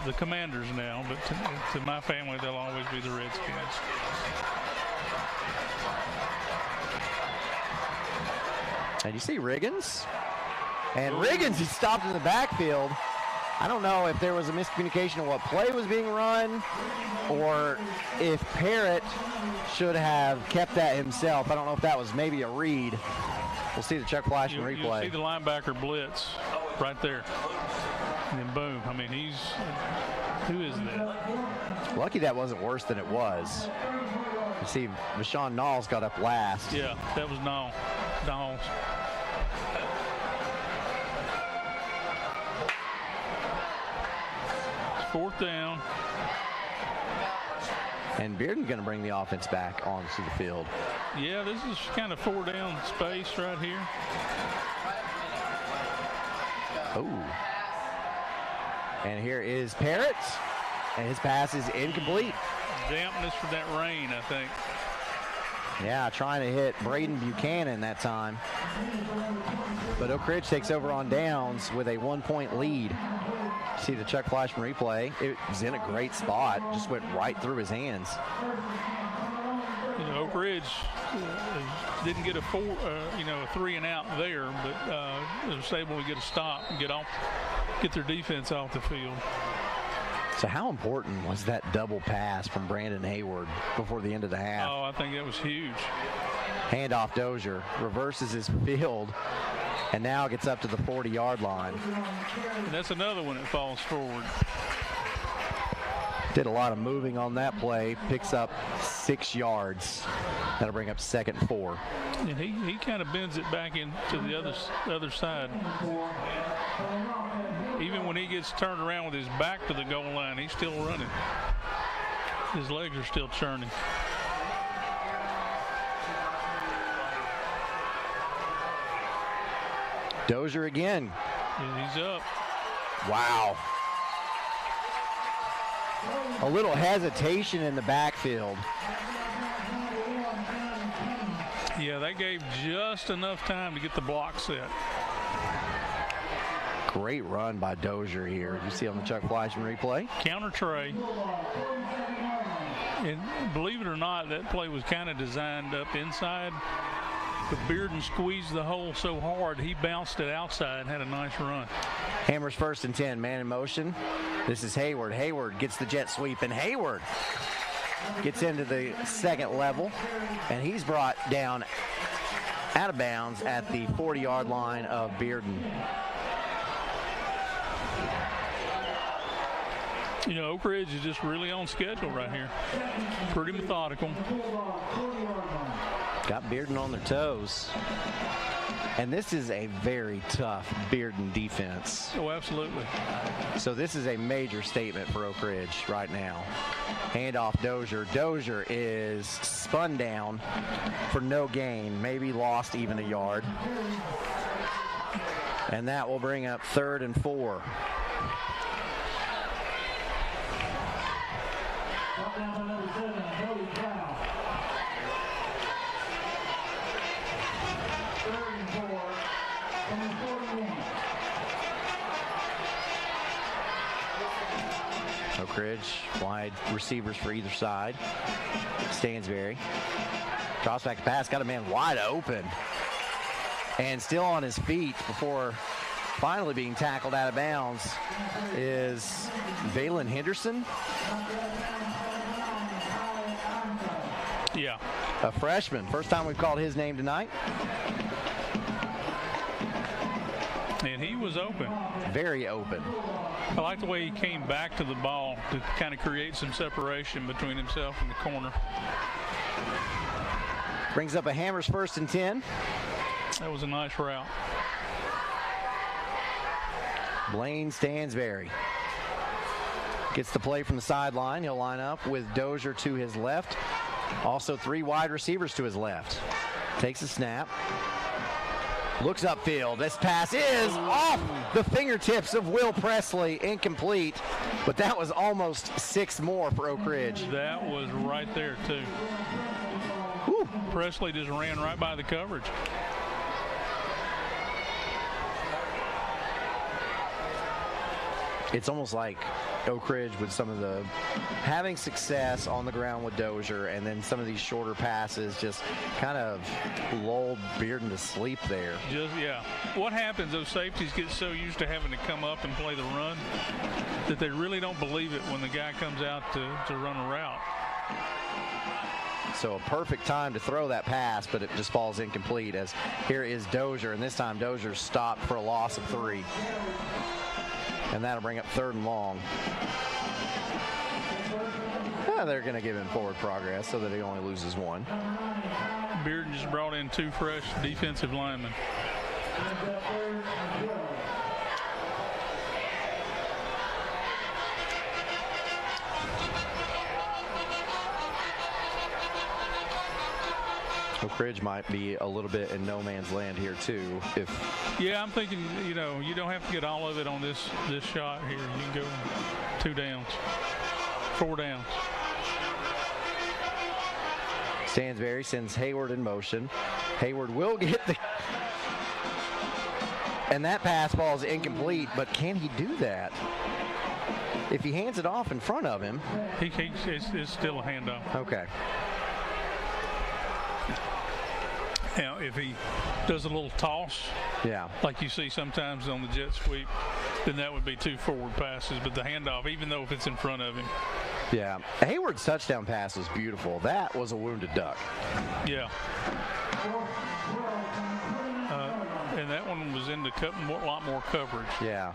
The Commanders now, but to my family, they'll always be the Redskins.
And you see Riggins. And Riggins, he stopped in the backfield. I don't know if there was a miscommunication of what play was being run or if Parrott should have kept that himself. I don't know if that was maybe a read. We'll see the Chuck Fleischman replay.
You see the linebacker blitz right there. And then boom. I mean, who is that?
Lucky that wasn't worse than it was. You see, Rashawn Knowles got up last.
Yeah, that was Knowles. Fourth down.
And Bearden going to bring the offense back onto the field.
Yeah, this is kind of 4 down space right here.
Oh. And here is Parrott. And his pass is incomplete.
Dampness for that rain, I think.
Yeah, trying to hit Braden Buchanan that time. But Oak Ridge takes over on downs with a 1-point lead. See the Chuck Fleischman replay. It was in a great spot. Just went right through his hands.
You know, Oak Oak Ridge didn't get a 3 and out there, but they was able to get a stop and get their defense off the field.
So how important was that double pass from Brandon Hayward before the end of the half?
Oh, I think that was huge.
Handoff Dozier, reverses his field, and now gets up to the 40-yard line.
And that's another one that falls forward.
Did a lot of moving on that play, picks up 6 yards. That'll bring up 2nd and 4.
And he kind of bends it back into the other side. Even when he gets turned around with his back to the goal line, he's still running. His legs are still churning.
Dozier again.
He's up.
Wow. A little hesitation in the backfield.
Yeah, they gave just enough time to get the block set.
Great run by Dozier here. You see on the Chuck Fleischman replay.
Counter tray. And believe it or not, that play was kind of designed up inside. But Bearden squeezed the hole so hard, he bounced it outside and had a nice run.
Hammers 1st and 10, man in motion. This is Hayward. Hayward gets the jet sweep, and Hayward gets into the 2nd level, and he's brought down out of bounds at the 40-yard line of Bearden.
You know, Oak Ridge is just really on schedule right here. Pretty methodical.
Got Bearden on their toes. And this is a very tough Bearden defense.
Oh, absolutely.
So this is a major statement for Oak Ridge right now. Handoff Dozier. Dozier is spun down for no gain, maybe lost even a yard. And that will bring up 3rd and 4. Oak Ridge, wide receivers for either side. Stansberry. Drops back to pass, got a man wide open. And still on his feet before finally being tackled out of bounds is Valen Henderson.
Yeah.
A freshman. First time we've called his name tonight.
And he was open.
Very open.
I like the way he came back to the ball to kind of create some separation between himself and the corner.
Brings up a Hammers 1st and 10.
That was a nice route.
Blaine Stansberry gets the play from the sideline. He'll line up with Dozier to his left. Also 3 wide receivers to his left. Takes a snap. Looks upfield. This pass is off the fingertips of Will Presley. Incomplete. But that was almost 6 more for Oak Ridge.
That was right there, too.
Whew.
Presley just ran right by the coverage.
It's almost like Oak Ridge with some of the having success on the ground with Dozier, and then some of these shorter passes just kind of lulled Bearden to sleep there.
Yeah. What happens, those safeties get so used to having to come up and play the run that they really don't believe it when the guy comes out to run a route.
So a perfect time to throw that pass, but it just falls incomplete as here is Dozier, and this time Dozier's stopped for a loss of 3. And that'll bring up 3rd and long. They're going to give him forward progress so that he only loses 1.
Bearden just brought in 2 fresh defensive linemen.
Oak Ridge might be a little bit in no man's land here too.
Yeah, I'm thinking, you know, you don't have to get all of it on this shot here. You can go 2 downs, 4 downs.
Stansberry sends Hayward in motion. Hayward will get the... And that pass falls incomplete, but can he do that? If he hands it off in front of him...
It's still a handoff.
Okay.
Now, if he does a little toss, like you see sometimes on the jet sweep, then that would be 2 forward passes. But the handoff, even though if it's in front of him.
Yeah. Hayward's touchdown pass was beautiful. That was a wounded duck.
Yeah. And that one was into a lot more coverage.
Yeah.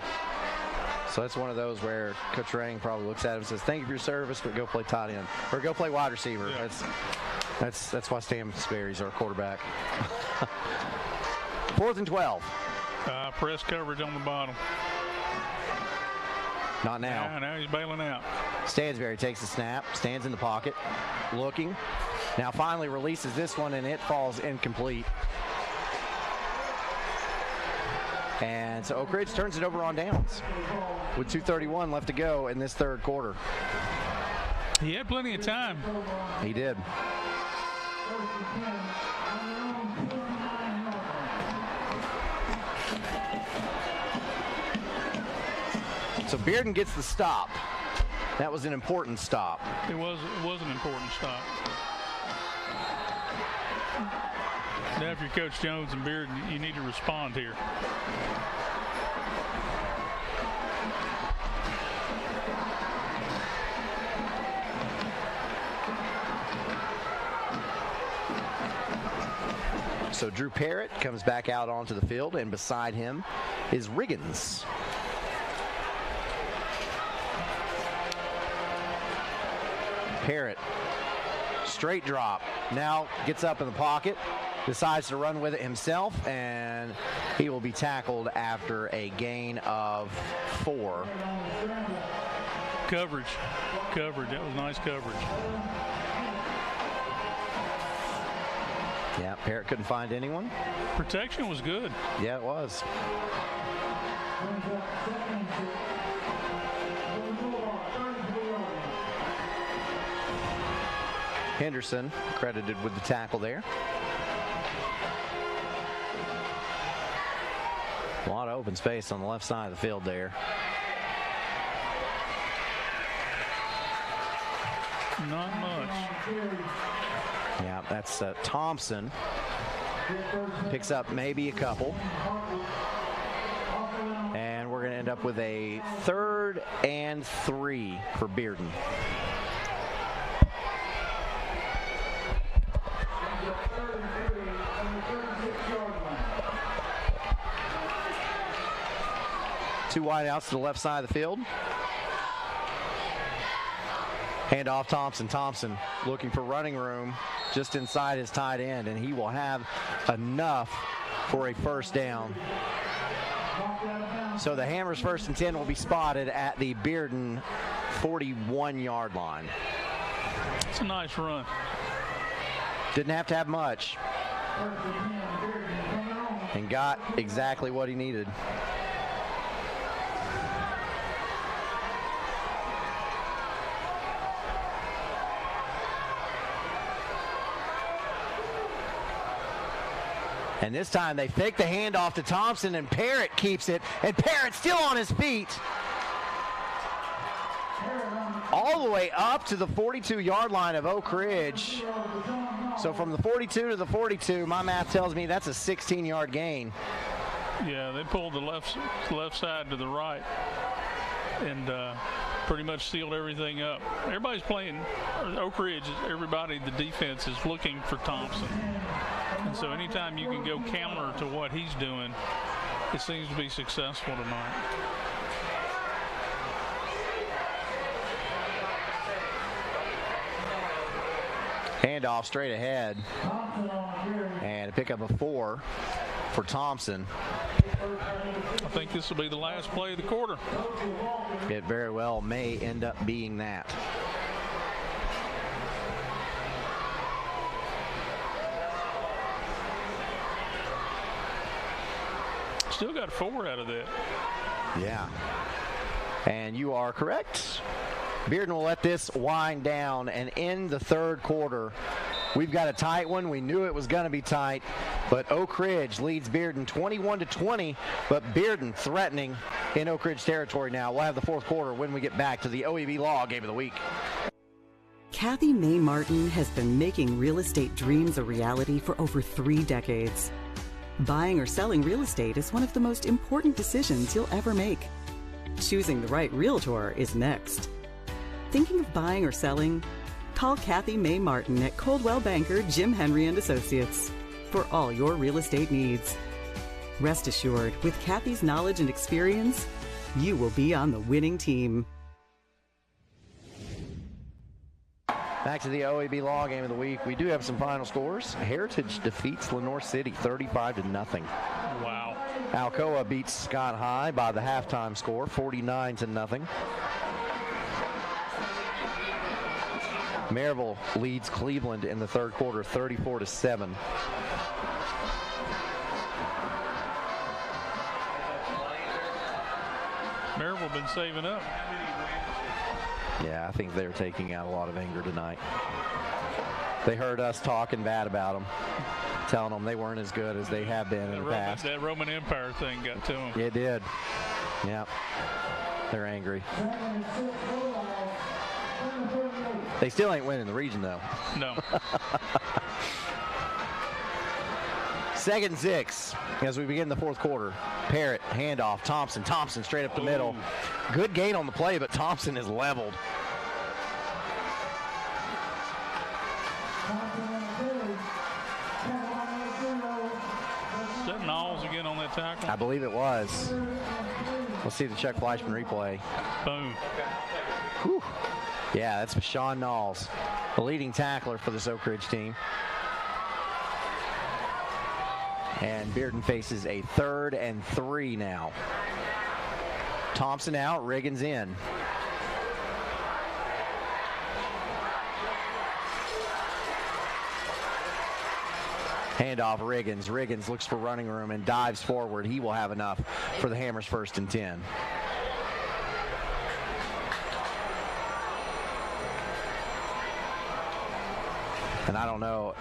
So that's one of those where Coach Rang probably looks at him and says, thank you for your service, but go play tight end. Or go play wide receiver. Yeah. That's why Stan Sperry's our quarterback. 4th and 12.
Press coverage on the bottom.
Not now.
Now he's bailing out.
Stansberry takes the snap, stands in the pocket, looking. Now finally releases this one, and it falls incomplete. And so Oak Ridge turns it over on downs with 2:31 left to go in this third quarter.
He had plenty of time.
He did. So Bearden gets the stop. That was an important stop.
It was an important stop. Now, if you're Coach Jones and Bearden, you need to respond here.
So Drew Parrott comes back out onto the field, and beside him is Riggins. Parrott, straight drop, now gets up in the pocket, decides to run with it himself, and he will be tackled after a gain of 4.
Coverage, that was nice coverage.
Yeah, Parrott couldn't find anyone.
Protection was good.
Yeah, it was. Henderson credited with the tackle there. A lot of open space on the left side of the field there.
Not much.
Yeah, that's Thompson. Picks up maybe a couple. And we're going to end up with a 3rd and 3 for Bearden. Two wideouts to the left side of the field. Hand off Thompson. Thompson looking for running room just inside his tight end, and he will have enough for a first down. So the Hammers' 1st and 10 will be spotted at the Bearden 41-yard line.
It's a nice run.
Didn't have to have much. And got exactly what he needed. And this time they fake the handoff to Thompson, and Parrott keeps it. And Parrott still on his feet. All the way up to the 42-yard line of Oak Ridge. So from the 42 to the 42, my math tells me that's a 16-yard gain.
Yeah, they pulled the left side to the right and pretty much sealed everything up. Everybody's playing, Oak Ridge, everybody, the defense is looking for Thompson. And so anytime you can go counter to what he's doing, it seems to be successful tonight.
Handoff straight ahead. And a pickup of 4 for Thompson.
I think this will be the last play of the quarter.
It very well may end up being that.
Still got 4 out of that.
Yeah. And you are correct. Bearden will let this wind down, and in the third quarter, we've got a tight one. We knew it was going to be tight, but Oak Ridge leads Bearden 21-20, but Bearden threatening in Oak Ridge territory now. We'll have the fourth quarter when we get back to the OEB Law Game of the Week.
Kathy May Martin has been making real estate dreams a reality for over 3 decades. Buying or selling real estate is one of the most important decisions you'll ever make. Choosing the right realtor is next. Thinking of buying or selling? Call Kathy May Martin at Coldwell Banker Jim Henry & Associates for all your real estate needs. Rest assured, with Kathy's knowledge and experience, you will be on the winning team.
Back to the OEB Law Game of the week. We do have some final scores. Heritage defeats Lenore City 35-0.
Wow.
Alcoa beats Scott High by the halftime score, 49-0. Maryville leads Cleveland in the third quarter, 34-7.
Maryville been saving up.
Yeah, I think they're taking out a lot of anger tonight. They heard us talking bad about them, telling them they weren't as good as they have been in the past.
That Roman Empire thing got to them.
It did. Yeah, they're angry. They still ain't winning the region, though.
No.
2nd and 6 as we begin the fourth quarter. Parrott, handoff, Thompson straight up the middle. Good gain on the play, but Thompson is leveled.
Is that Knowles again on that tackle?
I believe it was. Let's see the Chuck Fleischman replay.
Boom.
Whew. Yeah, that's Sean Knowles, the leading tackler for this Oak Ridge team. And Bearden faces a 3rd and 3 now. Thompson out, Riggins in. Handoff, Riggins. Riggins looks for running room and dives forward. He will have enough for the Hammers 1st and 10. And I don't know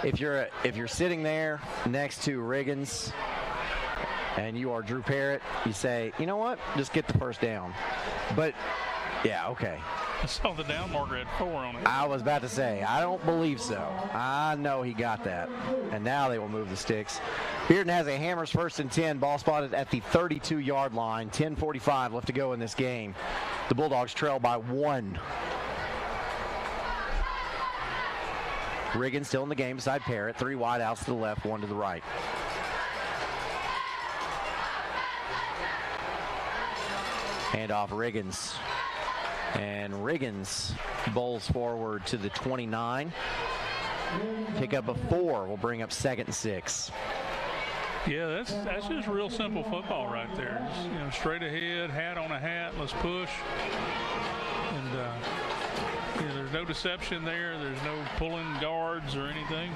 if you're sitting there next to Riggins and you are Drew Parrott, you say, you know what, just get the first down. But yeah, okay.
I saw the down marker had 4 on it.
I was about to say, I don't believe so. I know he got that. And now they will move the sticks. Bearden has a Hammers 1st and 10, ball spotted at the 32-yard line. 10:45 left to go in this game. The Bulldogs trail by 1. Riggins still in the game beside Parrott. 3 wide outs to the left, 1 to the right. Handoff Riggins. And Riggins bowls forward to the 29. Pick up a 4 will bring up 2nd and 6.
Yeah, that's just real simple football right there. Just, straight ahead, hat on a hat, let's push. And there's no deception there. There's no pulling guards or anything.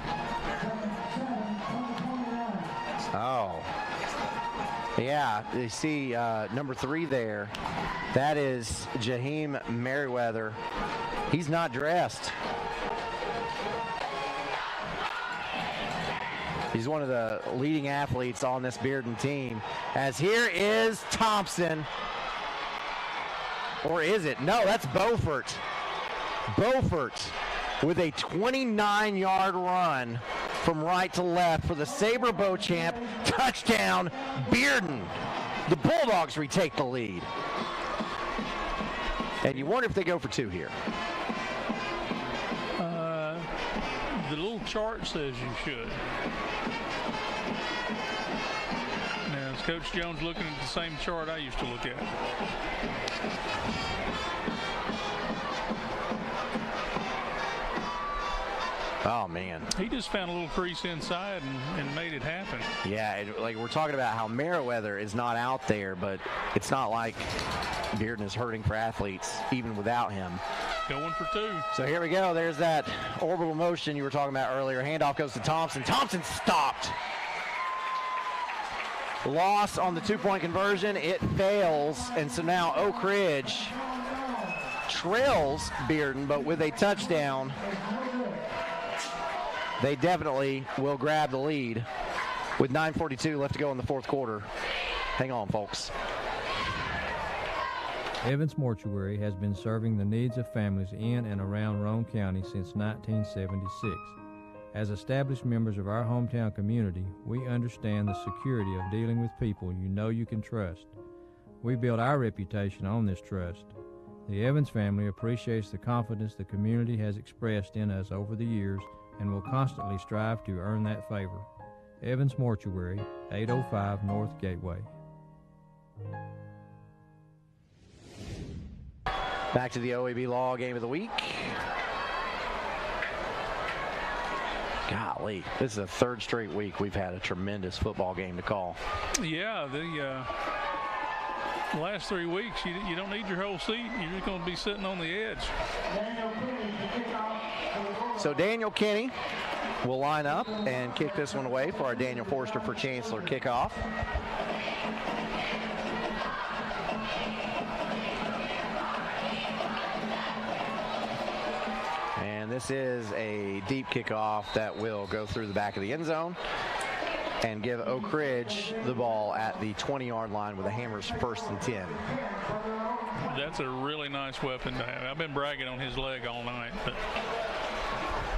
Oh. Yeah, you see number 3 there. That is Jaheim Merriweather. He's not dressed. He's one of the leading athletes on this Bearden team. As here is Thompson. Or is it? No, that's Beaufort. Beaufort with a 29-yard run from right to left for the Sabre Beauchamp. Touchdown, Bearden. The Bulldogs retake the lead. And you wonder if they go for 2 here.
The little chart says you should. Now, is Coach Jones looking at the same chart I used to look at?
Oh, man.
He just found a little crease inside and made it happen.
Yeah, like we're talking about how Merriweather is not out there, but it's not like Bearden is hurting for athletes even without him.
Going for 2.
So here we go. There's that orbital motion you were talking about earlier. Handoff goes to Thompson. Thompson stopped. Loss on the 2-point conversion. It fails. And so now Oak Ridge trails Bearden, but with a touchdown, they definitely will grab the lead with 9:42 left to go in the fourth quarter. Hang on, folks.
Evans Mortuary has been serving the needs of families in and around Roane County since 1976. As established members of our hometown community, we understand the security of dealing with people you know you can trust. We build our reputation on this trust. The Evans family appreciates the confidence the community has expressed in us over the years and will constantly strive to earn that favor. Evans Mortuary, 805 North Gateway.
Back to the OEB Law Game of the Week. Golly, this is the third straight week we've had a tremendous football game to call.
Yeah, the last 3 weeks, you don't need your whole seat. You're just going to be sitting on the edge.
So Daniel Kinney will line up and kick this one away for our Daniel Forster for Chancellor kickoff. And this is a deep kickoff that will go through the back of the end zone and give Oak Ridge the ball at the 20-yard line with the Hammers 1st and 10.
That's a really nice weapon to have. I've been bragging on his leg all night, but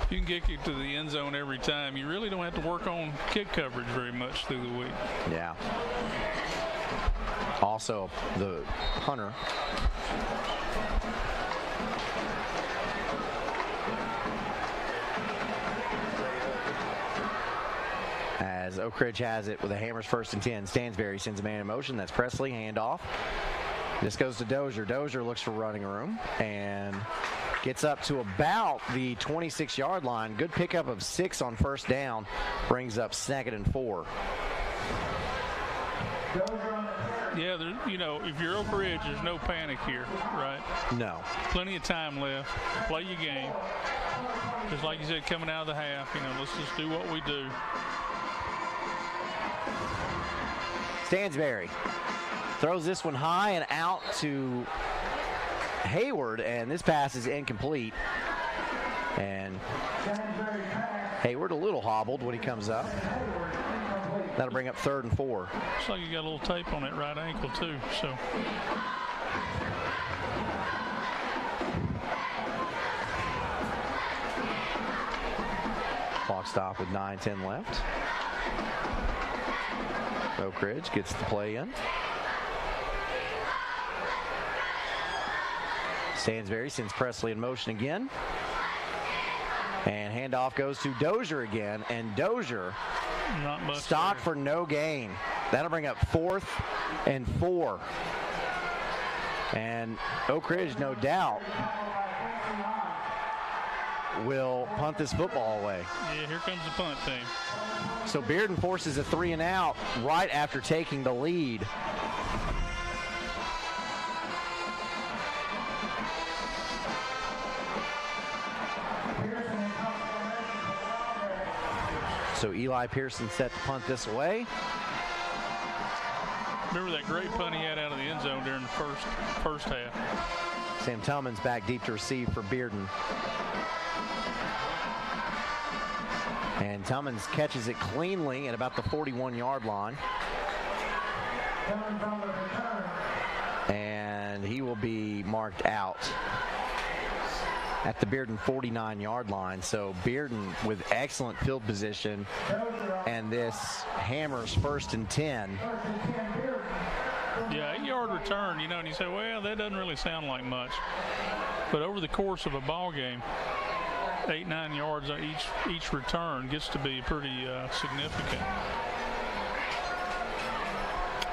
if you can kick it to the end zone every time, you really don't have to work on kick coverage very much through the week.
Yeah. Also, the punter as Oak Ridge has it with the Hammers 1st and 10. Stansberry sends a man in motion. That's Presley. Handoff. This goes to Dozier. Dozier looks for running room and gets up to about the 26-yard line. Good pickup of 6 on first down. Brings up 2nd and 4.
Yeah, if you're Oak Ridge, there's no panic here, right?
No.
Plenty of time left. Play your game. Just like you said, coming out of the half, let's just do what we do.
Stansberry throws this one high and out to Hayward, and this pass is incomplete. And Hayward a little hobbled when he comes up. That'll bring up 3rd and 4.
Looks like you got a little tape on that right ankle too. So.
Clock stop with 9:10 left. Oak Ridge gets the play in. Stansberry sends Presley in motion again. And handoff goes to Dozier again. And Dozier stopped for no gain. That'll bring up 4th and 4. And Oak Ridge, no doubt, will punt this football away.
Yeah, here comes the punt team.
So Bearden forces a 3 and out right after taking the lead. So Eli Pearson set to punt this away.
Remember that great punt he had out of the end zone during the first half.
Sam Tillman's back deep to receive for Bearden. And Tillmans catches it cleanly at about the 41-yard line. And he will be marked out at the Bearden 49-yard line. So Bearden with excellent field position, and this Hammers 1st and 10.
Yeah, 8-yard return, and you say, well, that doesn't really sound like much. But over the course of a ball game, 8-9 yards on each return gets to be pretty significant.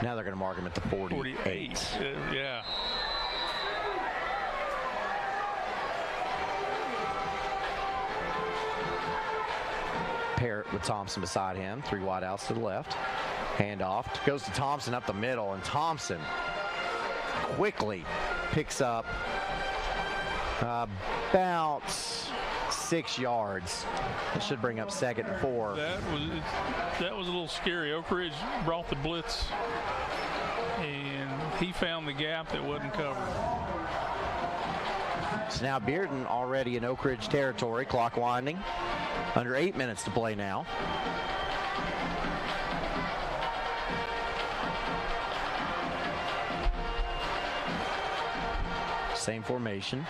Now they're going to mark him at the 48.
Yeah.
Parrott with Thompson beside him. 3 wide outs to the left. Handoff goes to Thompson up the middle, and Thompson quickly picks up about 6 yards. It should bring up 2nd and 4.
That was a little scary. Oak Ridge brought the blitz, and he found the gap that wasn't covered.
So now Bearden already in Oak Ridge territory, clock winding. Under 8 minutes to play now. Same formation.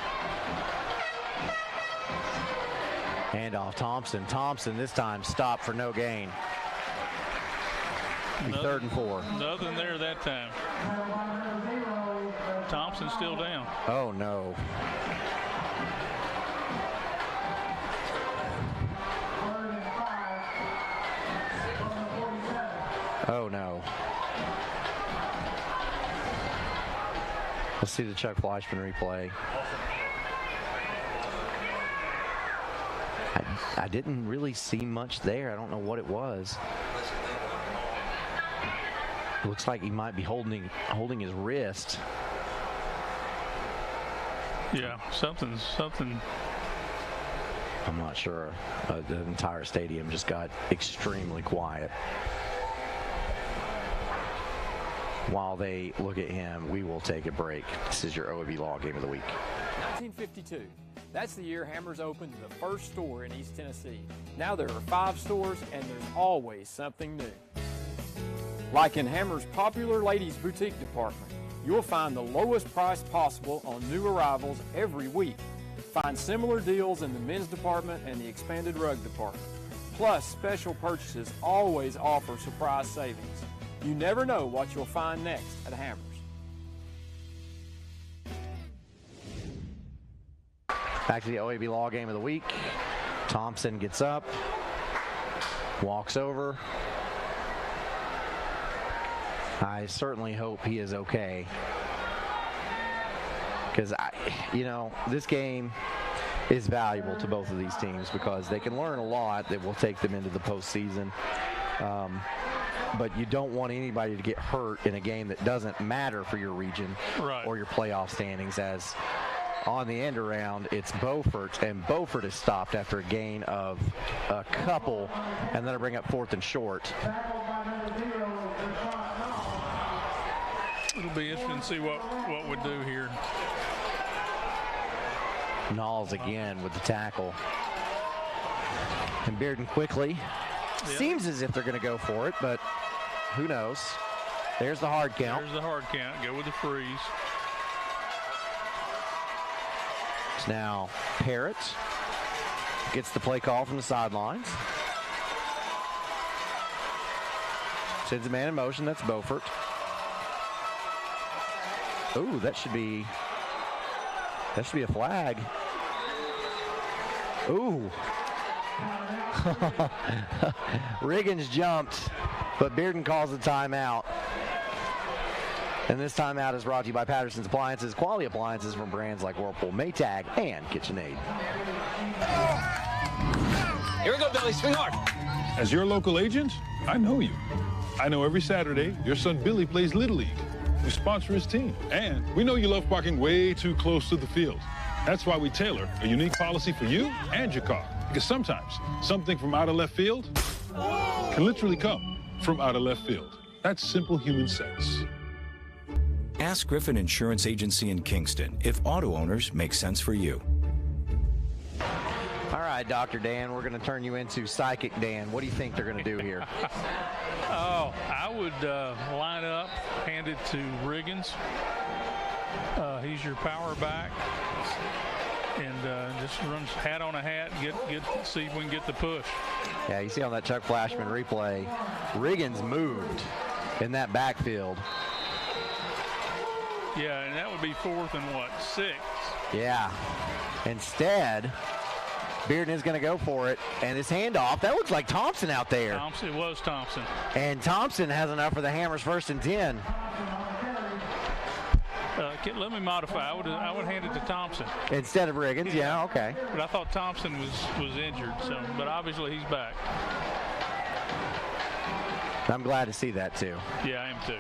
Hand off Thompson. Thompson this time stopped for no gain. Third and 4.
Nothing there that time. Thompson's still down.
Oh, no. Oh, no. Let's see the Chuck Fleischman replay. I didn't really see much there. I don't know what it was. It looks like he might be holding his wrist.
Yeah, something.
I'm not sure. The entire stadium just got extremely quiet. While they look at him, we will take a break. This is your OEB Law Game of the Week.
1952. That's the year Hammers opened the first store in East Tennessee. Now there are 5 stores, and there's always something new. Like in Hammers' popular ladies' boutique department, you'll find the lowest price possible on new arrivals every week. Find similar deals in the men's department and the expanded rug department. Plus, special purchases always offer surprise savings. You never know what you'll find next at Hammers.
Back to the OEB Law Game of the Week. Thompson gets up, walks over. I certainly hope he is okay. Because, this game is valuable to both of these teams because they can learn a lot that will take them into the postseason. But you don't want anybody to get hurt in a game that doesn't matter for your region or your playoff standings, as on the end around, it's Beaufort, and Beaufort is stopped after a gain of a couple, and then I bring up 4th and short.
It'll be interesting to see what we do here.
Knowles again with the tackle. And Bearden quickly. Seems as if they're going to go for it, but who knows? There's the hard count.
There's the hard count. Go with the freeze.
It's now Parrott. Gets the play call from the sidelines. Sends a man in motion. That's Beaufort. Ooh, that should be a flag. Ooh. Riggins jumped, but Bearden calls a timeout. And this timeout is brought to you by Patterson's Appliances, quality appliances from brands like Whirlpool, Maytag, and KitchenAid.
Here we go, Billy. Swing hard.
As your local agent, I know you. I know every Saturday your son Billy plays Little League. We sponsor his team, and we know you love parking way too close to the field. That's why we tailor a unique policy for you and your car. Because sometimes something from out of left field can literally come from out of left field. That's simple human sense.
Ask Griffin Insurance Agency in Kingston if auto owners make sense for you.
All right, Dr. Dan, we're going to turn you into Psychic Dan. What do you think they're going to do here?
Oh, I would line up, hand it to Riggins. He's your power back. And just runs hat on a hat, see if we can get the push.
Yeah, you see on that Chuck Fleischman replay, Riggins moved in that backfield.
Yeah, and that would be 4th and 6?
Yeah. Instead, Bearden is going to go for it, and his handoff, that looks like Thompson out there.
It was Thompson.
And Thompson has enough for the Hammers 1st and 10.
Let me modify. I would hand it to Thompson
instead of Riggins. Yeah, okay.
But I thought Thompson was injured, but obviously he's back.
I'm glad to see that too.
Yeah, I am too.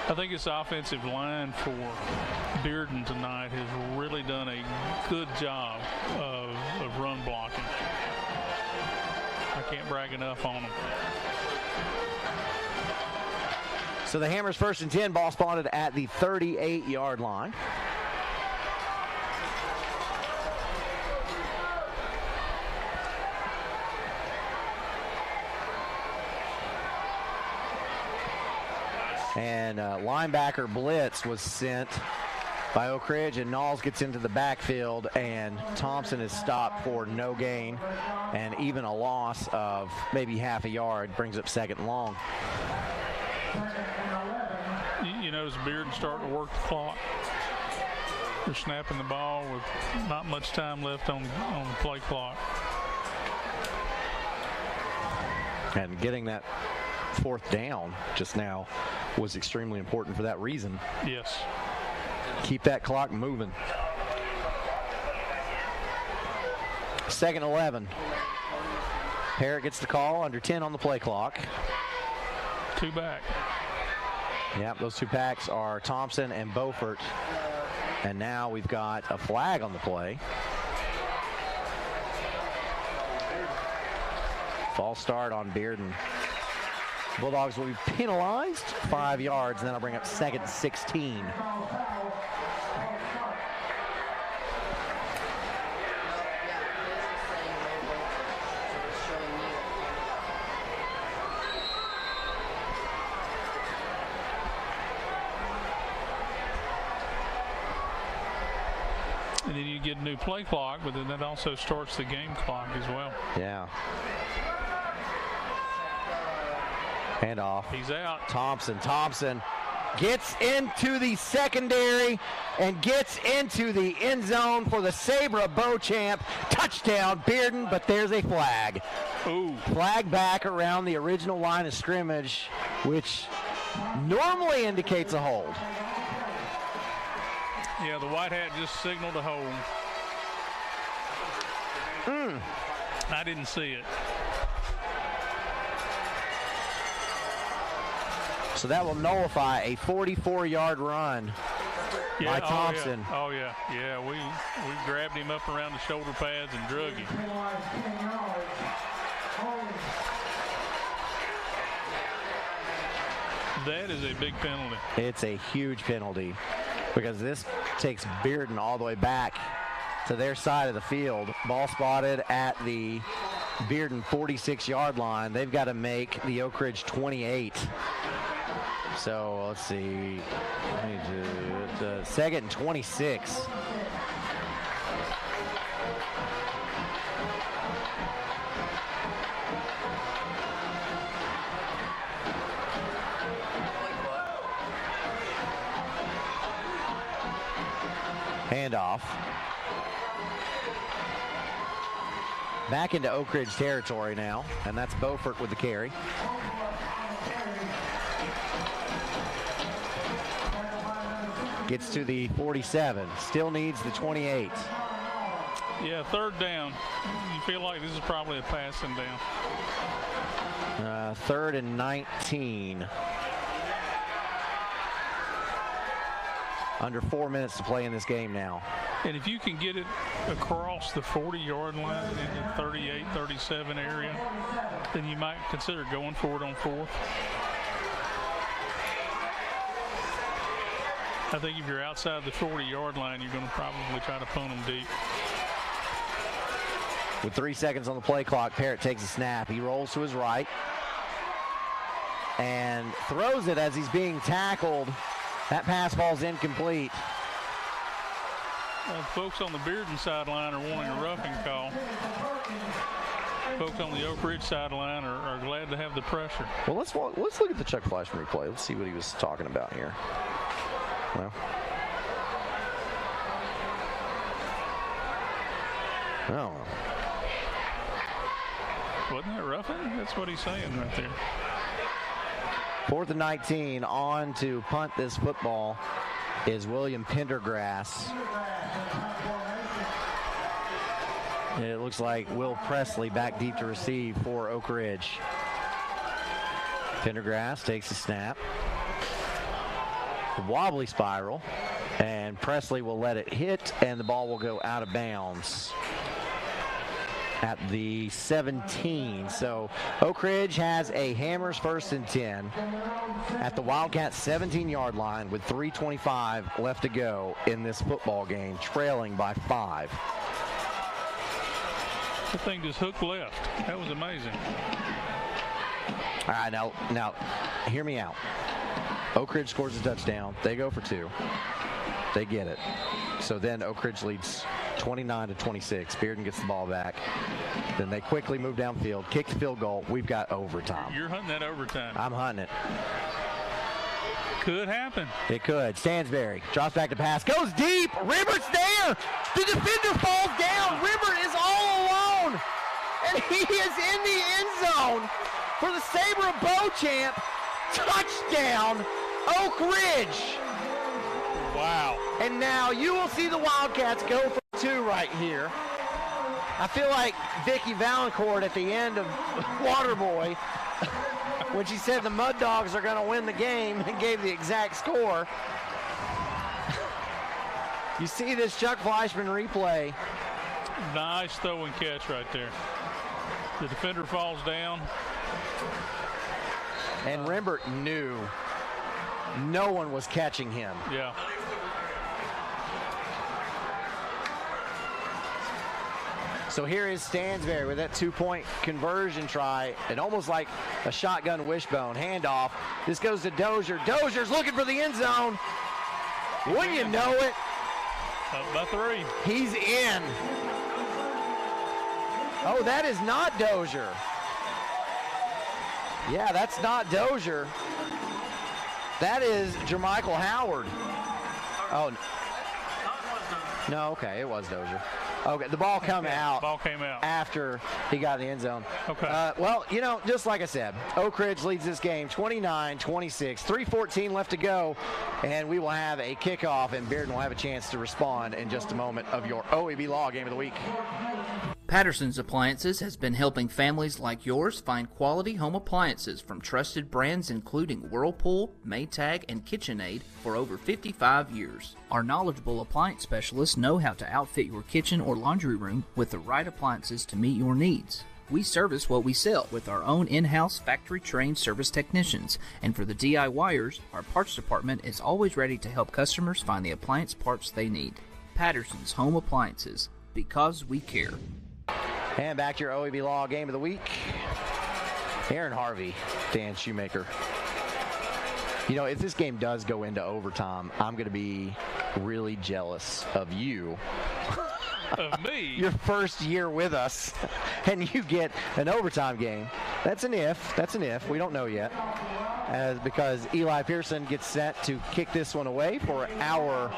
I think this offensive line for Bearden tonight has really done a good job of run blocking. I can't brag enough on them.
So the Hammers 1st and 10, ball spotted at the 38-yard line. And linebacker blitz was sent by Oak Ridge, and Knowles gets into the backfield, and Thompson is stopped for no gain, and even a loss of maybe half a yard brings up 2nd and long.
You notice Bearden starting to work the clock. They're snapping the ball with not much time left on the play clock.
And getting that 4th down just now was extremely important for that reason.
Yes.
Keep that clock moving. 2nd and 11. Parrott gets the call, under 10 on the play clock.
2 back.
Yep, those 2 backs are Thompson and Beaufort. And now we've got a flag on the play. False start on Bearden. Bulldogs will be penalized 5 yards, and that'll bring up 2nd and 16.
And then you get a new play clock, but then that also starts the game clock as well.
Yeah. Hand off.
He's out.
Thompson gets into the secondary and gets into the end zone for the Sabra Beauchamp. Touchdown, Bearden, but there's a flag.
Ooh.
Flag back around the original line of scrimmage, which normally indicates a hold.
Yeah, the white hat just signaled a hold. I didn't see it.
So that will nullify a 44-yard run by Thompson.
Oh, yeah. Yeah, we grabbed him up around the shoulder pads and drug him. That is a big penalty.
It's a huge penalty because this takes Bearden all the way back to their side of the field. Ball spotted at the Bearden 46-yard line. They've got to make the Oak Ridge 28. So let's see, 2nd and 26. Handoff. Back into Oak Ridge territory now, and that's Beaufort with the carry. Gets to the 47, still needs the 28.
Yeah, 3rd down. You feel like this is probably a passing down.
3rd and 19. Under 4 minutes to play in this game now.
And if you can get it across the 40-yard line in the 38, 37 area, then you might consider going for it on 4th. I think if you're outside the 40-yard line, you're going to probably try to punt them deep.
With 3 seconds on the play clock, Parrott takes a snap. He rolls to his right and throws it as he's being tackled. That pass falls incomplete.
Folks on the Bearden sideline are wanting a roughing call. Folks on the Oak Ridge sideline are glad to have the pressure.
Well, let's look at the Chuck Fleischman replay. Let's see what he was talking about here. Well, oh.
Wasn't that roughing? That's what he's saying right there.
4th and 19, on to punt this football is William Pendergrass. It looks like Will Presley back deep to receive for Oak Ridge. Pendergrass takes a snap. A wobbly spiral, and Presley will let it hit, and the ball will go out of bounds at the 17. So Oak Ridge has a Hammers 1st and 10 at the Wildcats 17-yard line with 3:25 left to go in this football game, trailing by 5.
The thing just hooked left. That was amazing.
All right, now hear me out. Oak Ridge scores a touchdown. They go for 2. They get it. So then Oak Ridge leads 29-26. Bearden gets the ball back. Then they quickly move downfield, kick the field goal. We've got overtime.
You're hunting that overtime.
I'm hunting it.
Could happen.
It could. Stansberry drops back to pass. Goes deep. Ribbert's there. The defender falls down. Ribbert is all alone. And he is in the end zone for the Sabre of Beauchamp. Touchdown, Oak Ridge.
Wow.
And now you will see the Wildcats go for 2 right here. I feel like Vicki Valancourt at the end of Waterboy when she said the Mud Dogs are going to win the game and gave the exact score. You see this Chuck Fleischman replay.
Nice throw and catch right there. The defender falls down.
And Rimbert knew no one was catching him.
Yeah.
So here is Stansberry with that 2-point conversion try, and almost like a shotgun wishbone handoff. This goes to Dozier. Dozier's looking for the end zone. Wouldn't you know it?
Up by 3.
He's in. Oh, that is not Dozier. Yeah, that's not Dozier. That is Jermichael Howard. Oh, no, okay, it was Dozier. Okay, the ball came out.
Ball came out
after he got in the end zone.
Okay.
Well, you know, just like I said, Oak Ridge leads this game 29-26. 3:14 left to go, and we will have a kickoff, and Bearden will have a chance to respond in just a moment of your OEB Law Game of the Week.
Patterson's Appliances has been helping families like yours find quality home appliances from trusted brands including Whirlpool, Maytag, and KitchenAid for over 55 years. Our knowledgeable appliance specialists know how to outfit your kitchen or laundry room with the right appliances to meet your needs. We service what we sell with our own in-house factory-trained service technicians, and for the DIYers, our parts department is always ready to help customers find the appliance parts they need. Patterson's Home Appliances, because we care.
And back to your OEB Law Game of the Week. Aaron Harvey, Dan Shoemaker. You know, if this game does go into overtime, I'm going to be really jealous of you.
Of me?
Your first year with us, and you get an overtime game. That's an if. That's an if. We don't know yet. Because Eli Pearson gets set to kick this one away for our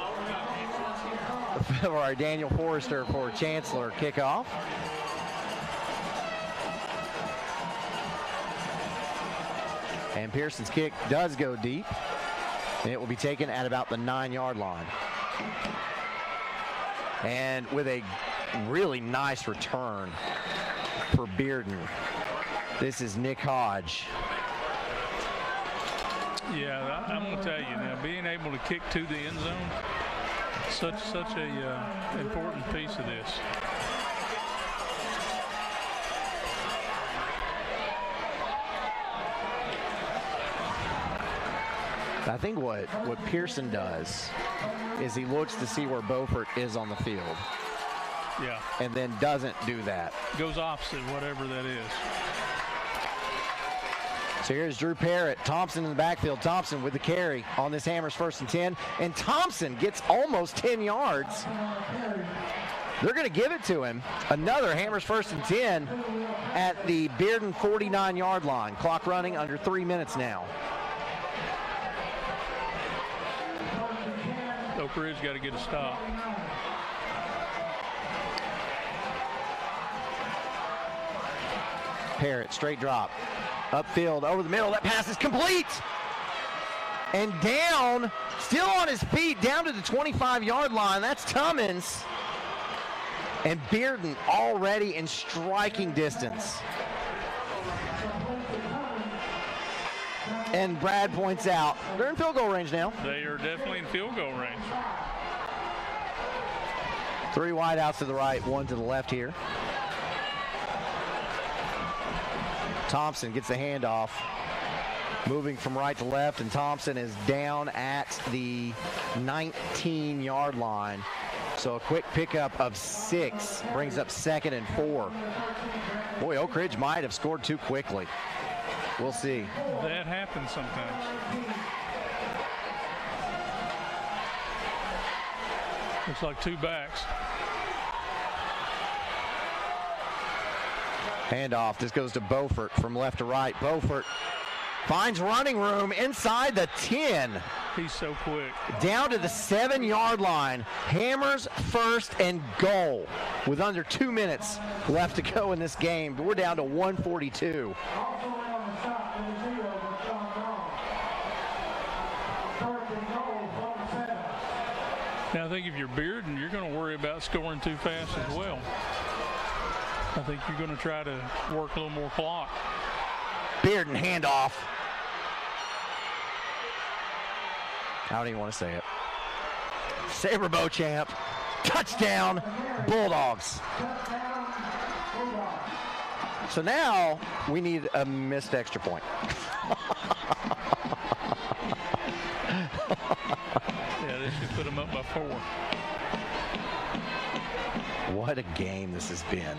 Daniel Forrester for Chancellor kickoff. And Pearson's kick does go deep, and it will be taken at about the 9-yard line. And with a really nice return for Bearden. This is Nick Hodge.
Yeah, I'm going to tell you now, being able to kick to the end zone, such a important piece of this.
I think what Pearson does is he looks to see where Beaufort is on the field.
Yeah.
And then doesn't do that.
Goes opposite, whatever that is.
So here's Drew Parrott. Thompson in the backfield. Thompson with the carry on this Hammers 1st and 10. And Thompson gets almost 10 yards. They're going to give it to him. Another Hammers 1st and 10 at the Bearden 49-yard line. Clock running under 3 minutes now.
Oak Ridge got to get a stop.
Parrott, straight drop. Upfield, over the middle. That pass is complete. And down, still on his feet, down to the 25-yard line. That's Tummins. And Bearden already in striking distance. And Brad points out, they're in field goal range now.
They are definitely in field goal range.
3 wideouts to the right, 1 to the left here. Thompson gets the handoff, moving from right to left, and Thompson is down at the 19-yard line. So a quick pickup of 6 brings up 2nd and 4. Boy, Oak Ridge might have scored too quickly. We'll see.
That happens sometimes. Looks like two backs.
Handoff. This goes to Beaufort from left to right. Beaufort finds running room inside the 10.
He's so quick.
Down to the 7-yard line. Hammers first and goal with under 2 minutes left to go in this game. We're down to 142.
Now I think if you're Bearden, you're going to worry about scoring too fast as well. I think you're going to try to work a little more clock.
Bearden handoff. I don't even want to say it. Sabre Beauchamp. Touchdown, Bulldogs. So now we need a missed extra point.
Yeah, they should put them up by 4.
What a game this has been.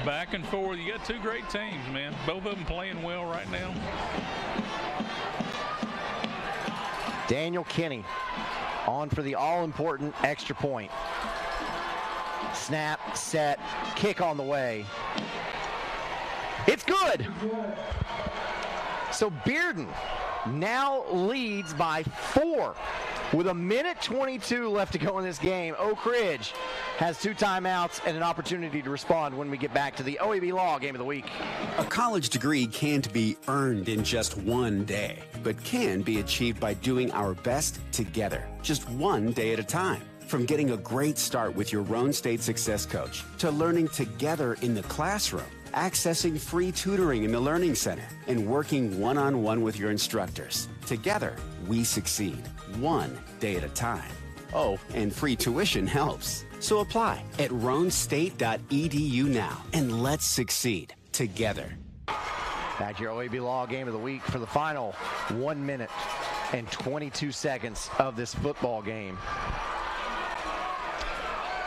Back and forth. You got two great teams, man. Both of them playing well right now.
Daniel Kinney on for the all-important extra point. Snap, set, kick on the way. It's good. So Bearden now leads by 4 with 1:22 left to go in this game. Oak Ridge has 2 timeouts and an opportunity to respond when we get back to the OEB Law Game of the Week.
A college degree can't be earned in just one day, but can be achieved by doing our best together, just one day at a time. From getting a great start with your Roan State Success Coach to learning together in the classroom, accessing free tutoring in the Learning Center, and working one-on-one with your instructors. Together, we succeed, one day at a time. Oh, and free tuition helps. So apply at roanstate.edu now, and let's succeed together.
Back to your OEB Law Game of the Week for the final 1 minute and 22 seconds of this football game.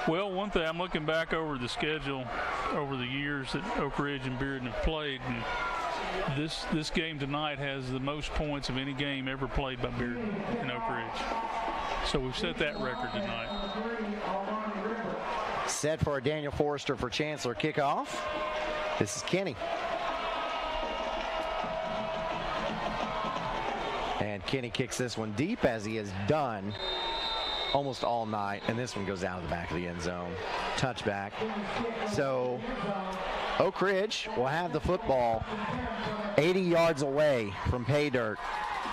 Well, one thing, I'm looking back over the schedule over the years that Oak Ridge and Bearden have played, and this game tonight has the most points of any game ever played by Bearden and Oak Ridge. So we've set that record tonight.
Set for a Daniel Forrester for Chancellor kickoff. This is Kenny. And Kenny kicks this one deep, as he has done almost all night, and this one goes down to the back of the end zone. Touchback. So Oak Ridge will have the football 80 yards away from pay dirt,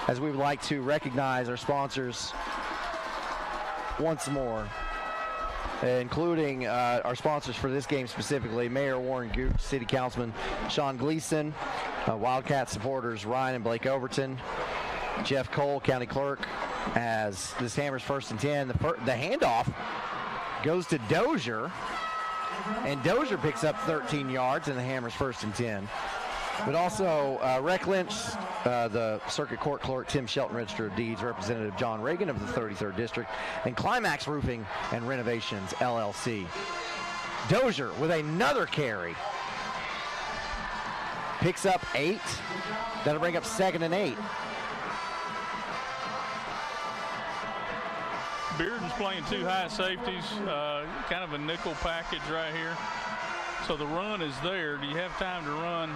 as we would like to recognize our sponsors once more, including our sponsors for this game specifically: Mayor Warren Gooch, City Councilman Sean Gleason, Wildcat supporters Ryan and Blake Overton, Jeff Cole, County Clerk, as this Hammers 1st and 10. The handoff goes to Dozier, and Dozier picks up 13 yards, and the Hammers 1st and 10. But also Rec Lynch, the Circuit Court Clerk, Tim Shelton, Register of Deeds, Representative John Reagan of the 33rd District, and Climax Roofing and Renovations, LLC. Dozier with another carry. Picks up 8. That'll bring up 2nd and 8.
Bearden's playing 2 high safeties, kind of a nickel package right here. So the run is there. Do you have time to run?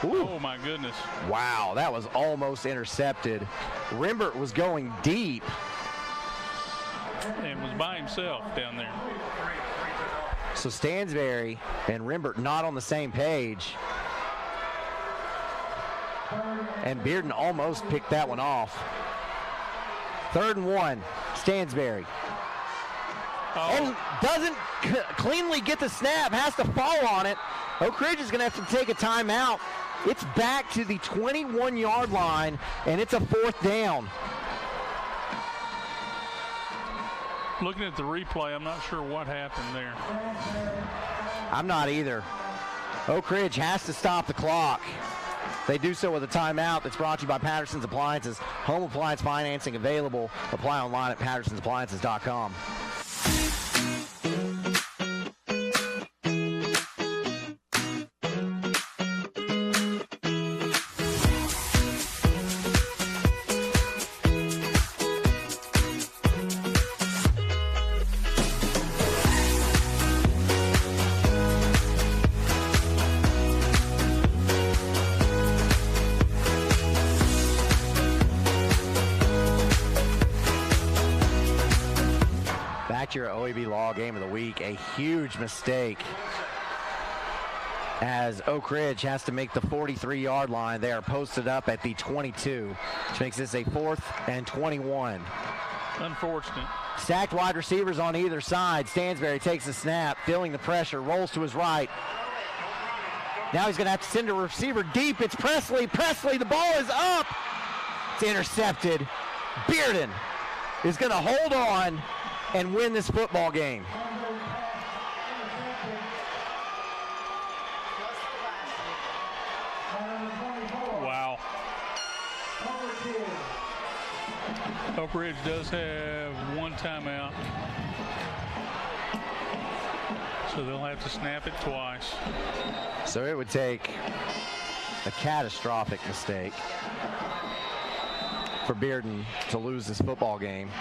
Ooh.
Oh, my goodness.
Wow, that was almost intercepted. Rimbert was going deep.
And was by himself down there.
So Stansberry and Rimbert not on the same page. And Bearden almost picked that one off. 3rd and 1, Stansberry.
Oh.
And doesn't cleanly get the snap, has to fall on it. Oak Ridge is going to have to take a timeout. It's back to the 21-yard line, and it's a 4th down.
Looking at the replay, I'm not sure what happened there.
I'm not either. Oak Ridge has to stop the clock. They do so with a timeout that's brought to you by Patterson's Appliances. Home appliance financing available. Apply online at pattersonsappliances.com. Law Game of the Week. A huge mistake as Oak Ridge has to make the 43-yard line. They are posted up at the 22, which makes this a 4th and 21.
Unfortunate.
Stacked wide receivers on either side. Stansberry takes a snap, feeling the pressure, rolls to his right. Now he's going to have to send a receiver deep. It's Presley. Presley, the ball is up. It's intercepted. Bearden is going to hold on and win this football game.
Wow. Oak Ridge does have one timeout, so they'll have to snap it twice.
So it would take a catastrophic mistake for Bearden to lose this football game.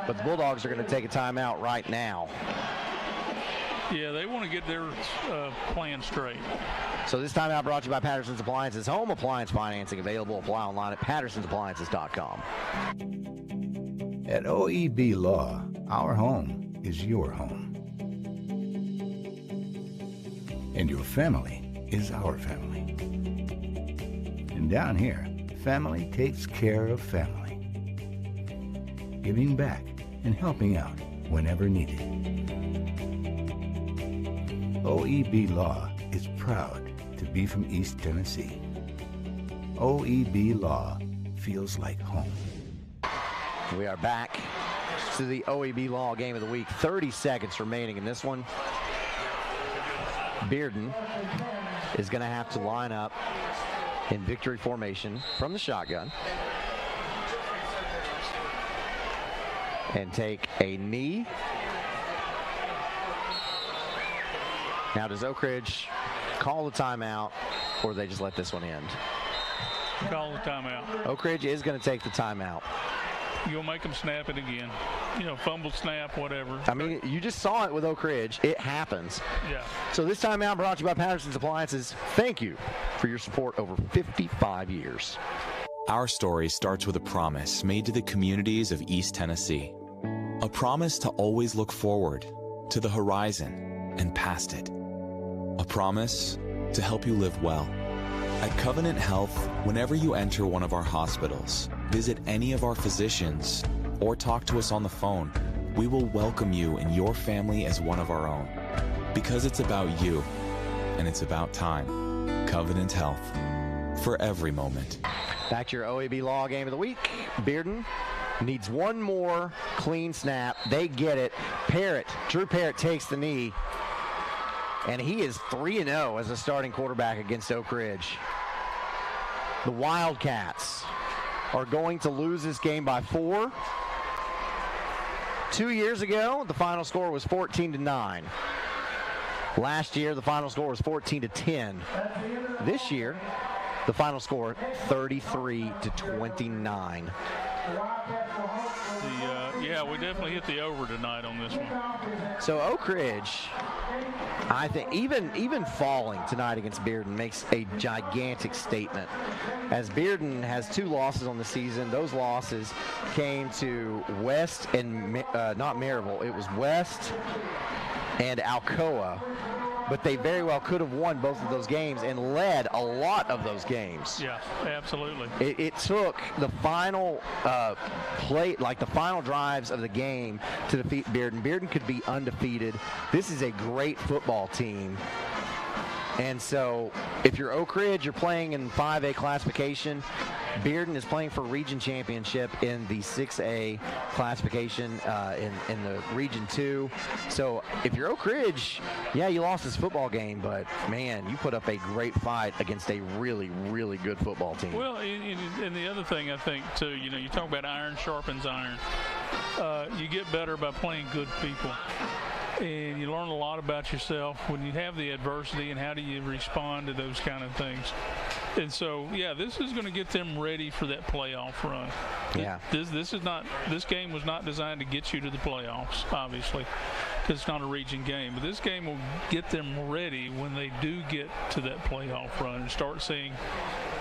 But the Bulldogs are going to take a timeout right now.
Yeah, they want to get their plan straight.
So this timeout brought to you by Patterson's Appliances. Home appliance financing available. Apply online at pattersonsappliances.com.
At OEB Law, our home is your home. And your family is our family. And down here, family takes care of family. Giving back and helping out whenever needed. OEB Law is proud to be from East Tennessee. OEB Law feels like home.
We are back to the OEB Law Game of the Week. 30 seconds remaining in this one. Bearden is going to have to line up in victory formation from the shotgun and take a knee. Now, does Oak Ridge call the timeout, or they just let this one end?
Call the timeout.
Oak Ridge is going to take the timeout.
You'll make them snap it again. You know, fumble, snap, whatever.
I mean, you just saw it with Oak Ridge. It happens.
Yeah.
So this timeout brought to you by Patterson's Appliances. Thank you for your support over 55 years.
Our story starts with a promise made to the communities of East Tennessee. A promise to always look forward, to the horizon, and past it. A promise to help you live well. At Covenant Health, whenever you enter one of our hospitals, visit any of our physicians, or talk to us on the phone, we will welcome you and your family as one of our own. Because it's about you, and it's about time. Covenant Health, for every moment.
Back to your OEB Law Game of the Week. Bearden needs one more clean snap. They get it. Drew Parrott takes the knee. And he is 3-0 as a starting quarterback against Oak Ridge. The Wildcats are going to lose this game by 4. 2 years ago, the final score was 14-9. Last year, the final score was 14-10. This year, the final score 33-29.
Yeah, we definitely hit the over tonight on this one.
So Oak Ridge, I think, even falling tonight against Bearden makes a gigantic statement. As Bearden has 2 losses on the season, those losses came to West and not Maryville. It was West and Alcoa. But they very well could have won both of those games and led a lot of those games.
Yeah, absolutely.
It took the final the final drives of the game to defeat Bearden. Bearden could be undefeated. This is a great football team. And so if you're Oak Ridge, you're playing in 5A classification. Bearden is playing for region championship in the 6A classification in the region 2. So if you're Oak Ridge, yeah, you lost this football game, but man, you put up a great fight against a really, really good football team.
Well, and the other thing I think too, you talk about iron sharpens iron. You get better by playing good people. And you learn a lot about yourself when you have the adversity and how do you respond to those kind of things. And so, yeah, this is going to get them ready for that playoff run.
Yeah.
This game was not designed to get you to the playoffs, obviously. because it's not a region game. But this game will get them ready when they do get to that playoff run and start seeing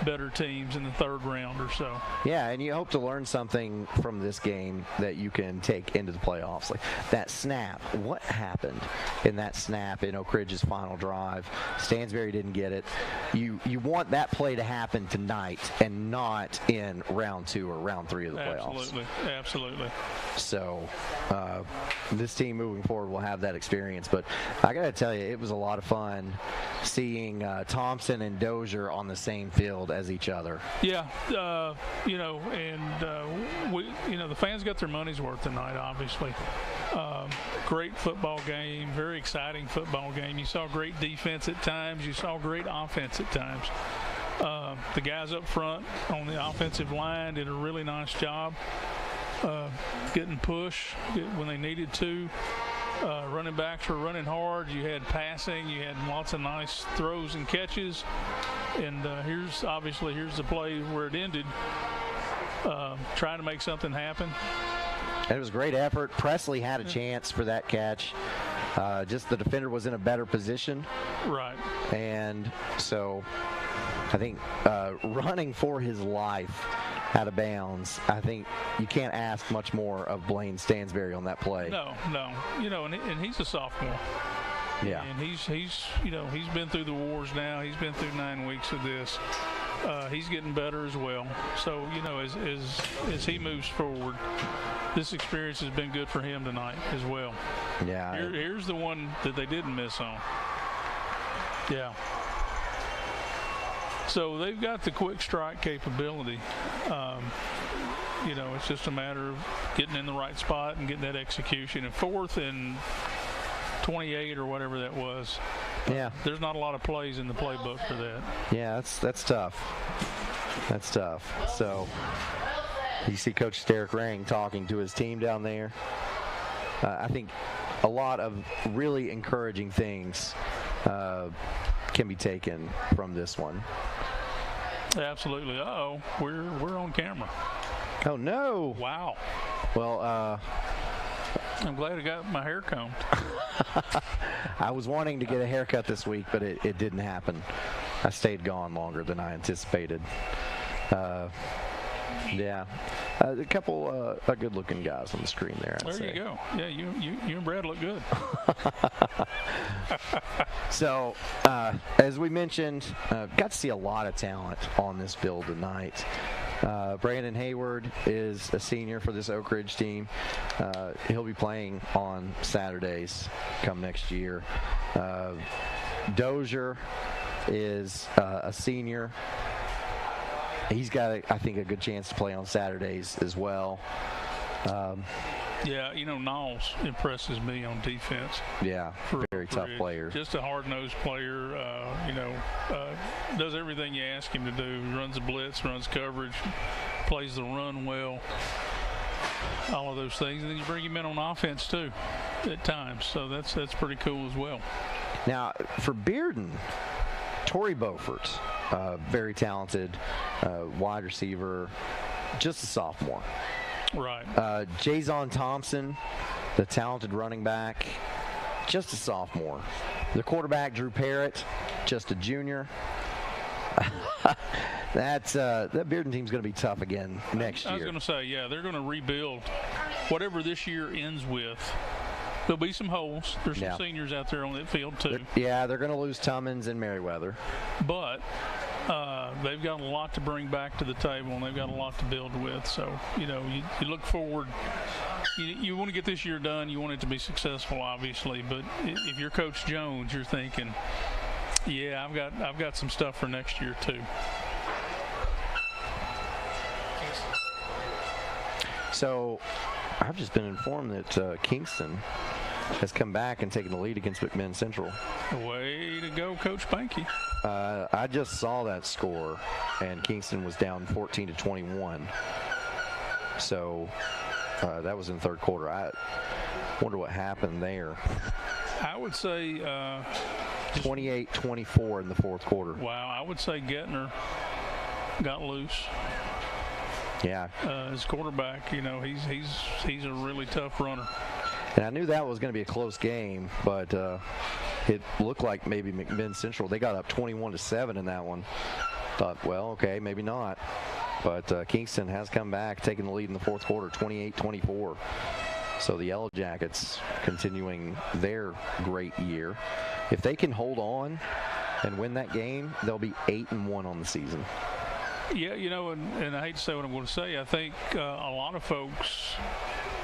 better teams in the third round or so.
Yeah, and you hope to learn something from this game that you can take into the playoffs. Like that snap, what happened in that snap in Oak Ridge's final drive? Stansbury didn't get it. You want that play to happen tonight and not in round 2 or round 3 of the playoffs.
Absolutely.
So this team moving forward will have that experience. But I got to tell you, it was a lot of fun seeing Thompson and Dozier on the same field as each other.
Yeah, the fans got their money's worth tonight, obviously. Great football game, very exciting football game. You saw great defense at times. You saw great offense at times. The guys up front on the offensive line did a really nice job getting push when they needed to. Running backs were running hard. You had passing. You had lots of nice throws and catches. And here's the play where it ended. Trying to make something happen.
It was a great effort. Presley had a chance for that catch. Just the defender was in a better position.
Right.
And so I think running for his life out of bounds, I think you can't ask much more of Blaine Stansbury on that play.
No. And he's a sophomore.
Yeah.
And he's been through the wars now. He's been through 9 weeks of this. He's getting better as well. So, as he moves forward, this experience has been good for him tonight as well.
Yeah.
Here's the one that they didn't miss on. Yeah. So they've got the quick strike capability. It's just a matter of getting in the right spot and getting that execution. And 4th and 28 or whatever that was.
Yeah.
There's not a lot of plays in the playbook for that.
Yeah, that's tough. That's tough. So you see Coach Derek Rang talking to his team down there. I think a lot of really encouraging things can be taken from this one.
Absolutely. Uh-oh, we're on camera.
Oh, no.
Wow.
Well,
I'm glad I got my hair combed.
I was wanting to get a haircut this week, but it didn't happen. I stayed gone longer than I anticipated. Yeah. A couple of good-looking guys on the screen there, I'd say.
You go. Yeah, you and Brad look good.
So, as we mentioned, got to see a lot of talent on this field tonight. Brandon Hayward is a senior for this Oak Ridge team. He'll be playing on Saturdays come next year. Dozier is a senior. He's got, I think, a good chance to play on Saturdays as well.
Yeah, Knowles impresses me on defense.
Yeah, very tough player.
Just a hard-nosed player, does everything you ask him to do. He runs the blitz, runs coverage, plays the run well, all of those things. And then you bring him in on offense, too, at times. So that's pretty cool as well.
Now, for Bearden, Torrey Beaufort, very talented wide receiver, just a sophomore.
Right.
Jason Thompson, the talented running back, just a sophomore. The quarterback, Drew Parrott, just a junior. That Bearden team's going to be tough again next year.
I was going to say, yeah, they're going to rebuild whatever this year ends with. There'll be some holes. There's some seniors out there on that field, too.
They're going to lose Tummins and Merriweather.
But they've got a lot to bring back to the table, and they've got a lot to build with. So, you look forward. You want to get this year done. You want it to be successful, obviously. But if you're Coach Jones, you're thinking, yeah, I've got some stuff for next year, too.
So I've just been informed that Kingston has come back and taken the lead against McMinn Central.
Way to go, Coach Pankey.
I just saw that score, and Kingston was down 14-21. So that was in the third quarter. I wonder what happened there.
I would say
28-24 in the fourth quarter.
Wow, I would say Gettner got loose.
Yeah.
His quarterback, he's a really tough runner.
And I knew that was going to be a close game, but it looked like maybe McMinn Central, they got up 21-7 in that one. Thought, well, okay, maybe not. But Kingston has come back, taking the lead in the fourth quarter, 28-24. So the Yellow Jackets continuing their great year. If they can hold on and win that game, they'll be 8-1 on the season.
Yeah, and I hate to say what I'm going to say. I think a lot of folks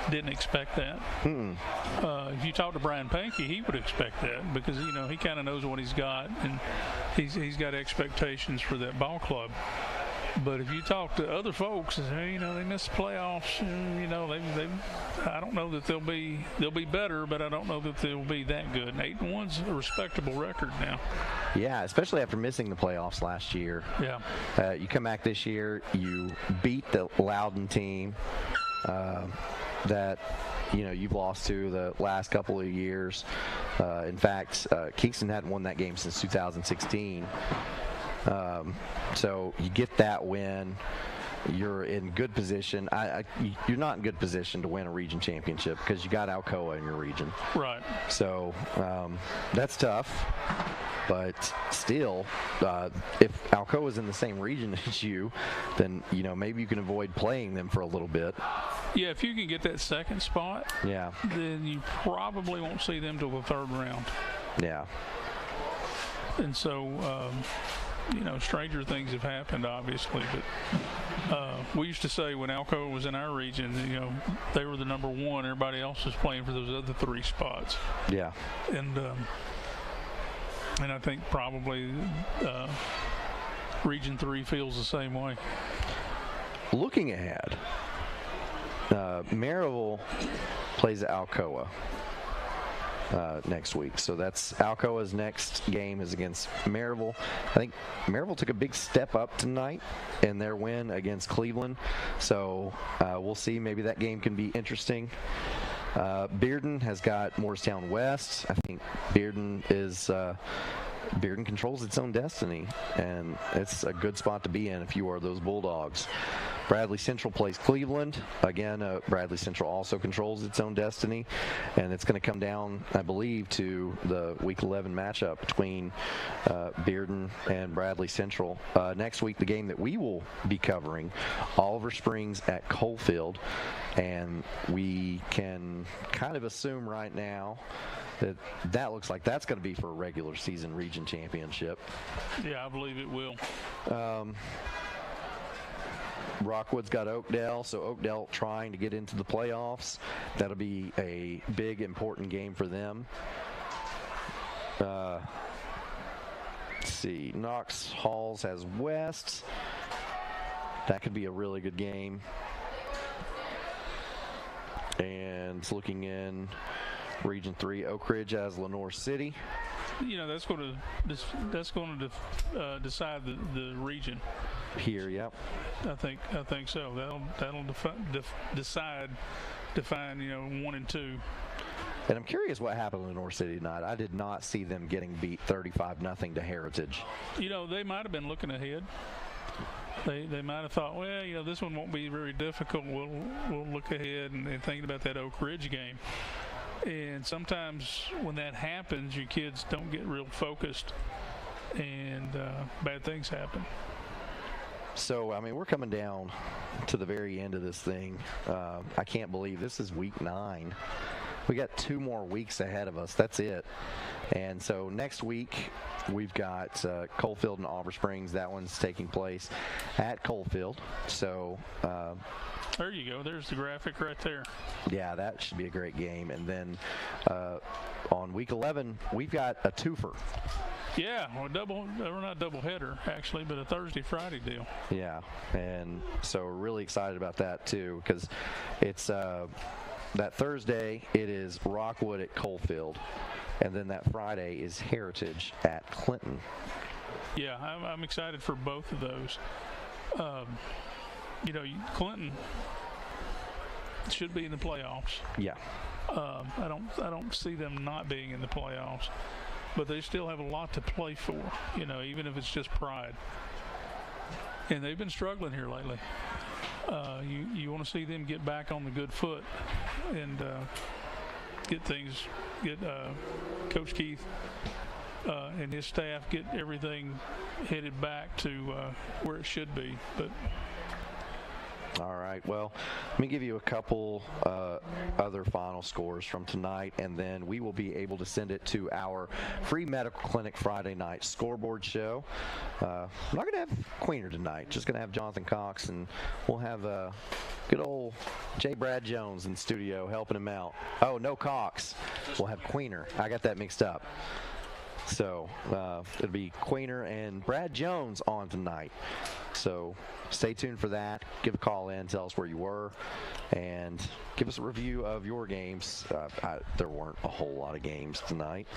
didn't expect that. If you talk to Brian Pankey, he would expect that because, he kind of knows what he's got, and he's got expectations for that ball club. But if you talk to other folks, they missed the playoffs. I don't know that they'll be better, but I don't know that they'll be that good. 8-1's a respectable record now.
Yeah, especially after missing the playoffs last year.
Yeah.
You come back this year, you beat the Loudon team that you've lost to the last couple of years. In fact, Kingston hadn't won that game since 2016. So you get that win, you're in good position. You're not in good position to win a region championship because you got Alcoa in your region.
Right.
So that's tough. But still, if Alcoa is in the same region as you, then maybe you can avoid playing them for a little bit.
Yeah, if you can get that second spot, then you probably won't see them till the third round.
Yeah.
And so, stranger things have happened, obviously. But we used to say when Alcoa was in our region, they were the number one. Everybody else was playing for those other three spots.
Yeah.
And I think probably Region 3 feels the same way.
Looking ahead, Maryville plays Alcoa next week. So that's Alcoa's next game is against Maryville. I think Maryville took a big step up tonight in their win against Cleveland. So we'll see. Maybe that game can be interesting. Bearden has got Morristown West. I think Bearden controls its own destiny, and it's a good spot to be in if you are those Bulldogs. Bradley Central plays Cleveland. Again, Bradley Central also controls its own destiny, and it's going to come down, I believe, to the Week 11 matchup between Bearden and Bradley Central. Next week, the game that we will be covering, Oliver Springs at Coalfield, and we can kind of assume right now that looks like that's going to be for a regular season region championship.
Yeah, I believe it will.
Rockwood's got Oakdale, so Oakdale trying to get into the playoffs. That'll be a big, important game for them. Let's see. Knox Halls has West. That could be a really good game. And looking in Region 3, Oak Ridge has Lenore City.
That's going to decide the region
here. Yep.
I think so. That'll define 1 and 2.
And I'm curious what happened to Lenore City tonight. I did not see them getting beat 35-0 to Heritage.
They might have been looking ahead. They might have thought, well, this one won't be very difficult. We'll look ahead and thinking about that Oak Ridge game. And sometimes when that happens, your kids don't get real focused, and bad things happen.
So, we're coming down to the very end of this thing. I can't believe this is week 9. We got 2 more weeks ahead of us. That's it. And so next week, we've got Coalfield and Oliver Springs. That one's taking place at Coalfield. So
there you go. There's the graphic right there.
Yeah, that should be a great game. And then on week 11, we've got a twofer.
Yeah, we're not double header actually, but a Thursday-Friday deal.
Yeah, and so we're really excited about that too, because it's that Thursday it is Rockwood at Coalfield, and then that Friday is Heritage at Clinton.
Yeah, I'm excited for both of those. Clinton should be in the playoffs.
Yeah.
I don't see them not being in the playoffs, but they still have a lot to play for, even if it's just pride. And they've been struggling here lately. You want to see them get back on the good foot, and get Coach Keith and his staff get everything headed back to where it should be. But
all right, well, let me give you a couple other final scores from tonight, and then we will be able to send it to our free medical clinic Friday night scoreboard show. We're not going to have Queener tonight, just going to have Jonathan Cox, and we'll have good old J. Brad Jones in studio helping him out. Oh, no Cox. We'll have Queener. I got that mixed up. So it'll be Queener and Brad Jones on tonight. So stay tuned for that. Give a call in, tell us where you were, and give us a review of your games. There weren't a whole lot of games tonight.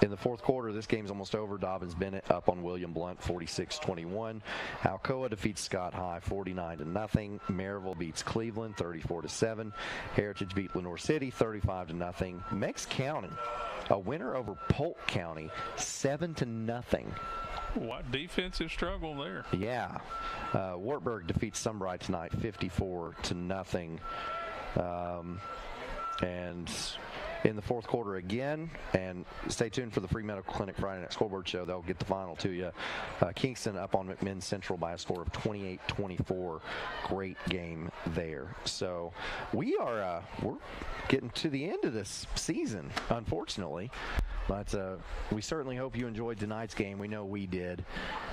In the fourth quarter, this game's almost over. Dobbins-Bennett up on William Blount 46-21. Alcoa defeats Scott High 49-0. Maryville beats Cleveland 34-7. Heritage beat Lenoir City 35-0. Meigs County, a winner over Polk County 7-0.
What defensive struggle there.
Yeah. Wartburg defeats Sunbright tonight 54-0. And in the fourth quarter again, and stay tuned for the free medical clinic Friday night scoreboard show. They'll get the final to you. Kingston up on McMinn Central by a score of 28-24. Great game there. So we're getting to the end of this season, unfortunately. But we certainly hope you enjoyed tonight's game. We know we did.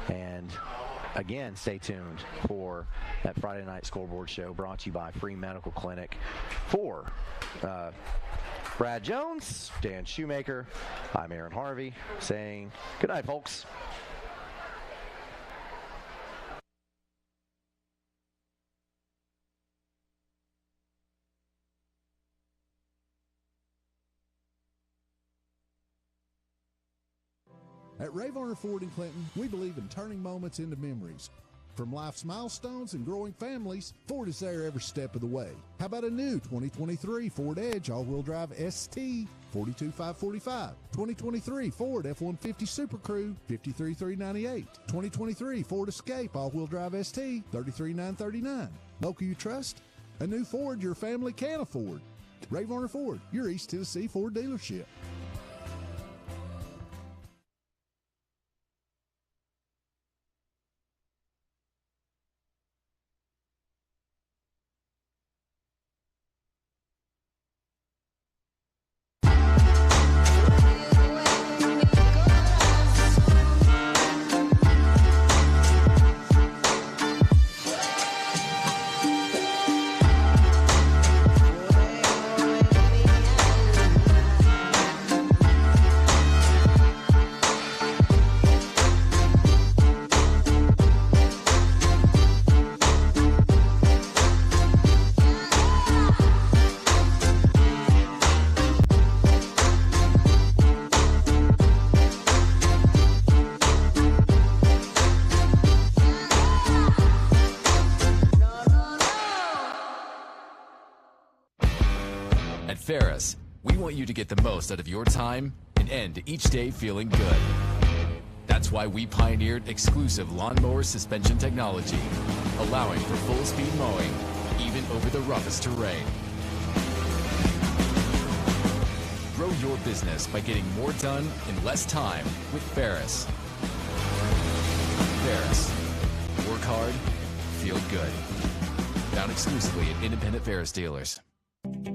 And again, stay tuned for that Friday night scoreboard show brought to you by Free Medical Clinic. For Brad Jones, Dan Shoemaker, I'm Aaron Harvey saying good night, folks.
At Ray Varner Ford in Clinton, we believe in turning moments into memories. From life's milestones and growing families, Ford is there every step of the way. How about a new 2023 Ford Edge all-wheel drive ST, $42,545. 2023 Ford F-150 Super Crew, $53,398. 2023 Ford Escape all-wheel drive ST, $33,939. Local you trust? A new Ford your family can afford. Ray Varner Ford, your East Tennessee Ford dealership.
Ferris, we want you to get the most out of your time and end each day feeling good. That's why we pioneered exclusive lawnmower suspension technology, allowing for full-speed mowing, even over the roughest terrain. Grow your business by getting more done in less time with Ferris. Ferris. Work hard, feel good. Found exclusively at independent Ferris dealers.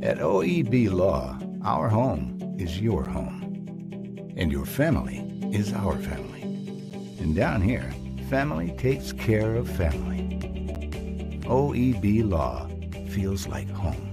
At OEB Law, our home is your home, and your family is our family. And down here, family takes care of family. OEB Law feels like home.